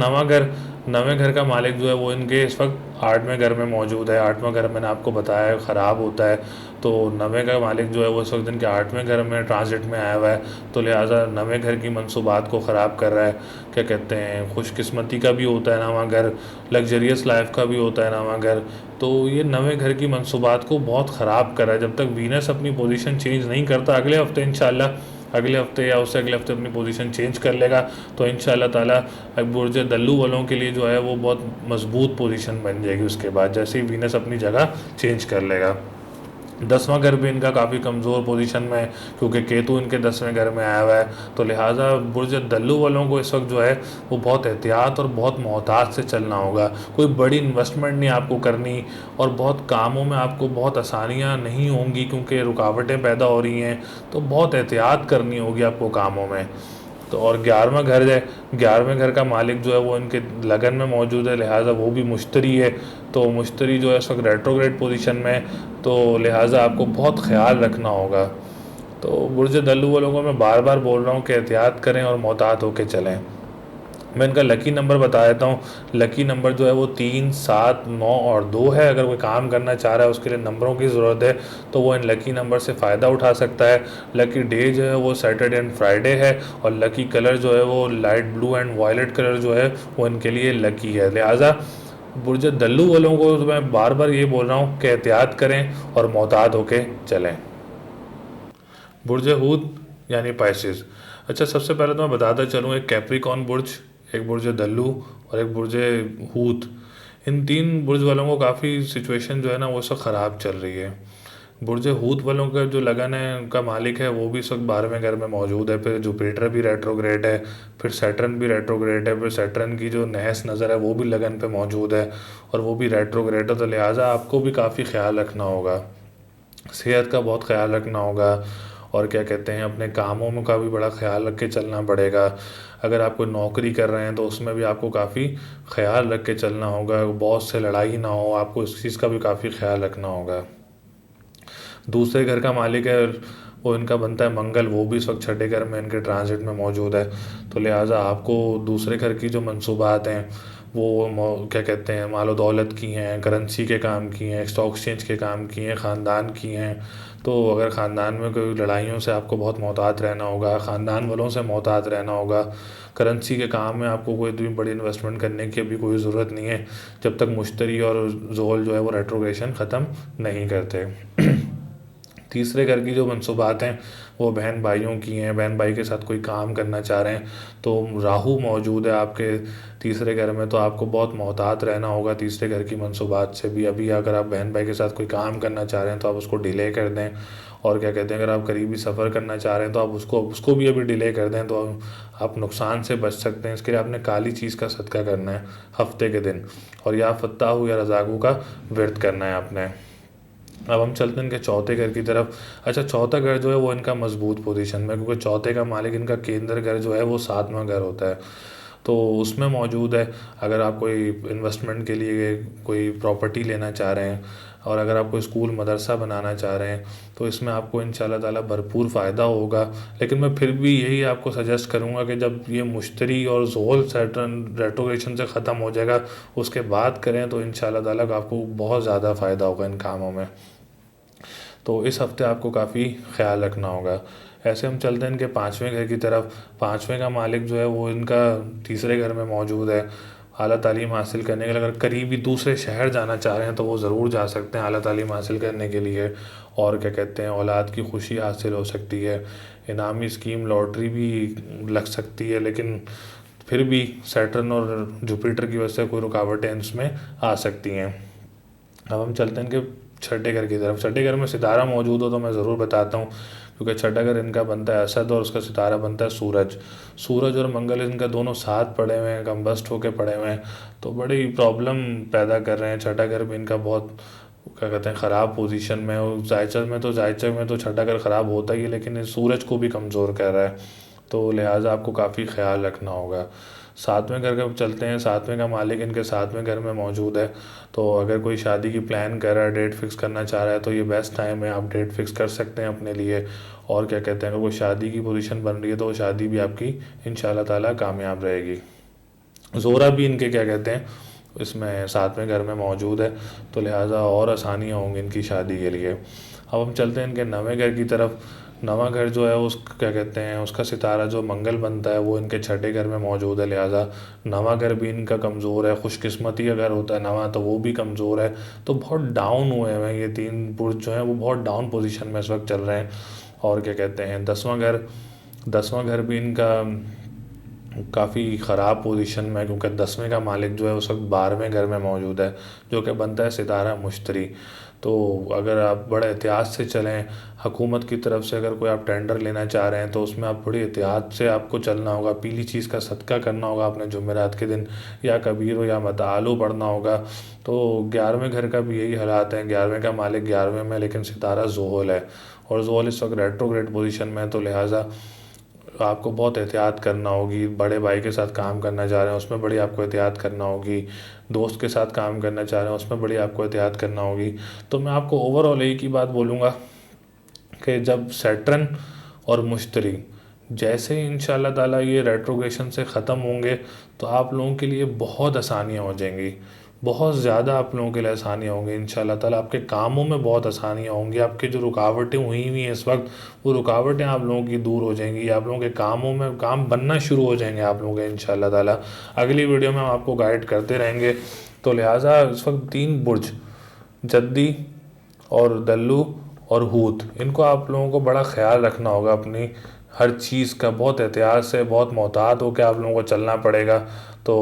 नवें घर का मालिक जो है वो इनके इस वक्त 8वें घर में मौजूद है। 8वां घर मैंने आपको बताया है ख़राब होता है, तो नवें का मालिक जो है वो इस वक्त इनके 8वें घर में ट्रांजिट में आया हुआ है, तो लिहाजा नवें घर की मंसूबात को ख़राब कर रहा है। क्या कहते हैं खुशकिस्मती का भी होता है नवा घर, लग्जरियस लाइफ का भी होता है नवा घर, तो ये नवें घर की मंसूबात को बहुत ख़राब कर रहा है। जब तक वीनस अपनी पोजीशन चेंज नहीं करता, अगले हफ्ते इंशाल्लाह अगले हफ्ते या उससे अगले हफ्ते अपनी पोजीशन चेंज कर लेगा, तो इंशाल्लाह ताला बुर्ज दल्लू वालों के लिए जो है वो बहुत मजबूत पोजीशन बन जाएगी उसके बाद, जैसे ही वीनस अपनी जगह चेंज कर लेगा। 10वां घर भी इनका काफ़ी कमज़ोर पोजीशन में है, क्योंकि केतु इनके 10वें घर में आया हुआ है। तो लिहाजा बुर्ज दल्लू वालों को इस वक्त जो है वो बहुत एहतियात और बहुत मोहतात से चलना होगा। कोई बड़ी इन्वेस्टमेंट नहीं आपको करनी, और बहुत कामों में आपको बहुत आसानियाँ नहीं होंगी क्योंकि रुकावटें पैदा हो रही हैं। तो बहुत एहतियात करनी होगी आपको कामों में। तो और 11वां घर है, 11वें घर का मालिक जो है वो इनके लगन में मौजूद है, लिहाजा वो भी मुश्तरी है। तो मुश्तरी जो है इस वक्त रेट्रोग्रेड पोजीशन में है, तो लिहाजा आपको बहुत ख्याल रखना होगा। तो बुर्ज दल्लू वालों को मैं बार बार बोल रहा हूँ कि एहतियात करें और मोहतात होकर चलें। मैं इनका लकी नंबर बता देता हूँ। लकी नंबर जो है वो 3, 7, 9 और 2 है। अगर कोई काम करना चाह रहा है, उसके लिए नंबरों की ज़रूरत है, तो वो इन लकी नंबर से फ़ायदा उठा सकता है। लकी डे जो है वो सैटरडे एंड फ्राइडे है, और लकी कलर जो है वो light blue and violet colour जो है वो इनके लिए लकी है। लिहाजा बुर्ज दल्लू वालों को तो मैं बार बार ये बोल रहा हूँ कि एहतियात करें और मोहतात होके चलें। बुर्ज हूत यानी पाइसेस। अच्छा, सबसे पहले तो मैं बताता चलूँ, एक कैप्रिकॉन बुर्ज, एक बुर्ज दल्लू और एक बुर्ज हूत। इन तीन बुर्ज वालों को काफ़ी सिचुएशन जो है ना वो सब ख़राब चल रही है। बुर्ज हूत वालों का जो लगन है, उनका मालिक है, वो भी इस वक्त 12वें घर में मौजूद है। फिर जुपिटर भी रेट्रोग्रेड है, फिर सैटर्न भी रेट्रोग्रेड है, फिर सैटर्न की जो नहस नज़र है वो भी लगन पे मौजूद है, और वो भी रेट्रोग्रेड है। तो लिहाजा आपको भी काफ़ी ख्याल रखना होगा, सेहत का बहुत ख्याल रखना होगा, और क्या कहते हैं अपने कामों में का भी बड़ा ख्याल रख के चलना पड़ेगा। अगर आप कोई नौकरी कर रहे हैं तो उसमें भी आपको काफ़ी ख्याल रख के चलना होगा, बॉस से लड़ाई ना हो, आपको इस चीज़ का भी काफ़ी ख्याल रखना होगा। दूसरे घर का मालिक है, वो इनका बनता है मंगल, वो भी इस वक्त छठे घर में इनके ट्रांजिट में मौजूद है। तो लिहाजा आपको दूसरे घर की जो मंसूबात हैं वो क्या कहते हैं मालो दौलत की हैं, करेंसी के काम की हैं, स्टॉक एक्सचेंज के काम की हैं, ख़ानदान की हैं। तो अगर ख़ानदान में कोई लड़ाइयों से आपको बहुत मोहतात रहना होगा, ख़ानदान वालों से मोहतात रहना होगा। करेंसी के काम में आपको कोई भी बड़ी इन्वेस्टमेंट करने की अभी कोई ज़रूरत नहीं है, जब तक मुश्तरी और जोल जो है वो रेट्रोग्रेशन ख़त्म नहीं करते। तीसरे घर की जो मनसूबात हैं वो बहन भाइयों की हैं, बहन भाई के साथ कोई काम करना चाह रहे हैं, तो राहु मौजूद है आपके तीसरे घर में, तो आपको बहुत मोहतात रहना होगा तीसरे घर की मनसूबात से भी। अभी अगर आप बहन भाई के साथ कोई काम करना चाह रहे हैं तो आप उसको डिले कर दें, और क्या कहते हैं अगर आप करीबी सफ़र करना चाह रहे हैं तो आप उसको उसको भी अभी डिले कर दें, तो आप नुकसान से बच सकते हैं। इसके लिए आपने काली चीज़ का सदका करना है हफ्ते के दिन, और या फत्ताहू या रज़ाकू का व्रत करना है आपने। अब हम चलते हैं इनके चौथे घर की तरफ। अच्छा, चौथा घर जो है वो इनका मजबूत पोजीशन में, क्योंकि चौथे का मालिक इनका केंद्र घर जो है वो 7वां घर होता है, तो उसमें मौजूद है। अगर आप कोई इन्वेस्टमेंट के लिए कोई प्रॉपर्टी लेना चाह रहे हैं, और अगर आप कोई स्कूल मदरसा बनाना चाह रहे हैं, तो इसमें आपको इंशाल्लाह ताला भरपूर फ़ायदा होगा। लेकिन मैं फिर भी यही आपको सजेस्ट करूँगा कि जब ये मुश्तरी और ज़ोल सैटर्न रेट्रोग्रेशन से ख़त्म हो जाएगा उसके बाद करें, तो इंशाल्लाह ताला आपको बहुत ज़्यादा फ़ायदा होगा इन कामों में। तो इस हफ्ते आपको काफ़ी ख्याल रखना होगा। ऐसे हम चलते हैं इनके 5वें घर की तरफ। 5वें का मालिक जो है वो इनका तीसरे घर में मौजूद है। आला तालीम हासिल करने के लिए अगर करीबी दूसरे शहर जाना चाह रहे हैं तो वो ज़रूर जा सकते हैं आला तालीम हासिल करने के लिए, और क्या कहते हैं औलाद की खुशी हासिल हो सकती है, इनामी स्कीम लॉटरी भी लग सकती है, लेकिन फिर भी सैटर्न और जुपिटर की वजह से कोई रुकावटें इसमें आ सकती हैं। अब हम चलते हैं इनके छठे घर की तरफ। छठे घर में सितारा मौजूद हो तो मैं ज़रूर बताता हूँ, क्योंकि छठा घर इनका बनता है असद और उसका सितारा बनता है सूरज। सूरज और मंगल इनका दोनों साथ पड़े हुए हैं, कम्बस्ट होके पड़े हुए हैं, तो बड़ी प्रॉब्लम पैदा कर रहे हैं। छठा घर भी इनका बहुत क्या कहते हैं ख़राब पोजीशन में, और जायचा में तो छठा घर ख़राब होता ही है, लेकिन इस सूरज को भी कमज़ोर कर रहा है, तो लिहाजा आपको काफ़ी ख्याल रखना होगा। 7वें घर का चलते हैं। 7वें का मालिक इनके 7वें घर में मौजूद है, तो अगर कोई शादी की प्लान कर रहा है, डेट फिक्स करना चाह रहा है, तो ये बेस्ट टाइम है, आप डेट फिक्स कर सकते हैं अपने लिए। और क्या कहते हैं अगर कोई शादी की पोजीशन बन रही है तो वो शादी भी आपकी इंशाल्लाह ताला कामयाब रहेगी। ज़ोरा भी इनके क्या कहते हैं इसमें 7वें घर में मौजूद है, तो लिहाजा और आसानियाँ होंगी इनकी शादी के लिए। अब हम चलते हैं इनके 9वें घर की तरफ। 9वां घर जो है उस क्या कहते हैं उसका सितारा जो मंगल बनता है वो इनके छठे घर में मौजूद है, लिहाजा 9वां घर भी इनका कमज़ोर है। खुशकिस्मती अगर होता है 9वां तो वो भी कमज़ोर है, तो बहुत डाउन हुए हैं ये तीन बुर्ज जो हैं, वो बहुत डाउन पोजीशन में इस वक्त चल रहे हैं। और क्या कहते हैं 10वां घर भी इनका काफ़ी ख़राब पोजीशन में है, क्योंकि 10वें का मालिक जो है उस वक्त 12वें घर में मौजूद है, जो कि बनता है सितारा मुश्तरी। तो अगर आप बड़े एहतियात से चलें, हुकूमत की तरफ से अगर कोई आप टेंडर लेना चाह रहे हैं तो उसमें आप बड़ी एहतियात से आपको चलना होगा। पीली चीज़ का सदका करना होगा आपने जुमेरात के दिन, या कबीर या मतआलु पढ़ना होगा। तो 11वें घर का भी यही हालात हैं, 11वें का मालिक 11वें में, लेकिन सितारा ज़ोहल है, और ज़ोहल इस वक्त रेट्रोग्रेड पोजीशन में है। तो लिहाजा आपको बहुत एहतियात करना होगी। बड़े भाई के साथ काम करना चाह रहे हैं उसमें बड़ी आपको एहतियात करना होगी। दोस्त के साथ काम करना चाह रहे हैं उसमें बड़ी आपको एहतियात करना होगी। तो मैं आपको ओवरऑल एक ही बात बोलूँगा कि जब सैटर्न और मुश्तरी जैसे ही इंशाल्लाह ताला ये रेट्रोग्रेशन से ख़त्म होंगे तो आप लोगों के लिए बहुत आसानियाँ हो जाएंगी, बहुत ज़्यादा आप लोगों के लिए आसानियाँ होंगी इंशाल्लाह ताला। आपके कामों में बहुत आसानियाँ होंगी, आपकी जो रुकावटें हुई हुई हैं इस वक्त, वो रुकावटें आप लोगों की दूर हो जाएंगी। आप लोगों के कामों में काम बनना शुरू हो जाएंगे आप लोगों के इंशाल्लाह ताला। अगली वीडियो में हम आपको गाइड करते रहेंगे। तो लिहाजा इस वक्त 3 बुर्ज, जद्दी और दल्लू और हूत, इनको आप लोगों को बड़ा ख्याल रखना होगा। अपनी हर चीज़ का बहुत एहतियात से, बहुत मोहतात होकर आप लोगों को चलना पड़ेगा। तो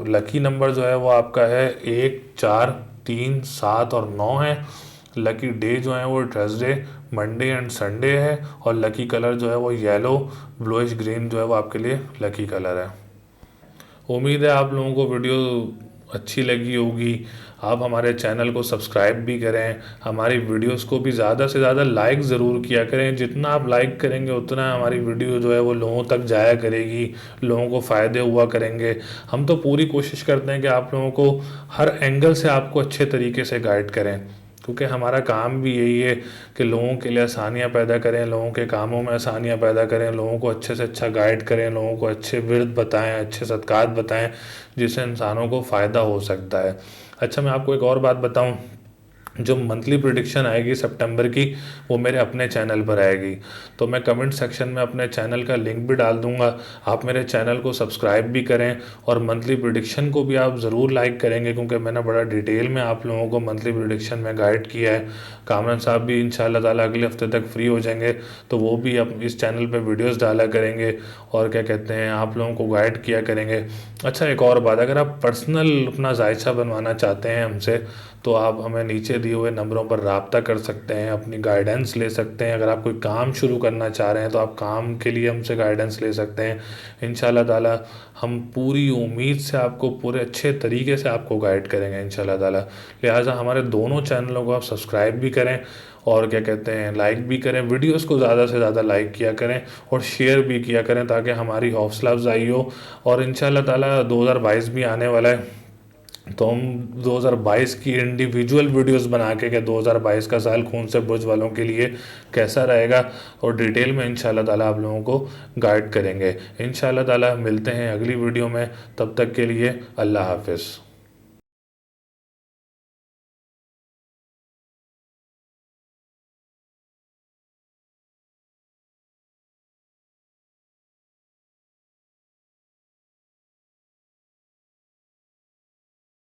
लकी नंबर जो है वो आपका है 1, 4, 3, 7 और 9 है। लकी डे जो है वो थर्सडे, मंडे एंड संडे है। और लकी कलर जो है वो येलो, ब्लूइश ग्रीन जो है वो आपके लिए लकी कलर है। उम्मीद है आप लोगों को वीडियो अच्छी लगी होगी। आप हमारे चैनल को सब्सक्राइब भी करें, हमारी वीडियोस को भी ज़्यादा से ज़्यादा लाइक ज़रूर किया करें। जितना आप लाइक करेंगे उतना हमारी वीडियो जो है वो लोगों तक जाया करेगी, लोगों को फ़ायदे हुआ करेंगे। हम तो पूरी कोशिश करते हैं कि आप लोगों को हर एंगल से आपको अच्छे तरीके से गाइड करें, क्योंकि हमारा काम भी यही है कि लोगों के लिए आसानियाँ पैदा करें, लोगों के कामों में आसानियाँ पैदा करें, लोगों को अच्छे से अच्छा गाइड करें, लोगों को अच्छे विर्द बताएं, अच्छे सदक़ात बताएं, जिससे इंसानों को फ़ायदा हो सकता है। अच्छा, मैं आपको एक और बात बताऊं, जो मंथली प्रिडिक्शन आएगी सितंबर की, वो मेरे अपने चैनल पर आएगी। तो मैं कमेंट सेक्शन में अपने चैनल का लिंक भी डाल दूंगा। आप मेरे चैनल को सब्सक्राइब भी करें, और मंथली प्रिडिक्शन को भी आप ज़रूर लाइक करेंगे, क्योंकि मैंने बड़ा डिटेल में आप लोगों को मंथली प्रिडिक्शन में गाइड किया है। कामरान साहब भी इंशाल्लाह ताला अगले हफ्ते तक फ्री हो जाएंगे, तो वो भी अब इस चैनल पर वीडियोज़ डाला करेंगे, और क्या कहते हैं, आप लोगों को गाइड किया करेंगे। अच्छा, एक और बात, अगर आप पर्सनल अपना जायचा बनवाना चाहते हैं हमसे, तो आप हमें नीचे दिए हुए नंबरों पर रब्ता कर सकते हैं, अपनी गाइडेंस ले सकते हैं। अगर आप कोई काम शुरू करना चाह रहे हैं तो आप काम के लिए हमसे गाइडेंस ले सकते हैं। इंशाल्लाह ताला हम पूरी उम्मीद से आपको पूरे अच्छे तरीके से आपको गाइड करेंगे इंशाल्लाह ताला। लिहाजा हमारे दोनों चैनलों को आप सब्सक्राइब भी करें, और क्या कहते हैं, लाइक भी करें। वीडियोस को ज़्यादा से ज़्यादा लाइक किया करें और शेयर भी किया करें, ताकि हमारी हौसला अफजाई हो। और इंशाल्लाह ताला 2022 भी आने वाला है, तो हम 2022 की इंडिविजुअल वीडियोस बना के, 2022 का साल खून से बुर्ज वालों के लिए कैसा रहेगा, और डिटेल में इंशाल्लाह ताला आप लोगों को गाइड करेंगे। इंशाल्लाह ताला मिलते हैं अगली वीडियो में, तब तक के लिए अल्लाह हाफिज़।